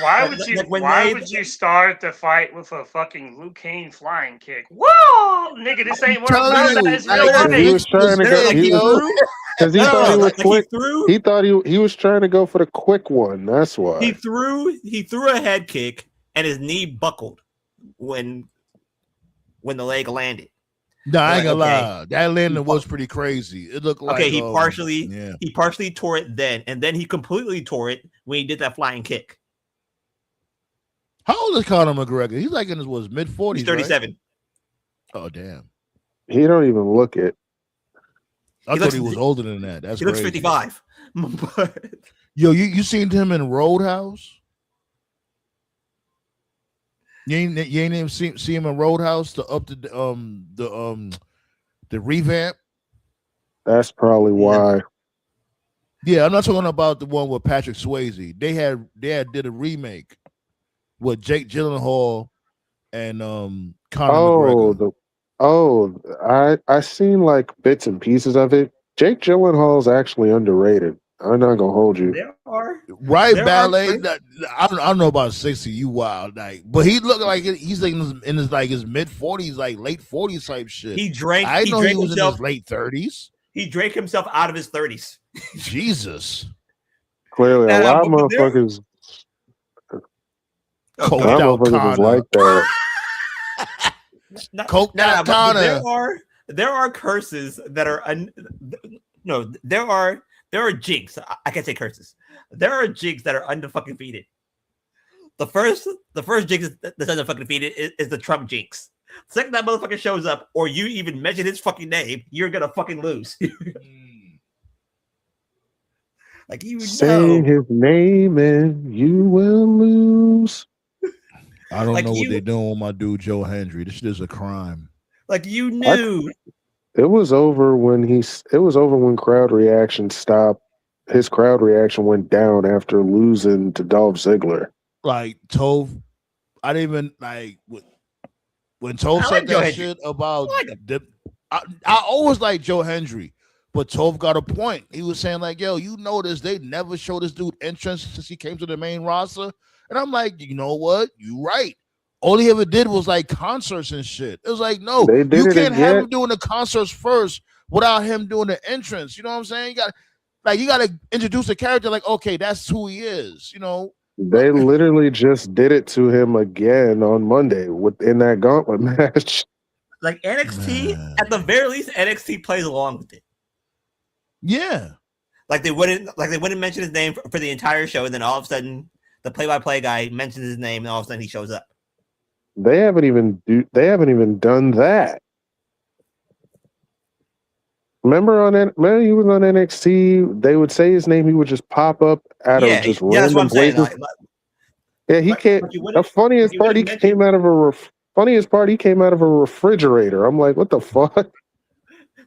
Speaker 6: Why would you?
Speaker 4: Like when
Speaker 6: Why
Speaker 4: they-
Speaker 6: would you start the fight with a fucking Luke Kane flying kick? Whoa, nigga, this ain't what
Speaker 3: telling
Speaker 6: I'm
Speaker 3: you,
Speaker 6: about. It's
Speaker 3: like,
Speaker 6: real
Speaker 3: that
Speaker 6: life.
Speaker 5: He was trying to go.
Speaker 4: Like
Speaker 5: He
Speaker 4: he
Speaker 5: was
Speaker 4: threw.
Speaker 5: because he
Speaker 4: No,
Speaker 5: thought he was
Speaker 4: like
Speaker 5: quick.
Speaker 4: he threw.
Speaker 5: He thought he was trying to go for the quick one. That's why.
Speaker 4: He threw a head kick and his knee buckled when the leg landed.
Speaker 3: nah, I ain't gonna
Speaker 4: Okay.
Speaker 3: lie. That landing was pretty crazy. It looked like
Speaker 4: He partially
Speaker 3: yeah.
Speaker 4: tore it then, and then he completely tore it when he did that flying kick.
Speaker 3: How old is Conor McGregor? He's like in his mid 40s.
Speaker 4: He's 37.
Speaker 3: Right? Oh damn!
Speaker 5: He don't even look it.
Speaker 3: I
Speaker 4: He
Speaker 3: thought
Speaker 4: looks-
Speaker 3: he was older than that. That's
Speaker 4: He looks
Speaker 3: crazy.
Speaker 4: 55. But
Speaker 3: Yo, you seen him in Roadhouse? You ain't even see him in Roadhouse the revamp.
Speaker 5: That's probably why.
Speaker 3: Yeah, I'm not talking about the one with Patrick Swayze. They had did a remake with Jake Gyllenhaal and Conor McGregor.
Speaker 5: I seen like bits and pieces of it. Jake Gyllenhaal's actually underrated. I'm not gonna hold you.
Speaker 4: there are
Speaker 3: Right,
Speaker 4: there are
Speaker 3: ballet.
Speaker 4: great-
Speaker 3: I don't know about 60. You wild, like, but he looked like he's like in his mid 40s, like late 40s type shit.
Speaker 4: he drank.
Speaker 3: I know he was
Speaker 4: himself.
Speaker 3: in his late 30s.
Speaker 4: He drank himself out of his 30s.
Speaker 3: Jesus,
Speaker 5: Clearly, a
Speaker 4: Nah,
Speaker 5: lot of
Speaker 4: but there-
Speaker 5: motherfuckers,
Speaker 3: Coked
Speaker 5: a lot
Speaker 3: out
Speaker 5: of motherfuckers is
Speaker 3: Conor.
Speaker 5: like that.
Speaker 3: Coked out
Speaker 4: but
Speaker 3: Conor.
Speaker 4: there are curses that are there are jinx. I can't say curses. There are jinx that are unfucking defeated. The first jinx that's unfucking defeated is the Trump jinx. The second that motherfucker shows up, or you even mention his fucking name, you're gonna fucking lose. Like you
Speaker 5: Say
Speaker 4: know,
Speaker 5: his name and you will lose.
Speaker 3: I don't
Speaker 4: Like
Speaker 3: know what
Speaker 4: you-
Speaker 3: they're doing with my dude Joe Hendry. This shit is a crime.
Speaker 4: like you knew.
Speaker 5: It was over when crowd reaction stopped. His crowd reaction went down after losing to Dolph Ziggler.
Speaker 3: Like Tove, I didn't even like when Tove
Speaker 4: I
Speaker 3: said
Speaker 4: like Joe
Speaker 3: that
Speaker 4: Hendry.
Speaker 3: shit about
Speaker 4: I like him.
Speaker 3: I always like Joe Hendry, but Tove got a point. He was saying like, "Yo, you notice they never show this dude entrance since he came to the main roster," and I'm like, you know what? You right. All he ever did was like concerts and shit. It was like, no,
Speaker 5: They did
Speaker 3: you
Speaker 5: it
Speaker 3: can't have
Speaker 5: again.
Speaker 3: him doing the concerts first without him doing the entrance. You know what I'm saying? You got to introduce the character. Like, okay, that's who he is. You know.
Speaker 5: They literally just did it to him again on Monday in that gauntlet match.
Speaker 4: Like NXT,
Speaker 3: Man.
Speaker 4: at the very least, NXT plays along with it.
Speaker 3: Yeah.
Speaker 4: Like they wouldn't mention his name for the entire show, and then all of a sudden, the play-by-play guy mentions his name, and all of a sudden he shows up.
Speaker 5: They haven't even done that. Remember he was on NXT. They would say his name. He would just pop up out of just
Speaker 4: that's what
Speaker 5: random
Speaker 4: I'm saying.
Speaker 5: places. Yeah, he
Speaker 4: Like-
Speaker 5: can't.
Speaker 4: like you
Speaker 5: The
Speaker 4: wouldn't-
Speaker 5: funniest
Speaker 4: you
Speaker 5: part, he
Speaker 4: wouldn't
Speaker 5: came out of he came out of a refrigerator. I'm like, what the fuck?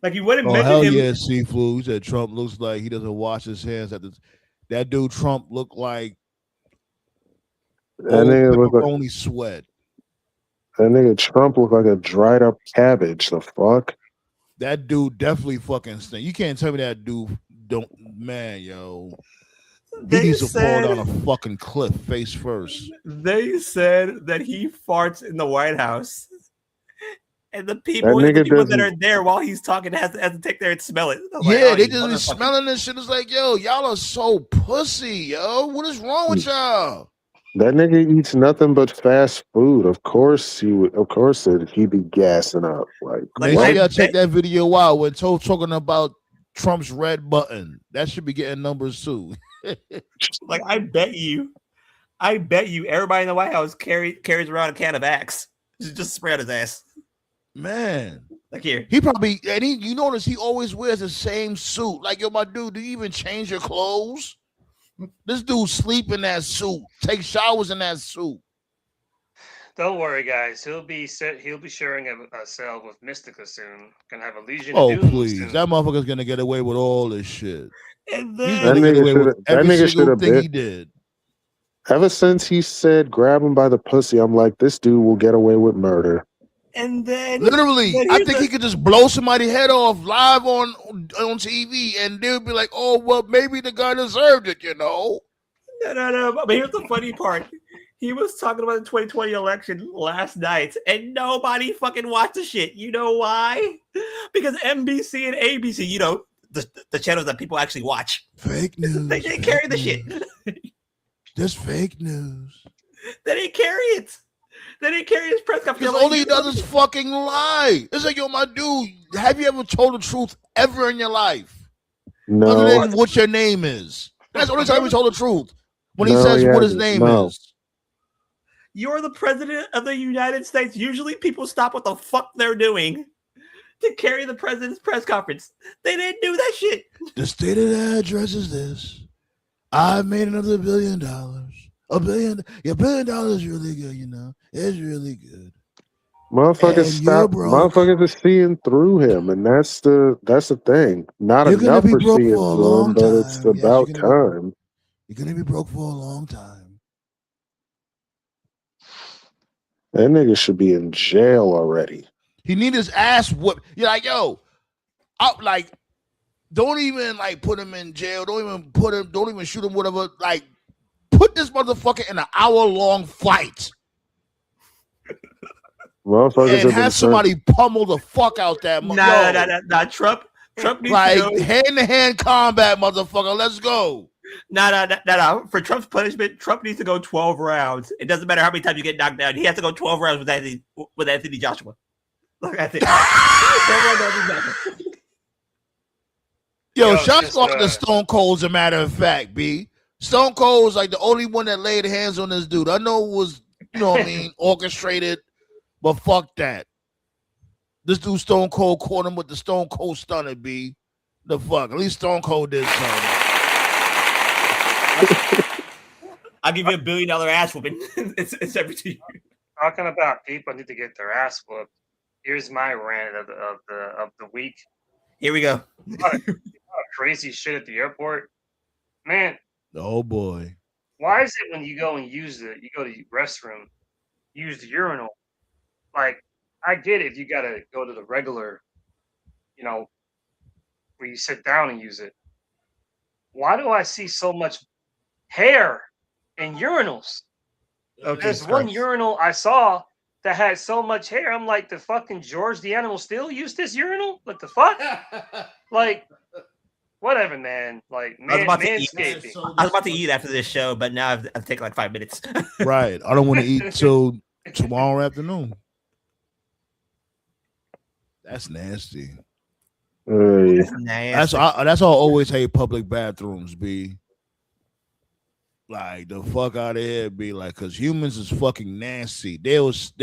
Speaker 4: Like you wouldn't
Speaker 3: Oh
Speaker 4: mention
Speaker 3: hell
Speaker 4: him.
Speaker 3: yeah, Seafood. He said Trump looks like he doesn't wash his hands. That dude Trump looked like
Speaker 5: That
Speaker 3: old
Speaker 5: nigga look like
Speaker 3: pepperoni sweat.
Speaker 5: that nigga Trump looked like a dried up cabbage. The fuck?
Speaker 3: That dude definitely fucking stink. You can't tell me that dude don't, man, yo. He
Speaker 4: They
Speaker 3: needs to
Speaker 4: said,
Speaker 3: fall down a fucking cliff face first.
Speaker 4: they said that he farts in the White House, and the
Speaker 5: That
Speaker 4: people
Speaker 5: nigga
Speaker 4: that
Speaker 5: doesn't-
Speaker 4: are there while he's talking has to take there and smell it. I'm like,
Speaker 3: Yeah,
Speaker 4: oh,
Speaker 3: they
Speaker 4: you
Speaker 3: just be
Speaker 4: motherfucker.
Speaker 3: smelling this shit. It's like, yo, y'all are so pussy, yo. What is wrong with y'all?
Speaker 5: That nigga eats nothing but fast food. Of course he'd be gassing up. Like
Speaker 4: Like,
Speaker 3: Make sure
Speaker 4: I
Speaker 3: y'all
Speaker 4: bet-
Speaker 3: check that video out when Toe talking about Trump's red button. That should be getting numbers too.
Speaker 4: Like I bet you, everybody in the White House carries around a can of Axe. Just spray on his ass.
Speaker 3: Man,
Speaker 4: Like here.
Speaker 3: he probably you notice he always wears the same suit. Like, yo, my dude, do you even change your clothes? This dude sleep in that suit, take showers in that suit.
Speaker 6: Don't worry, guys. He'll be sharing a cell with Mystica soon. Gonna have a Legion
Speaker 3: Oh,
Speaker 6: of Doom
Speaker 3: please.
Speaker 6: soon.
Speaker 3: That motherfucker's going to get away with all this shit.
Speaker 4: And
Speaker 3: He's
Speaker 4: then
Speaker 3: going to get away with
Speaker 5: that
Speaker 3: every
Speaker 5: nigga
Speaker 3: single
Speaker 5: should have
Speaker 3: thing
Speaker 5: been.
Speaker 3: he did.
Speaker 5: Ever since he said grab him by the pussy, I'm like, this dude will get away with murder.
Speaker 3: Literally,
Speaker 4: but
Speaker 3: I
Speaker 4: here's
Speaker 3: think he could just blow somebody's head off live on TV, and they'll be like, "Oh, well, maybe the guy deserved it," you know.
Speaker 4: No. But here's the funny part. He was talking about the 2020 election last night, and nobody fucking watched the shit. You know why? Because NBC and ABC, you know, the channels that people actually watch.
Speaker 3: Fake news.
Speaker 4: They didn't carry the shit.
Speaker 3: Just fake news.
Speaker 4: They didn't carry it. They didn't carry his press conference.
Speaker 3: Because all he does is fucking lie. It's like, yo, my dude, have you ever told the truth ever in your life?
Speaker 5: No.
Speaker 3: Other than what your name is. That's the only time he told the truth. When he
Speaker 5: No,
Speaker 3: says
Speaker 5: he
Speaker 3: what his
Speaker 5: hasn't.
Speaker 3: name
Speaker 5: No.
Speaker 3: is.
Speaker 4: You're the president of the United States. Usually people stop what the fuck they're doing to carry the president's press conference. They didn't do that shit.
Speaker 3: The stated address is this. I made another $1 billion. $1 billion. Yeah, $1 billion is really good, you know. It's really good.
Speaker 5: Motherfuckers
Speaker 3: And you're
Speaker 5: stop.
Speaker 3: broke.
Speaker 5: Motherfuckers are seeing through him, and that's the thing. Not
Speaker 3: You're gonna
Speaker 5: enough
Speaker 3: be
Speaker 5: for
Speaker 3: broke
Speaker 5: seeing
Speaker 3: for a
Speaker 5: through
Speaker 3: long
Speaker 5: him, but it's
Speaker 3: time. Yes,
Speaker 5: about
Speaker 3: you're gonna
Speaker 5: time.
Speaker 3: You're gonna be broke for a long time.
Speaker 5: That nigga should be in jail already.
Speaker 3: He need his ass whooped. You're like, yo, don't even like put him in jail. Don't even shoot him, whatever. Like, put this motherfucker in an hour-long fight.
Speaker 5: Motherfuckers
Speaker 3: And have somebody pummel the fuck out that motherfucker.
Speaker 4: Nah. Trump needs
Speaker 3: like
Speaker 4: to go.
Speaker 3: hand-to-hand combat, motherfucker. Let's go.
Speaker 4: Nah. For Trump's punishment, Trump needs to go 12 rounds. It doesn't matter how many times you get knocked down. He has to go 12 rounds with Anthony Joshua. Look, that's it. 12 rounds with Anthony Joshua.
Speaker 3: Yo, shots off the Stone Cold, as a matter of fact, B. Stone Cold's like the only one that laid hands on this dude. I know it was, you know what I mean, orchestrated, but fuck that. This dude Stone Cold caught him with the Stone Cold Stunner, B. The fuck. At least Stone Cold did something.
Speaker 4: I'll give you $1 billion ass whooping. it's everything.
Speaker 6: Talking about people need to get their ass whooped. Here's my rant of the week.
Speaker 4: Here we go.
Speaker 6: Crazy shit at the airport, man.
Speaker 3: Oh boy.
Speaker 6: Why is it when you go and you go to the restroom, use the urinal? Like, I get it if you gotta go to the regular, you know, where you sit down and use it. Why do I see so much hair in urinals?
Speaker 4: Okay,
Speaker 6: There's one urinal I saw that had so much hair. I'm like, the fucking George the Animal still use this urinal? What the fuck? Like, whatever, man. Like, manscaping.
Speaker 4: I was about to eat after this show, but now I've taken like 5 minutes.
Speaker 3: Right. I don't want to eat till tomorrow afternoon. That's nasty.
Speaker 4: That's nasty.
Speaker 3: That's all I always hate public bathrooms, B. Like, the fuck out of here, be like, because humans is fucking nasty. They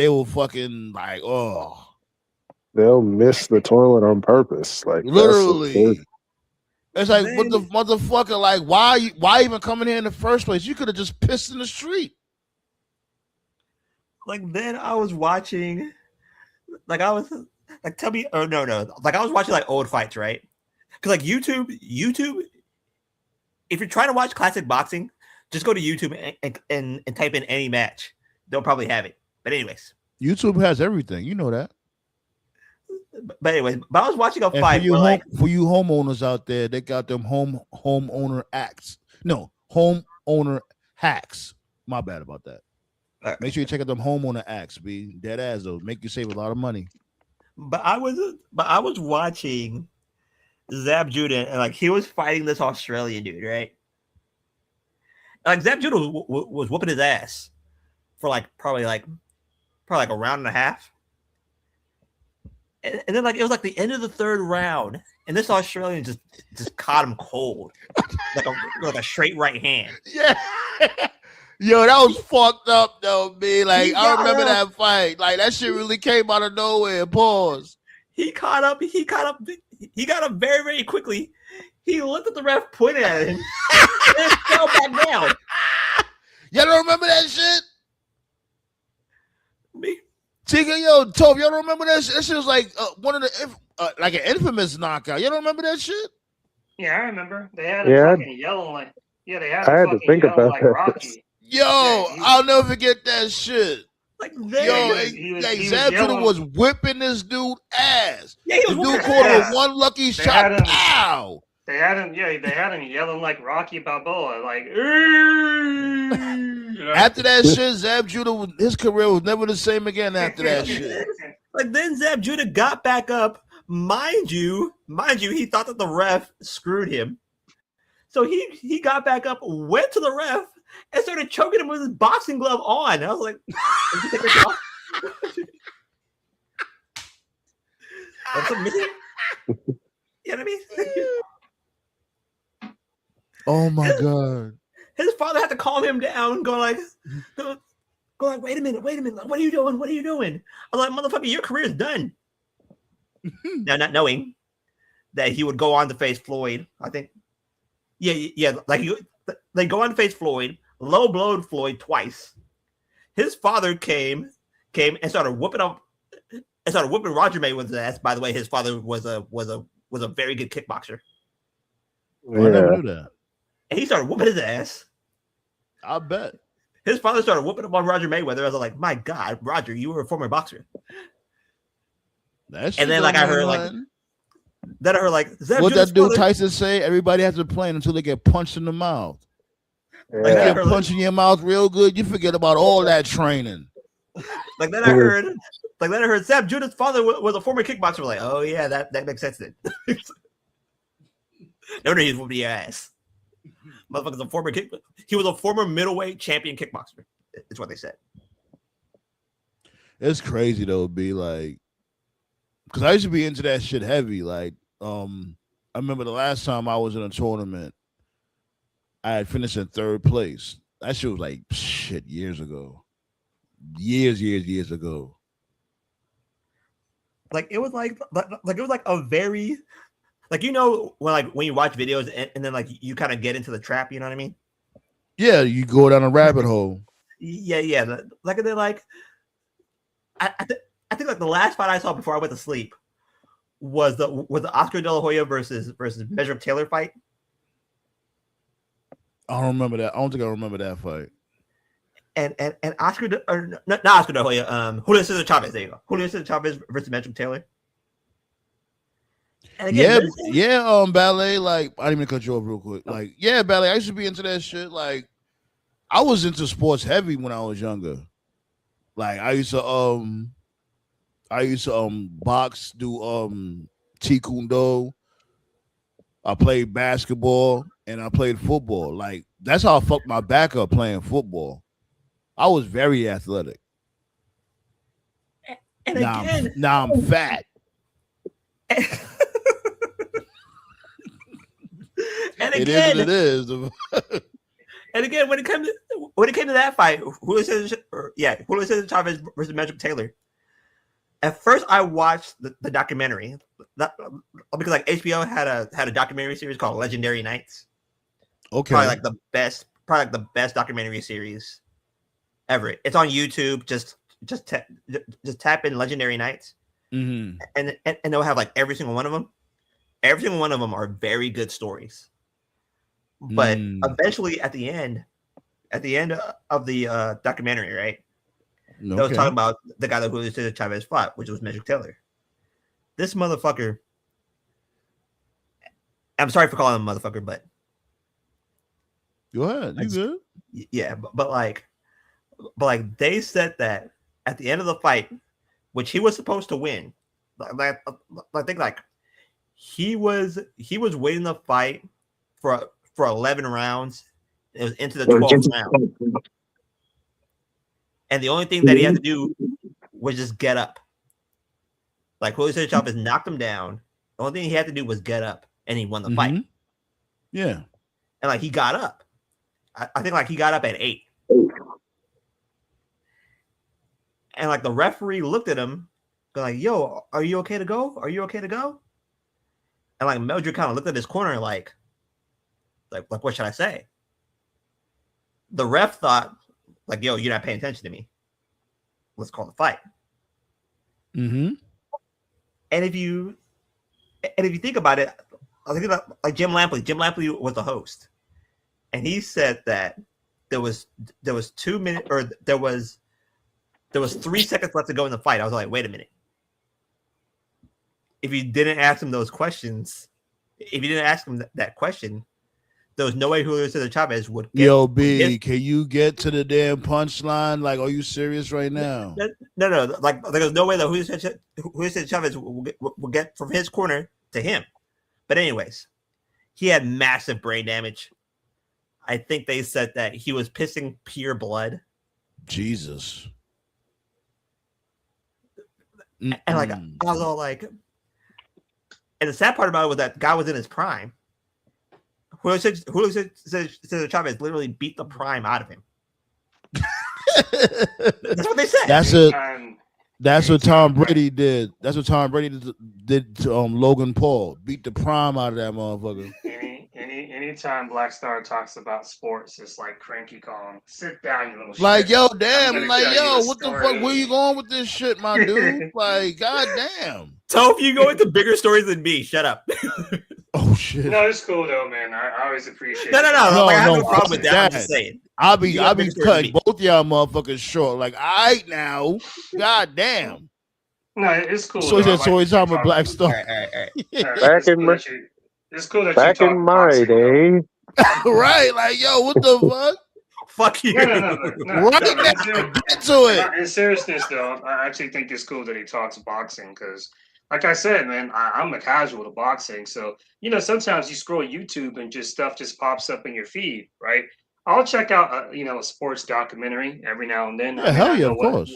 Speaker 3: will fucking like, oh,
Speaker 5: they'll miss the toilet on purpose. Like,
Speaker 3: literally. It's like, what the motherfucker? Like, why even come in here in the first place? You could have just pissed in the street.
Speaker 4: Like, then I was watching, like, I was like, tell me, oh no, like I was watching like old fights, right? Because like YouTube, if you're trying to watch classic boxing, just go to YouTube and type in any match. They'll probably have it. But anyways,
Speaker 3: YouTube has everything. You know that.
Speaker 4: But anyways, I was watching a fight.
Speaker 3: For you homeowners out there, they got them homeowner acts. No, homeowner hacks. My bad about that. Right. Make sure you check out them homeowner acts. Be dead ass though. Make you save a lot of money.
Speaker 4: But I was watching Zab Judah, and like he was fighting this Australian dude, right? Like Zab Judah was whooping his ass for like probably like a round and a half. And then like it was like the end of the third round, and this Australian just caught him cold, like a straight right hand.
Speaker 3: Yeah, yo, that was fucked up though, man. Like I remember that fight. Like that shit really came out of nowhere. Pause.
Speaker 4: He got up very, very quickly. He looked at the ref, pointed at him, and fell back down.
Speaker 3: Y'all don't remember that shit?
Speaker 4: Me.
Speaker 3: Tika, yo, Tove, y'all don't remember that shit? That shit was like one of the like an infamous knockout. You don't remember that shit?
Speaker 6: Yeah, I remember. They had him
Speaker 5: Yeah,
Speaker 6: fucking yelling like, yeah, they had
Speaker 5: I
Speaker 6: him
Speaker 5: had to
Speaker 6: fucking
Speaker 5: think
Speaker 6: yelling
Speaker 5: about
Speaker 6: like
Speaker 5: that.
Speaker 6: Rocky.
Speaker 3: Yo,
Speaker 6: Yeah,
Speaker 3: I'll never forget that shit.
Speaker 4: Like
Speaker 6: Yeah,
Speaker 3: Yo,
Speaker 4: then,
Speaker 6: he was
Speaker 3: Zab Judah
Speaker 6: yelling.
Speaker 3: was whipping this dude ass.
Speaker 4: yeah, he
Speaker 3: The
Speaker 4: was whooping
Speaker 3: dude
Speaker 4: his
Speaker 3: called
Speaker 4: ass.
Speaker 3: him one lucky
Speaker 6: They
Speaker 3: shot.
Speaker 6: had him.
Speaker 3: Pow!
Speaker 6: They had him. Yeah, they had him yelling like Rocky Balboa, like. You know?
Speaker 3: After that shit, Zab Judah, his career was never the same again after that shit.
Speaker 4: Like then Zab Judah got back up. Mind you, he thought that the ref screwed him. So he got back up, went to the ref, and started choking him with his boxing glove on. I was like, "Did you take that off?" That's a minute. You know what I mean?
Speaker 3: Oh my god.
Speaker 4: His father had to calm him down, go like, wait a minute, what are you doing? What are you doing? I was like, motherfucker, your career is done. Now, not knowing that he would go on to face Floyd, I think. Yeah, like they go on to face Floyd, low blowed Floyd twice. His father came and started whooping up and started whooping Roger Mayweather's ass. By the way, his father was a very good kickboxer.
Speaker 3: I never knew that.
Speaker 4: And he started whooping his ass.
Speaker 3: I bet.
Speaker 4: His father started whooping up on Roger Mayweather. I was like, my God, Roger, you were a former boxer.
Speaker 3: And
Speaker 4: then like I heard like
Speaker 3: what that dude Tyson say? Everybody has a plan until they get punched in the mouth.
Speaker 5: Yeah.
Speaker 3: Like get punched in your mouth real good, you forget about all that training.
Speaker 4: Like then I heard Zab Judah's father was a former kickboxer. We're like, oh yeah, that makes sense then. No, he's whooping your ass. Motherfucker's a former he was a former middleweight champion kickboxer. Is what they said.
Speaker 3: It's crazy though, be like, because I used to be into that shit heavy. Like, I remember the last time I was in a tournament, I had finished in third place. That shit was like shit years ago. Years ago.
Speaker 4: Like it was like a very like when you watch videos and then like you kind of get into the trap, you know what I mean?
Speaker 3: Yeah, you go down a rabbit hole.
Speaker 4: Yeah. Like they're like I think like the last fight I saw before I went to sleep was the Oscar De La Hoya versus Measure Up Taylor fight.
Speaker 3: I don't remember that. I don't think I remember that fight.
Speaker 4: And Oscar not Oscar De La Hoya, Julio Cesar Chavez. There you go. Julio Cesar Chavez versus Measure Up Taylor. And again,
Speaker 3: Ballet. Like I didn't even cut you off real quick. Like Ballet. I used to be into that shit. Like I was into sports heavy when I was younger. Like I used to box, do taekwondo. I played basketball and I played football. Like that's how I fucked my back up playing football. I was very athletic.
Speaker 4: And
Speaker 3: now I'm fat.
Speaker 4: And
Speaker 3: it
Speaker 4: again,
Speaker 3: is.
Speaker 4: And again, when it came to that fight, Julio Cesar Chavez versus Measure Up Taylor. At first, I watched the documentary because like HBO had a documentary series called Legendary Nights.
Speaker 3: Okay,
Speaker 4: probably like the best documentary series ever. It's on YouTube. Just tap in Legendary Nights, and they'll have like every single one of them. Every single one of them are very good stories. But eventually, at the end of the documentary, right? They was talking about the guy that Julio Cesar Chavez fought, which was Measure Taylor. This motherfucker. I'm sorry for calling him a motherfucker, but
Speaker 3: go ahead. You good?
Speaker 4: Yeah, but like they said that at the end of the fight, which he was supposed to win, I think like he was winning the fight for 11 rounds. It was into the 12th round. And the only thing that he had to do was just get up. Like Julio Cesar Chavez knocked him down. The only thing he had to do was get up, and he won the fight.
Speaker 3: Yeah.
Speaker 4: And like he got up. I think like he got up at 8. And like the referee looked at him, like, yo, are you okay to go? Are you okay to go? And like Meldrew kind of looked at his corner like what should I say? The ref thought, like, yo, you're not paying attention to me. let's call it a fight.
Speaker 3: Mm-hmm.
Speaker 4: And if you think about it, I think about like Jim Lampley. Jim Lampley was the host, and he said that there was 2 minutes, or there was 3 seconds left to go in the fight. I was like, wait a minute. If you didn't ask him those questions, if you didn't ask him that question, there was no way Julio Cesar Chavez would get.
Speaker 3: Yo, B, can you get to the damn punchline? Like, are you serious right now?
Speaker 4: No. Like there's no way that Julio Cesar Chavez will get from his corner to him. But anyways, he had massive brain damage. I think they said that he was pissing pure blood.
Speaker 3: Jesus.
Speaker 4: And like I was all like, and the sad part about it was that guy was in his prime. Julio Cesar Chavez literally beat the prime out of him. That's what they said.
Speaker 3: That's what Tom Brady did. That's what Tom Brady did to Logan Paul. Beat the prime out of that motherfucker.
Speaker 6: Anytime Black Star talks about sports, it's like Cranky Kong. Sit down, you little shit.
Speaker 3: Like, yo, damn. Like, yo, what the
Speaker 6: story.
Speaker 3: fuck? Where you going with this shit, my dude? Like, goddamn.
Speaker 4: Toph, you go into bigger stories than me. Shut up.
Speaker 3: Oh, shit.
Speaker 6: No, it's cool, though, man. I always appreciate it.
Speaker 4: No. Like, I have no problem with that. I'm just saying.
Speaker 3: I'll be cutting both y'all motherfuckers short. Like, all right now. God damn.
Speaker 6: No, it's cool.
Speaker 3: So he's talking about Black Star.
Speaker 4: All right.
Speaker 5: Back in my
Speaker 6: it's cool that
Speaker 5: back
Speaker 6: you
Speaker 5: in my day.
Speaker 3: Right, like, yo, what the fuck?
Speaker 4: Fuck you.
Speaker 6: No.
Speaker 3: Right now, get to it.
Speaker 6: In seriousness, though, I actually think it's cool that he talks boxing because, like I said, man, I'm a casual to boxing. So, sometimes you scroll YouTube and stuff just pops up in your feed, right? I'll check out, a sports documentary every now and then.
Speaker 3: Yeah, hell yeah, of course.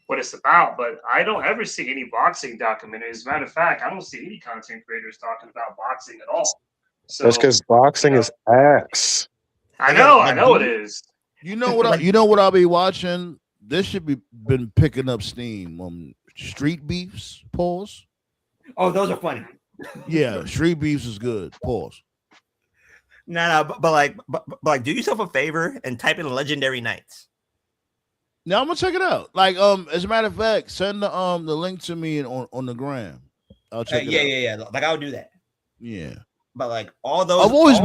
Speaker 6: What it's about, but I don't ever see any boxing documentaries. As a matter of fact, I don't see any content creators talking about boxing at all. So
Speaker 5: That's because boxing is ass.
Speaker 6: I know it is.
Speaker 3: You know what I'll be watching? This should be been picking up steam. Street Beefs, pause.
Speaker 4: Oh, those are funny.
Speaker 3: Yeah, Street Beefs is good. Pause.
Speaker 4: No, but do yourself a favor and type in Legendary Nights.
Speaker 3: Now I'm gonna check it out. Like, as a matter of fact, send the link to me on the gram. I'll check it out.
Speaker 4: Yeah. Like I would do that.
Speaker 3: Yeah.
Speaker 4: But like all those,
Speaker 3: I've always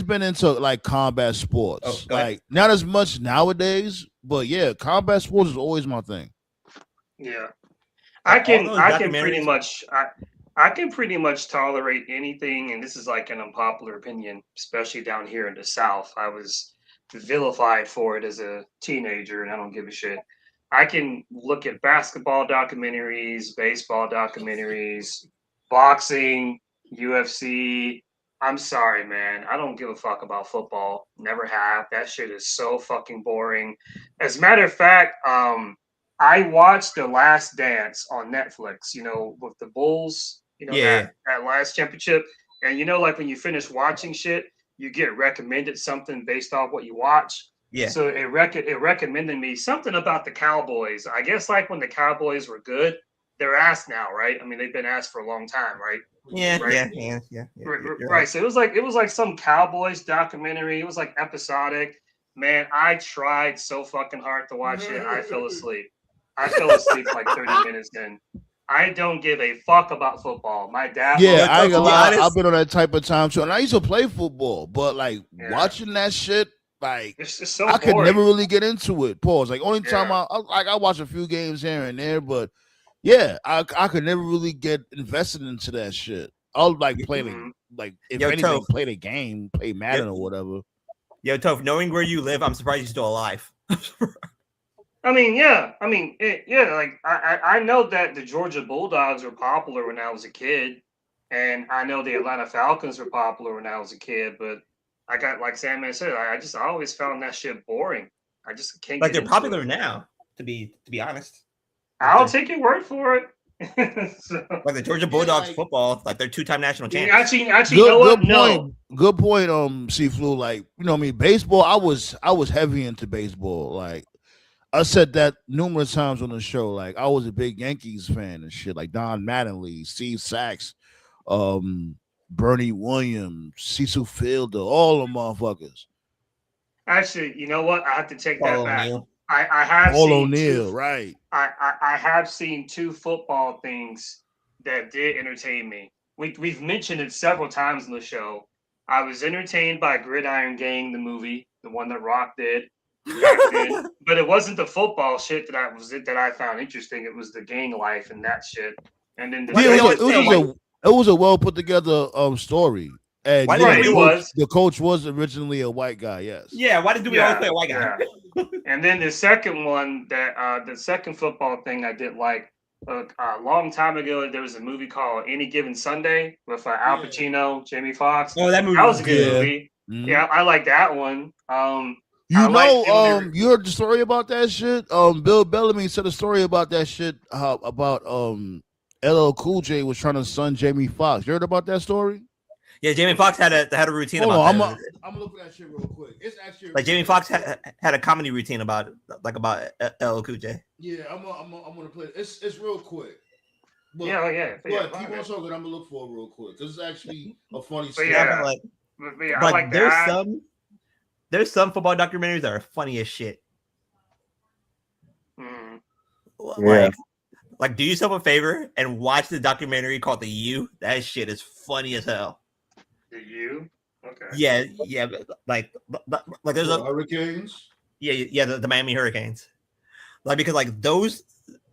Speaker 3: been into like combat sports. Like not as much nowadays, but yeah, combat sports is always my thing.
Speaker 6: Yeah, I can pretty much tolerate anything, and this is like an unpopular opinion, especially down here in the South. I was vilified for it as a teenager, and I don't give a shit. I can look at basketball documentaries, baseball documentaries, boxing, UFC. I'm sorry, man. I don't give a fuck about football. Never have. That shit is so fucking boring. As a matter of fact, I watched The Last Dance on Netflix, with the Bulls, that last championship. And like when you finish watching shit, you get recommended something based off what you watch.
Speaker 4: Yeah.
Speaker 6: So it recommended me something about the Cowboys. I guess like when the Cowboys were good, they're asked now, right? I mean, they've been asked for a long time, right?
Speaker 4: Yeah.
Speaker 6: Right.
Speaker 4: Yeah.
Speaker 6: Right. So it was like some Cowboys documentary. It was like episodic. Man, I tried so fucking hard to watch it. I fell asleep. like 30 minutes in. I don't give a fuck about football. My dad.
Speaker 3: Yeah, I ain't gonna lie. I've been on that type of time too, and I used to play football, but like watching that shit, like
Speaker 6: it's just so
Speaker 3: I could
Speaker 6: boring.
Speaker 3: never really get into it. Pause. Like only time I watch a few games here and there, but yeah, I could never really get invested into that shit. I'll like play play the game, play Madden or whatever.
Speaker 4: Yo, Toph, knowing where you live, I'm surprised you're still alive.
Speaker 6: Like I know that the Georgia Bulldogs were popular when I was a kid, and I know the Atlanta Falcons were popular when I was a kid. But I got, like Sandman said, I always found that shit boring. I just can't.
Speaker 4: Like they're popular now, to be honest.
Speaker 6: I'll take your word for it.
Speaker 4: Like the Georgia Bulldogs football, like they're 2-time national champions.
Speaker 6: Actually, you know what? No.
Speaker 3: Good point. C-Flu, like baseball. I was heavy into baseball. Like I said that numerous times on the show. Like I was a big Yankees fan and shit. Like Don Mattingly, Steve Sachs, Bernie Williams, Cecil Fielder, all them motherfuckers.
Speaker 6: Actually, you know what? I have to take that back. I have
Speaker 3: Paul
Speaker 6: seen
Speaker 3: O'Neal,
Speaker 6: two.
Speaker 3: right?
Speaker 6: I have seen two football things that did entertain me. We've mentioned it several times in the show. I was entertained by Gridiron Gang, the movie, the one that Rock did back then. But it wasn't the football shit that I found interesting. It was the gang life and that shit. And then the
Speaker 4: Why
Speaker 3: Yeah,
Speaker 4: do we
Speaker 6: second
Speaker 4: always say
Speaker 6: thing,
Speaker 3: it was a well put together story. And
Speaker 4: Why
Speaker 3: yeah,
Speaker 4: did
Speaker 6: right,
Speaker 4: we-
Speaker 6: it was.
Speaker 3: the coach was originally a white guy. Yes.
Speaker 4: Yeah, why do we always play a white guy?
Speaker 6: Yeah. And then the second one the second football thing I did like a long time ago. There was a movie called Any Given Sunday with Al
Speaker 3: Yeah.
Speaker 6: Pacino, Jamie Foxx.
Speaker 4: Oh, that movie
Speaker 6: That was a good
Speaker 3: Yeah.
Speaker 6: movie.
Speaker 3: Mhm.
Speaker 6: Yeah, I like that one.
Speaker 3: You
Speaker 6: I like
Speaker 3: know, you heard the story about that shit? Bill Bellamy said a story about that shit. About LL Cool J was trying to son Jamie Foxx. You heard about that story?
Speaker 4: Yeah, Jamie Foxx had a routine
Speaker 3: Hold
Speaker 4: about
Speaker 3: on,
Speaker 4: that.
Speaker 3: I'm gonna look at that shit real quick. It's actually
Speaker 4: Like Jamie Foxx had a comedy routine about LL Cool J.
Speaker 3: Yeah, I'm gonna play it. It's real quick. But,
Speaker 6: yeah.
Speaker 3: keep on talking. I'm gonna look for it real quick because it's actually a funny
Speaker 6: But
Speaker 3: story.
Speaker 6: yeah.
Speaker 4: but like,
Speaker 6: But yeah, I
Speaker 4: like
Speaker 6: like
Speaker 4: there's
Speaker 6: that.
Speaker 4: some football documentaries that are funny as shit.
Speaker 6: Mm.
Speaker 5: Yeah.
Speaker 4: Like do yourself a favor and watch the documentary called The U. That shit is funny as hell.
Speaker 6: The U. Okay.
Speaker 4: Yeah, like there's a
Speaker 3: Hurricanes.
Speaker 4: yeah the Miami Hurricanes. Like because like those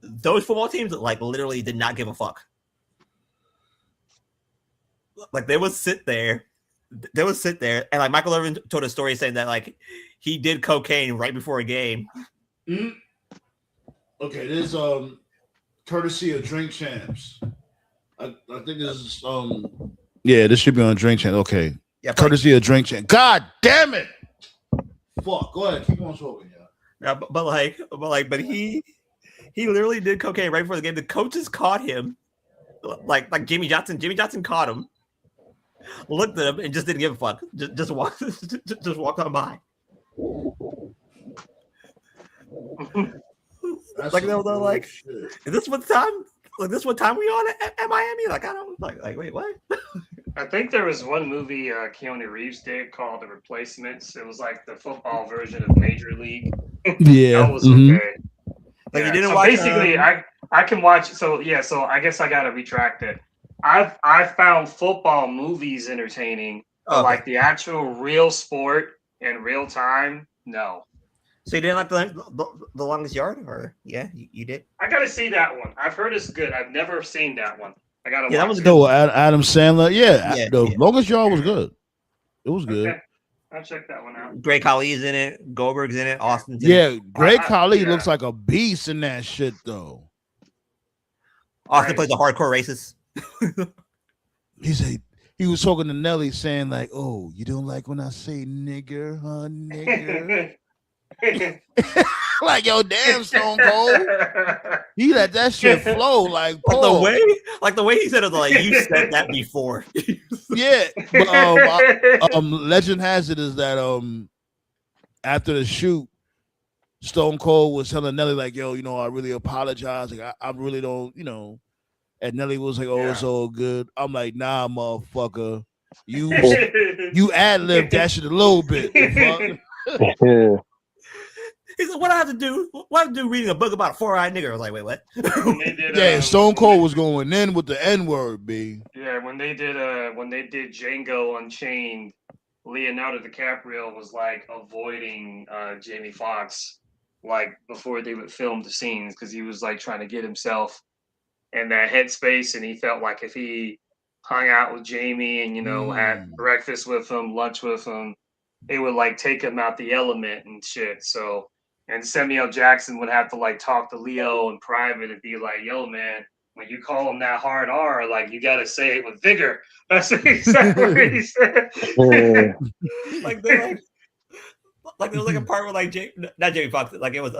Speaker 4: football teams like literally did not give a fuck. Like they would sit there and like Michael Irvin told a story saying that like he did cocaine right before a game.
Speaker 3: Mm. Okay, this courtesy of Drink Champs. I think this is yeah, this should be on Drink Champs. Okay.
Speaker 4: Yeah,
Speaker 3: Courtesy of Drink Champs. God damn it. Fuck. Go ahead, keep on talking, yeah.
Speaker 4: But he literally did cocaine right before the game. The coaches caught him. Like Jimmy Johnson. Jimmy Johnson caught him. Looked at him and just didn't give a fuck. Just walked on by. Like they're like,
Speaker 3: shit.
Speaker 4: is this what time? Like this what time we on at Miami? Like I don't like wait what?
Speaker 6: I think there was one movie Keanu Reeves did called The Replacements. It was like the football version of Major League.
Speaker 3: Yeah.
Speaker 6: That was okay.
Speaker 4: Like you
Speaker 6: Yeah,
Speaker 4: didn't
Speaker 6: so
Speaker 4: watch.
Speaker 6: basically, I can watch. So yeah, so I guess I gotta retract it. I found football movies entertaining, but
Speaker 4: Okay.
Speaker 6: like the actual real sport in real time, no.
Speaker 4: So you didn't like the longest yard, or yeah, you did.
Speaker 6: I gotta see that one. I've heard it's good. I've never seen that one. I gotta.
Speaker 4: Yeah, that
Speaker 6: watch
Speaker 4: was
Speaker 6: it.
Speaker 3: No, Adam Sandler. Yeah,
Speaker 4: Yeah,
Speaker 3: the
Speaker 4: yeah.
Speaker 3: longest yard was good. It was good.
Speaker 6: Okay. I'll check that one out.
Speaker 4: Greg Khali's in it. Goldberg's in it. Austin's in it.
Speaker 3: Yeah, Greg
Speaker 6: I-
Speaker 3: Khali
Speaker 6: yeah.
Speaker 3: looks like a beast in that shit though.
Speaker 4: Austin
Speaker 6: Right.
Speaker 4: plays a hardcore racist.
Speaker 3: He was talking to Nelly saying like, "Oh, you don't like when I say nigger, huh, nigger?" Like, yo, damn, Stone Cold. He let that shit flow like Paul.
Speaker 4: Like the way he said it, like you said that before.
Speaker 3: Yeah, but legend has it is that after the shoot, Stone Cold was telling Nelly like, "Yo, you know, I really apologize. Like, I really don't, you know." And Nelly was like, "Oh, it's all good." I'm like, "Nah, motherfucker, you ad libbed that shit a little bit." The fuck?
Speaker 5: Yeah.
Speaker 4: He said, "What I have to do? What I have to do reading a book about a 4-eyed nigger?" I was like, "Wait, what?"
Speaker 6: They did,
Speaker 3: Yeah, Stone Cold was going in with the N word, B.
Speaker 6: Yeah, when they did Django Unchained, Leonardo DiCaprio was like avoiding Jamie Foxx like before they would film the scenes because he was like trying to get himself in that headspace, and he felt like if he hung out with Jamie and had breakfast with him, lunch with him, it would like take him out the element and shit. So, and Samuel Jackson would have to like talk to Leo in private and be like, "Yo, man, when you call him that hard R, like you gotta say it with vigor." That's exactly what he said.
Speaker 5: Yeah.
Speaker 4: Like there was like a part where like not Jamie Foxx, like it was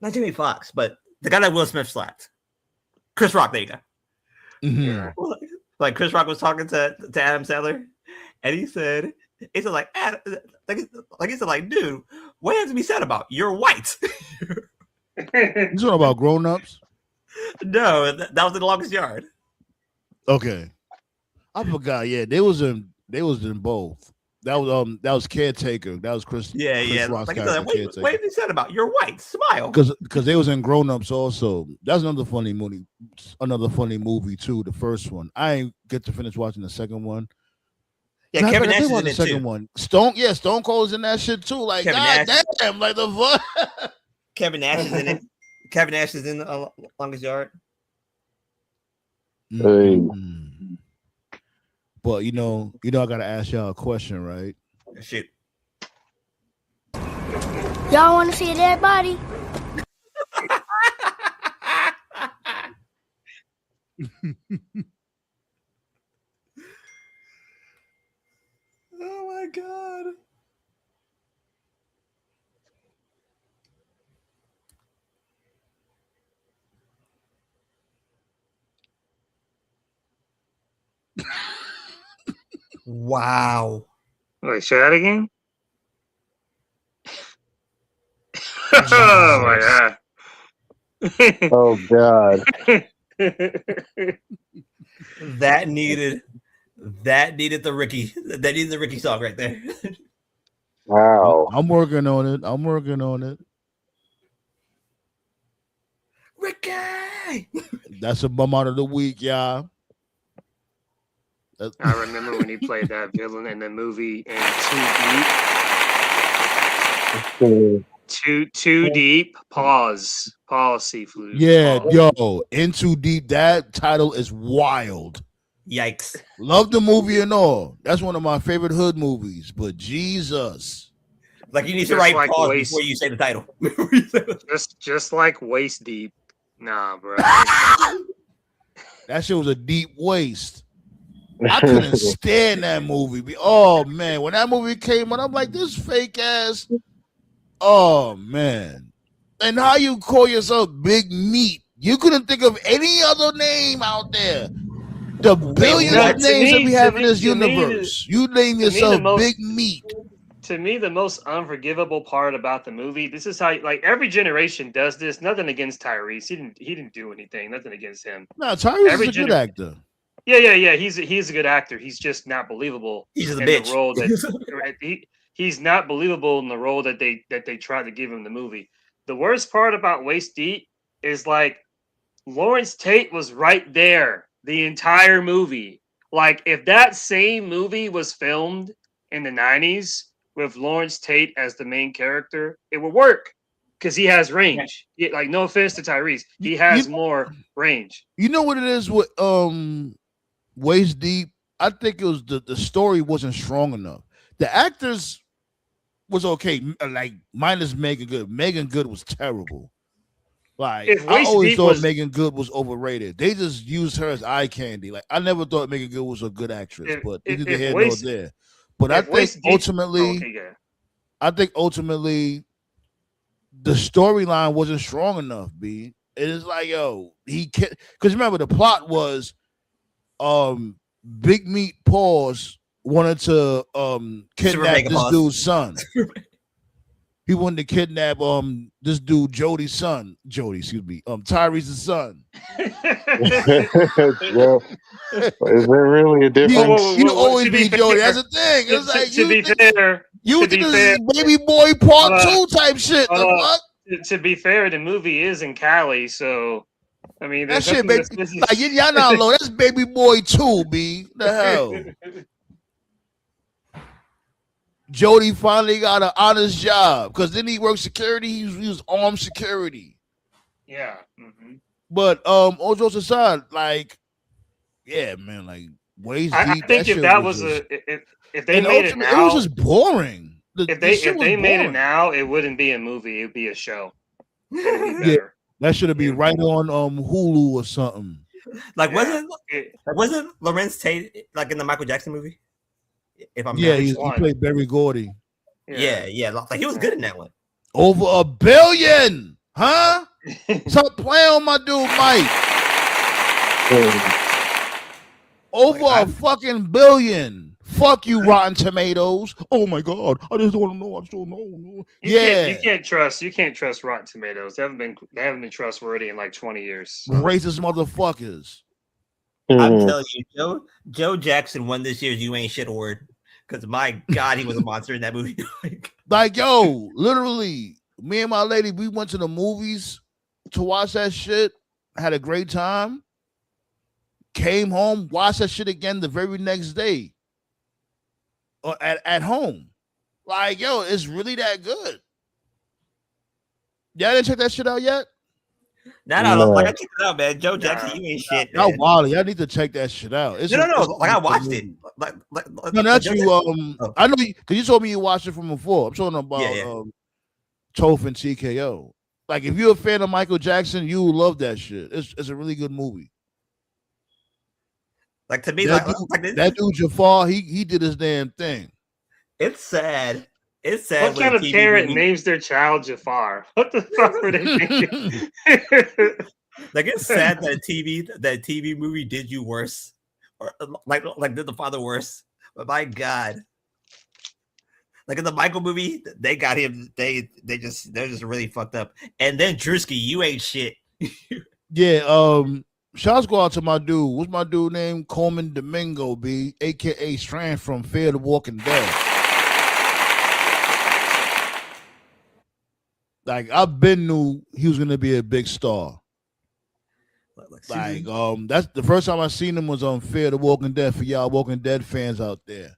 Speaker 4: not Jamie Foxx, but the guy that Will Smith slapped, Chris Rock. There you go.
Speaker 3: Mhm.
Speaker 4: Like Chris Rock was talking to Adam Sandler, and he said like Adam, like he said like, dude, what has to be said about you're white?
Speaker 3: You talking about grown ups?
Speaker 4: No, that was in the longest yard.
Speaker 3: Okay, I forgot. Yeah, they was in both. That was Caretaker. That was Chris.
Speaker 4: Yeah,
Speaker 3: Chris
Speaker 4: yeah.
Speaker 3: Rock's
Speaker 4: Like,
Speaker 3: character,
Speaker 4: what
Speaker 3: Caretaker.
Speaker 4: have you said about? You're white. Smile.
Speaker 3: Because they was in Grown Ups also. That's another funny movie. Another funny movie too. The first one. I ain't get to finish watching the second one.
Speaker 4: Yeah,
Speaker 3: Matter of
Speaker 4: Kevin
Speaker 3: fact, I
Speaker 4: Nash
Speaker 3: did
Speaker 4: is
Speaker 3: watch
Speaker 4: in
Speaker 3: the
Speaker 4: it
Speaker 3: second
Speaker 4: too.
Speaker 3: one. Stone Cold's in that shit too. Like,
Speaker 4: Kevin
Speaker 3: God
Speaker 4: Nash.
Speaker 3: damn, like the fuck.
Speaker 4: Kevin Nash is in it. Kevin Nash is in Longest Yard.
Speaker 3: Mm. But you know, I gotta ask y'all a question, right?
Speaker 4: Shoot.
Speaker 7: Y'all want to see a dead body?
Speaker 4: Oh my god. Wow.
Speaker 6: Wait, say that again? Oh my god.
Speaker 5: Oh God.
Speaker 4: That needed the Ricky. That needed the Ricky song right there.
Speaker 5: Wow.
Speaker 3: I'm working on it.
Speaker 4: Ricky.
Speaker 3: That's a bum out of the week, y'all.
Speaker 6: I remember when he played that villain in the movie in Too Deep. Pause. Seafood.
Speaker 3: Yeah,
Speaker 6: Pause.
Speaker 3: yo, In Too Deep. That title is wild.
Speaker 4: Yikes.
Speaker 3: Love the movie and all. That's one of my favorite hood movies. But Jesus,
Speaker 4: Like you need to
Speaker 6: Just
Speaker 4: write
Speaker 6: like
Speaker 4: pause
Speaker 6: waste-
Speaker 4: before you say the title.
Speaker 6: Just like waist deep. Nah, bro.
Speaker 3: that shit was a deep waste. I couldn't stand that movie. Oh man, when that movie came out, I'm like, this fake ass. Oh man, and how you call yourself Big Meat? You couldn't think of any other name out there. The billions
Speaker 6: no,
Speaker 3: of
Speaker 6: to
Speaker 3: names
Speaker 6: me-
Speaker 3: that we have
Speaker 6: to
Speaker 3: in
Speaker 6: me-
Speaker 3: this
Speaker 6: to me,
Speaker 3: universe. You name
Speaker 6: the
Speaker 3: yourself
Speaker 6: most-
Speaker 3: Big Meat.
Speaker 6: To me, the most unforgivable part about the movie, this is how like every generation does this. Nothing against Tyrese. He didn't do anything. Nothing against him.
Speaker 3: No, Tyrese
Speaker 6: Every
Speaker 3: is a good
Speaker 6: gener-
Speaker 3: actor.
Speaker 6: Yeah. He's a good actor. He's just not believable
Speaker 4: He's just a
Speaker 6: in
Speaker 4: bitch.
Speaker 6: the role that he's not believable in the role that they tried to give him in the movie. The worst part about Waist Deep is like Lawrence Tate was right there the entire movie. Like if that same movie was filmed in the 90s with Lawrence Tate as the main character, it would work because he has range. Like no offense to Tyrese, he has more range.
Speaker 3: You know what it is with Waist Deep? I think it was the story wasn't strong enough. The actors was okay, like minus Megan Good. Megan Good was terrible. Like
Speaker 6: If
Speaker 3: I
Speaker 6: Waist
Speaker 3: always
Speaker 6: Deep
Speaker 3: thought
Speaker 6: was-
Speaker 3: Megan Good was overrated. They just used her as eye candy. Like I never thought Megan Good was a good actress, but
Speaker 6: if
Speaker 3: neither here nor
Speaker 6: Waist-
Speaker 3: there. But I
Speaker 6: if
Speaker 3: think
Speaker 6: Waist Deep-
Speaker 3: ultimately,
Speaker 6: okay, yeah.
Speaker 3: the storyline wasn't strong enough. B. It is like yo, he can't because remember the plot was, Big Meat Paws wanted to kidnap
Speaker 4: Mega
Speaker 3: this
Speaker 4: Paws.
Speaker 3: dude's son. He wanted to kidnap this dude Tyrese's son.
Speaker 5: Well, is there really a difference?
Speaker 3: You
Speaker 6: whoa,
Speaker 3: always
Speaker 6: to
Speaker 3: be
Speaker 6: be
Speaker 3: Jody.
Speaker 6: fair-
Speaker 3: That's the thing. It's like
Speaker 6: to be fair,
Speaker 3: you
Speaker 6: to
Speaker 3: think
Speaker 6: be
Speaker 3: this
Speaker 6: fair-
Speaker 3: is Baby Boy Part
Speaker 6: Hold
Speaker 3: 2 type shit. The
Speaker 6: hold
Speaker 3: fuck?
Speaker 6: to be fair, the movie is in Cali, so I mean
Speaker 3: That
Speaker 6: there's
Speaker 3: shit,
Speaker 6: nothing
Speaker 3: baby.
Speaker 6: that's-
Speaker 3: Like, y'all not low. That's Baby Boy 2, B. The hell. Jody finally got an honest job because then he worked security. He was armed security.
Speaker 6: Yeah. Mm-hmm.
Speaker 3: But all jokes aside, like, yeah, man, like Waist
Speaker 6: I
Speaker 3: Deep.
Speaker 6: think
Speaker 3: that
Speaker 6: if
Speaker 3: shit
Speaker 6: that was
Speaker 3: just,
Speaker 6: if they
Speaker 3: and
Speaker 6: made it
Speaker 3: ultimately,
Speaker 6: now,
Speaker 3: it was just boring.
Speaker 6: if they made it now, it wouldn't be a movie. It'd be a show. It'd be
Speaker 3: Yeah.
Speaker 6: better.
Speaker 3: That should have been right on Hulu or something.
Speaker 4: Like
Speaker 6: Yeah.
Speaker 4: wasn't Lawrence Tate like in the Michael Jackson movie? If I'm
Speaker 3: Yeah,
Speaker 4: not
Speaker 3: he
Speaker 6: one?
Speaker 3: played Barry Gordy.
Speaker 4: yeah, like he was good in that one.
Speaker 3: Over $1 billion, huh? Stop playing on my dude, Mike. Over a fucking $1 billion. Fuck you, Rotten Tomatoes. Oh my God, I just want to know. I just don't know.
Speaker 6: You can't trust Rotten Tomatoes. They haven't been trustworthy in like 20 years.
Speaker 3: Racist motherfuckers.
Speaker 4: I'm telling you, Joe Jackson won this year's You Ain't Shit award Because my God, he was a monster in that movie.
Speaker 3: Like, yo, literally, me and my lady, we went to the movies to watch that shit. Had a great time. Came home, watched that shit again the very next day. Or at home. Like, yo, it's really that good. Y'all didn't check that shit out yet?
Speaker 4: No, like I checked it out, man. Joe Jackson, you ain't shit,
Speaker 3: Y'all
Speaker 4: man.
Speaker 3: wild. Y'all need to check that shit out.
Speaker 4: No. Like I watched it.
Speaker 3: No, that's
Speaker 4: Joe
Speaker 3: you. I know because you told me you watched it from before. I'm talking about Toph and TKO. Like, if you're a fan of Michael Jackson, you will love that shit. It's a really good movie.
Speaker 4: Like, to me,
Speaker 3: that dude Jafar, he did his damn thing.
Speaker 4: It's sad. It's sad.
Speaker 6: What kind of parent names their child Jafar? What the fuck were they thinking?
Speaker 4: Like, it's sad that a TV movie did you worse, or like did the father worse. But my God, like in the Michael movie, they got him. They're just really fucked up. And then Drewski, you ain't shit.
Speaker 3: Yeah. Shots go out to my dude. What's my dude name? Coleman Domingo, B, aka Strand from Fear the Walking Dead. Like, I've been knew he was gonna be a big star. Like, that's the first time I seen him was on Fear the Walking Dead, for y'all Walking Dead fans out there.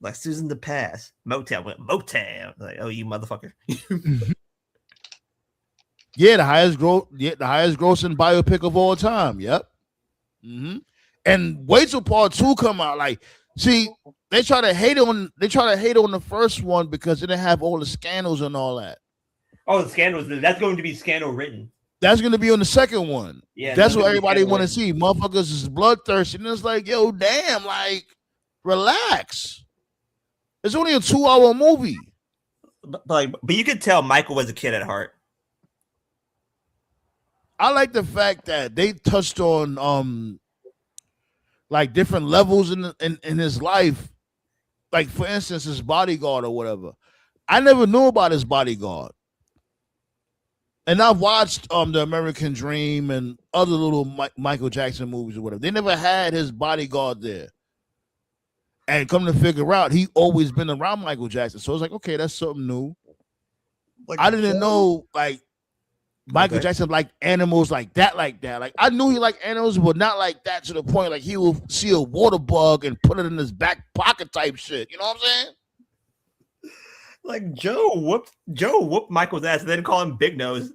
Speaker 4: Like Susan the Pass, Motown went Motown. Like, oh, you motherfucker.
Speaker 3: Yeah, the highest grossing biopic of all time. Yep. Mm-hmm. And wait till part 2 come out. Like, see, they try to hate on the first one because it didn't have all the scandals and all that.
Speaker 4: Oh, the scandals. That's going to be scandal written.
Speaker 3: That's going to be on the second one.
Speaker 4: Yeah,
Speaker 3: that's what everybody want to see. Motherfuckers is bloodthirsty, and it's like, yo, damn, like, relax. It's only a 2-hour movie.
Speaker 4: But you could tell Michael was a kid at heart.
Speaker 3: I like the fact that they touched on like different levels in his life. Like, for instance, his bodyguard or whatever. I never knew about his bodyguard. And I've watched The American Dream and other little Michael Jackson movies or whatever. They never had his bodyguard there. And come to figure out, he always been around Michael Jackson. So I was like, okay, that's something new. Like, I didn't know, like, Michael Jackson liked animals like that. Like, I knew he liked animals, but not like that to the point like he will see a water bug and put it in his back pocket type shit. You know what I'm saying?
Speaker 4: Like, Joe whooped Michael's ass and then call him Big Nose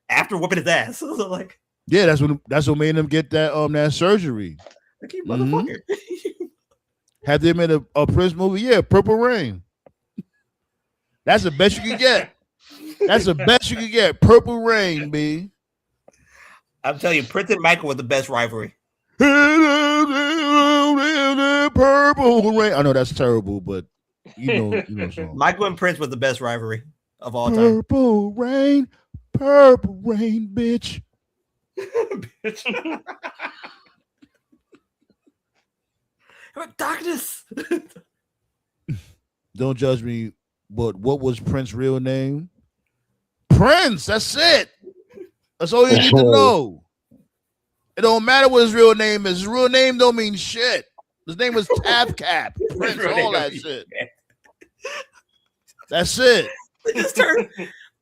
Speaker 4: after whooping his ass. So like,
Speaker 3: yeah, that's what made him get that surgery.
Speaker 4: Like, you motherfucker.
Speaker 3: Have they made a Prince movie? Yeah, Purple Rain. That's the best you can get. That's the best you can get. Purple Rain, B.
Speaker 4: I'm telling you, Prince and Michael were the best rivalry.
Speaker 3: Purple Rain. I know that's terrible, but you know. Song.
Speaker 4: Michael and Prince was the best rivalry of all time.
Speaker 3: Purple Rain, bitch.
Speaker 4: Bitch. Darkness.
Speaker 3: Don't judge me, but what was Prince's real name? Prince. That's it. That's all you need to know. It don't matter what his real name is. His real name don't mean shit. His name was Tap Cap. Prince, all that shit. That's it.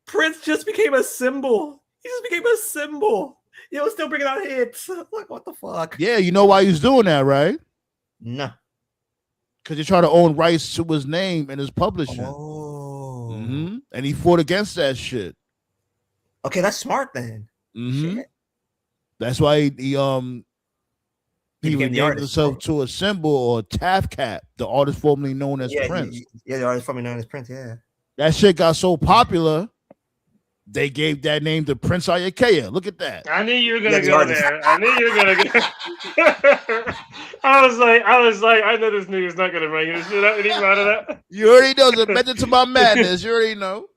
Speaker 4: Prince just became a symbol. He just became a symbol. You know, still bringing out hits. Like, what the fuck?
Speaker 3: Yeah, you know why he's doing that, right?
Speaker 4: No.
Speaker 3: Because he tried to own rights to his name and his publishing.
Speaker 4: Oh.
Speaker 3: Mm-hmm. And he fought against that shit.
Speaker 4: Okay, that's smart then.
Speaker 3: Mm-hmm.
Speaker 4: Shit.
Speaker 3: That's why he renamed himself to a symbol, or Taff Cap, the artist formerly known as Prince.
Speaker 4: The artist formerly known as Prince, yeah.
Speaker 3: That shit got so popular, they gave that name to Prince Ayakea. Look at that.
Speaker 6: I knew you were gonna go there. I knew you were gonna go. I was like, I know this nigga's not gonna bring this shit up any out of that.
Speaker 3: You already know the method to my madness. You already know.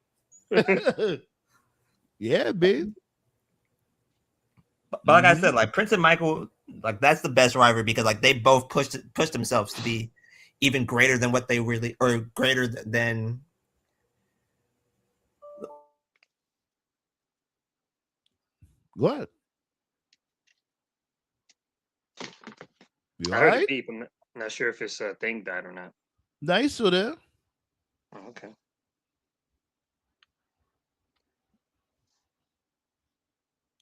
Speaker 3: Yeah, babe.
Speaker 4: But like I said, like Prince and Michael, like that's the best rivalry because like they both pushed themselves to be even greater than what they really, or greater than.
Speaker 3: Go ahead. You
Speaker 6: I
Speaker 3: all
Speaker 6: heard
Speaker 3: right?
Speaker 6: a beep. I'm not sure if this thing died or not.
Speaker 3: Nah, he's still there.
Speaker 6: Oh, okay.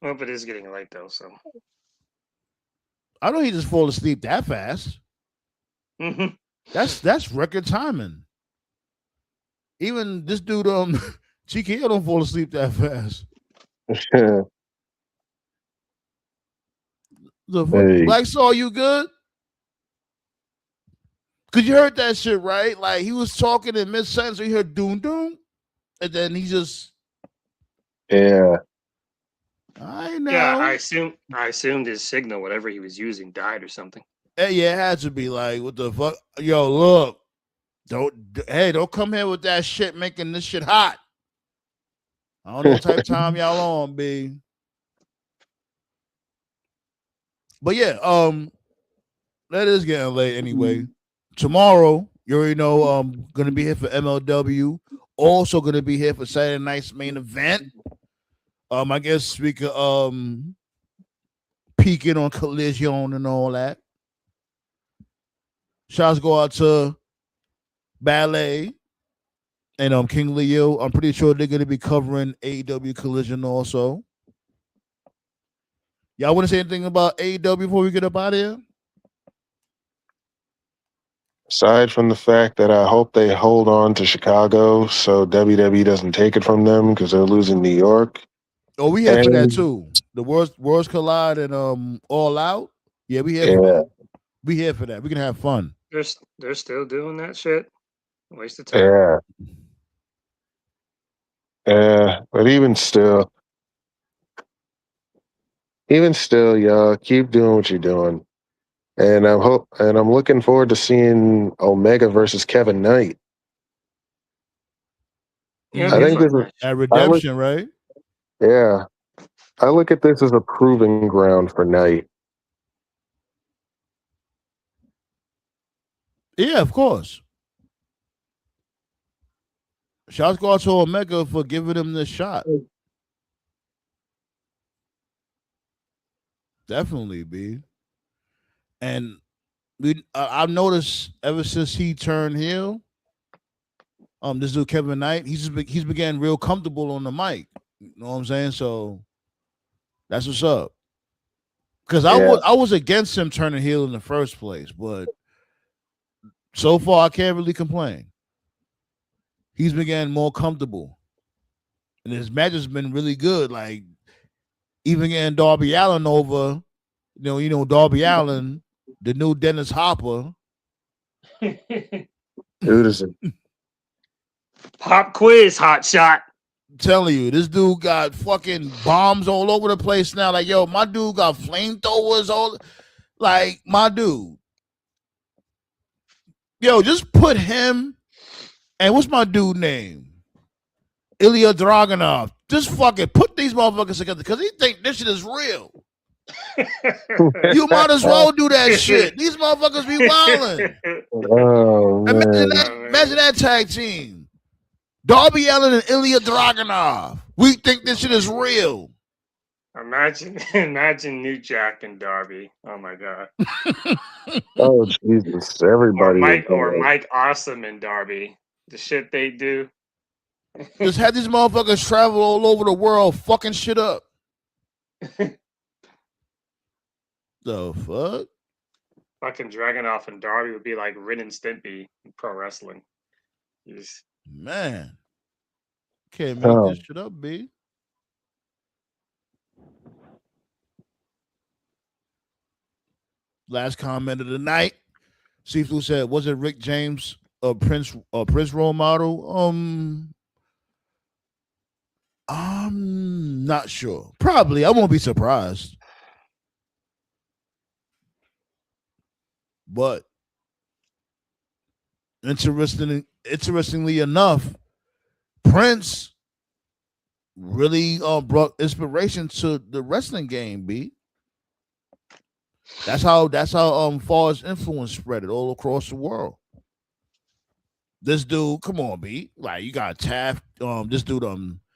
Speaker 6: Well, but it is getting late though, so.
Speaker 3: I know he just fall asleep that fast.
Speaker 6: Mm-hmm.
Speaker 3: That's record timing. Even this dude, GKO don't fall asleep that fast. The fuck,
Speaker 5: Hey.
Speaker 3: Black Saw, you good? Cause you heard that shit, right? Like he was talking in mid sentence, so you heard doom doom, and then he just
Speaker 5: Yeah.
Speaker 3: I know.
Speaker 6: Yeah, I assumed his signal, whatever he was using, died or something.
Speaker 3: Yeah, it had to be like, what the fuck? Yo, look, don't come here with that shit, making this shit hot. I don't know what type of time y'all on, B. But yeah, that is getting late anyway. Tomorrow, you already know, gonna be here for MLW. Also gonna be here for Saturday night's main event. I guess we could peeking on Collision and all that. Shots go out to Ballet and King Leo. I'm pretty sure they're gonna be covering AEW Collision also. Y'all want to say anything about AEW before we get up out of here?
Speaker 5: Aside from the fact that I hope they hold on to Chicago so WWE doesn't take it from them because they're losing New York.
Speaker 3: Oh, we here for that too. The worlds collide and All Out. Yeah, we here for that. We here for that. We can have fun.
Speaker 6: They're still doing that shit. Waste of time.
Speaker 5: Yeah. Yeah, but even still, y'all keep doing what you're doing, and I'm looking forward to seeing Omega versus Kevin Knight.
Speaker 6: Yeah,
Speaker 5: I think this is
Speaker 3: at Redemption, right?
Speaker 5: Yeah, I look at this as a proving ground for Knight.
Speaker 3: Yeah, of course. Shouts go out to Omega for giving him this shot. Definitely, B. And I've noticed ever since he turned heel, this dude Kevin Knight, he's began real comfortable on the mic. You know what I'm saying? So that's what's up. Because I was against him turning heel in the first place, but so far I can't really complain. He's been getting more comfortable, and his match has been really good. Like even getting Darby Allin over, you know Darby Allin, the new Dennis Hopper.
Speaker 5: Dude is
Speaker 6: Pop quiz, hot shot.
Speaker 3: I'm telling you, this dude got fucking bombs all over the place now. Like, yo, my dude got flamethrowers all. Like, my dude. Yo, just put him and what's my dude name? Ilya Dragunov. Just fucking put these motherfuckers together because he think this shit is real. You might as well do that shit. These motherfuckers be wilding.
Speaker 5: Oh,
Speaker 3: Imagine that tag team. Darby Allin and Ilya Dragunov. We think this shit is real.
Speaker 6: Imagine New Jack and Darby. Oh my god.
Speaker 5: Oh Jesus! Everybody.
Speaker 6: Or Mike Awesome and Darby. The shit they do.
Speaker 3: Just had these motherfuckers travel all over the world, fucking shit up. The fuck?
Speaker 6: Fucking Dragunov and Darby would be like Ren and Stimpy in pro wrestling.
Speaker 3: Man, can't make this shit up, B. Last comment of the night. Seafood said, "Was it Rick James, Prince role model?" I'm not sure. Probably. I won't be surprised. But interestingly enough, Prince really brought inspiration to the wrestling game, B. That's how far his influence spread it all across the world. This dude, come on, B. Like you got Taft, this dude,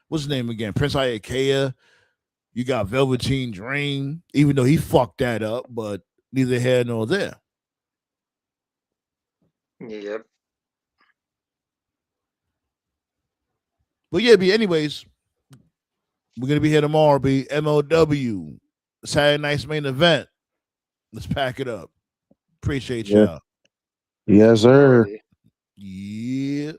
Speaker 3: what's his name again? Prince Iakea. You got Velveteen Dream, even though he fucked that up, but neither here nor there.
Speaker 6: Yep.
Speaker 3: But yeah, B. Anyways, we're gonna be here tomorrow. B. MLW Saturday night's main event. Let's pack it up. Appreciate y'all.
Speaker 5: Yes, sir.
Speaker 3: Yeah.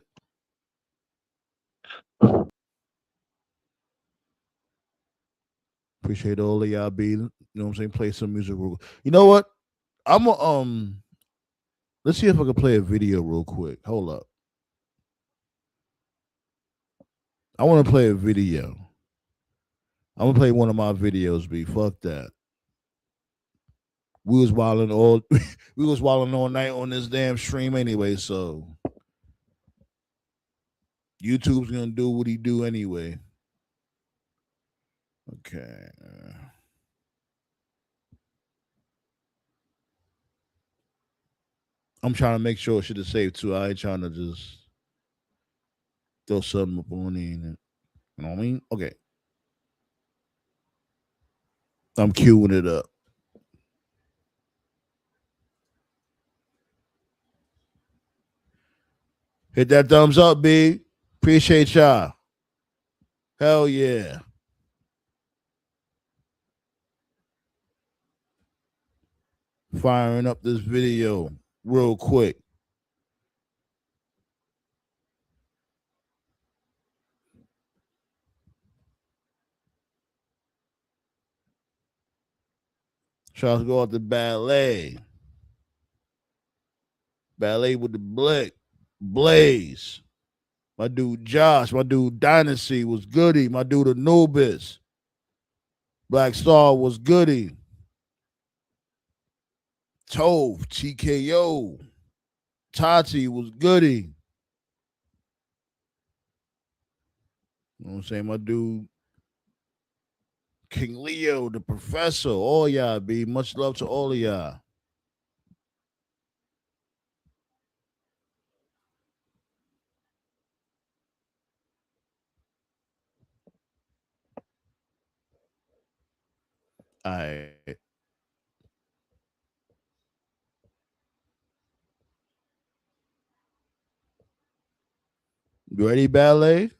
Speaker 3: Appreciate all of y'all be. You know what I'm saying? Play some music. You know what? I'm a let's see if I can play a video real quick. Hold up. I want to play a video. I'm gonna play one of my videos, B. Fuck that. We was wilding all night on this damn stream anyway, so YouTube's gonna do what he do anyway. Okay. I'm trying to make sure shit is safe too. I ain't trying to just throw something up on the internet. You know what I mean? Okay. I'm queuing it up. Hit that thumbs up, B. Appreciate y'all. Hell yeah. Firing up this video real quick. Shots go out to Ballet. Ballet with the Blaze. My dude Josh. My dude Dynasty was goody. My dude Anubis. Black Star was goody. Tove, TKO. Tati was goody. You know what I'm saying? My dude King Leo, the professor, all y'all, be much love to all of y'all. All right. You ready, Ballet?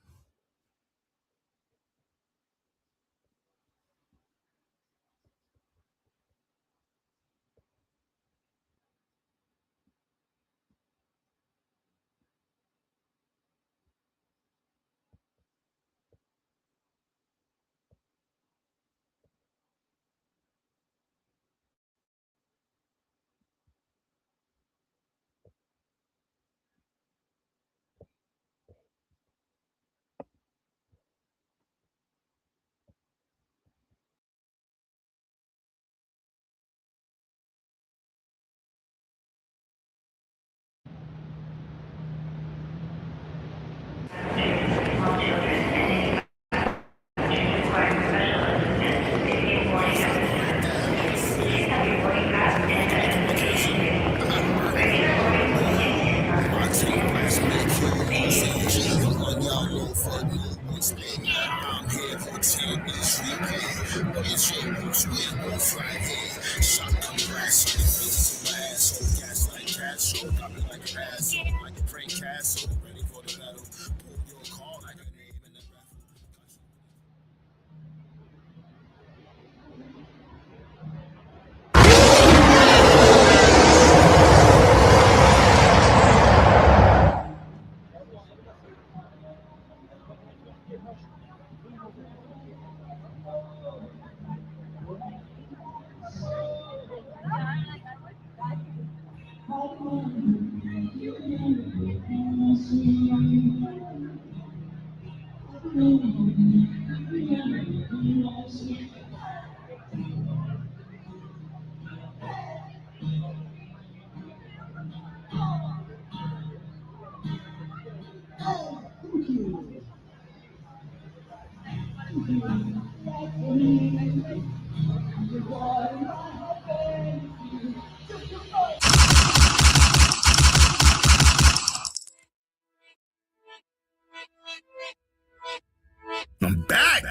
Speaker 1: I'm back.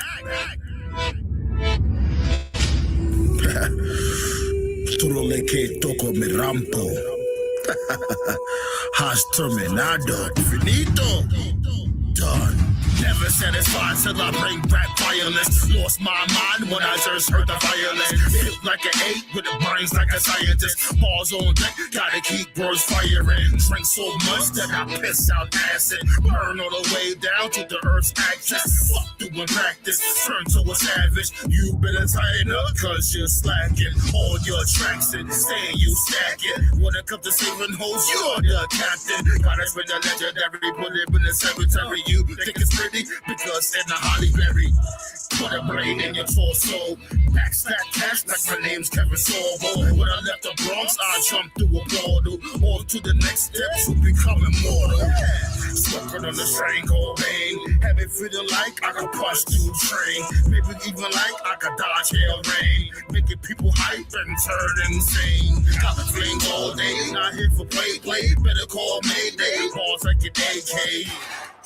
Speaker 1: Solo que toco me rampo. Has terminado. Finito. Done. Never satisfied till I bring back violence. Lost my mind when I just heard the violence. Feel like an 8 with the brains like a scientist. Balls on deck, gotta keep words firing. Drink so much that I piss out acid. Burn all the way down to the earth's axis. Fuck doing practice, turn to a savage. You better tighten up, cause you're slacking. All your tracks and saying you stacking. When it comes to saving hoes, you're the captain. Gotta spend the legendary, put it in the cemetery. You think it's pretty because in the Holly Berry. Put a blade in your torso. Backstack cash like my name's Kevin Sorbo. When I left the Bronx, I jumped through a portal. Off to the next step to become immortal. Smoking on the train called pain. Have it feeling like I could punch through a train. Maybe even like I could dodge hell rain. Making people hype and turn insane. Got the flame all day. Not here for play. Better call Mayday. Balls like an AK.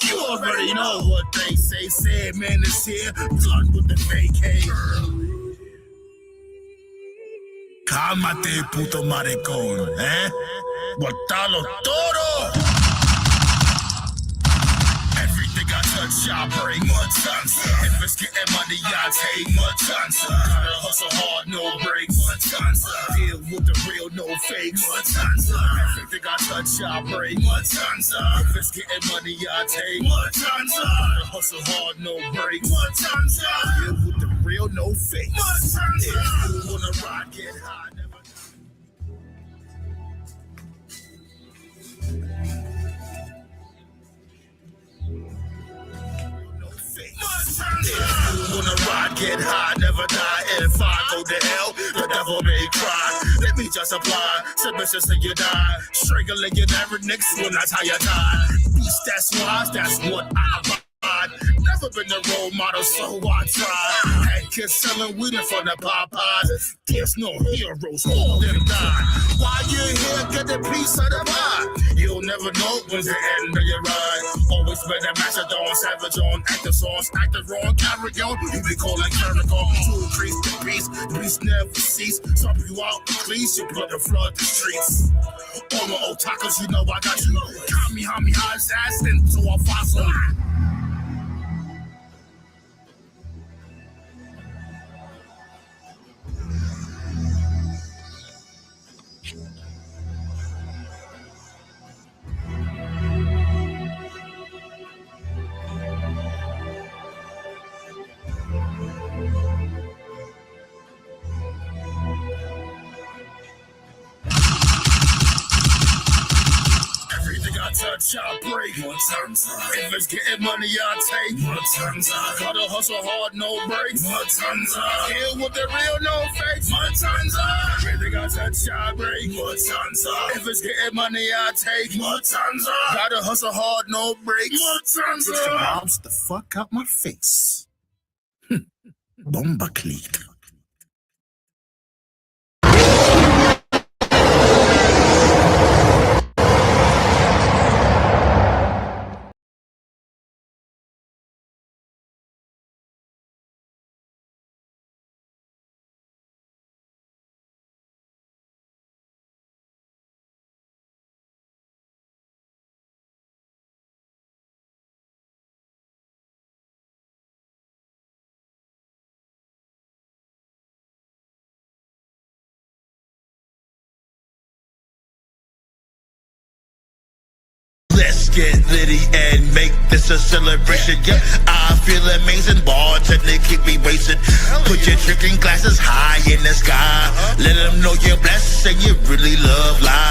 Speaker 1: You already know what they say. Sad man is here, done with the vacay. Cálmate, puto maricón, eh? Botalo todo. Everything I touch, I bring more tons. If it's getting money, I take more tons. Gotta hustle hard, no breaks, more tons. Deal with the real, no fakes, more tons. Everything I touch, I bring more tons. If it's getting money, I take more tons. Gotta hustle hard, no breaks, more tons. Deal with the real, no fakes, more tons. If you wanna rock, get high, never. If you wanna ride, get high, never die. If I go to hell, the devil may cry. Let me just apply, submission till you die. Strangling your never next when that's how you die. Beast that's wise, that's what I buy. Never been a role model, so I try. Had kids selling weed in front of Popeyes. There's no heroes, all them die. While you're here, get a piece of the pie. You'll never know when's the end of your ride. Always been a Macedon, savage on, active songs, active wrong, carry on. You be calling Carrick on to increase the peace. The beast never cease. Some you out the cleats, you put the flood the streets. All my old tacos, you know I got you. Kamehameha ass into a fossil. Touch, I break more times. If it's getting money, I take more times. Gotta hustle hard, no breaks. More times. Deal with the real, no fakes. More times. Everything I touch, I break. More times. If it's getting money, I take more times. Gotta hustle hard, no breaks. More times. Get your mouths the fuck out my face. Bomba click. Let's get litty and make this a celebration. Yeah, I feel amazing. Bartender keep me wasted. Put your drinking glasses high in the sky. Let them know you're blessed and you really love life.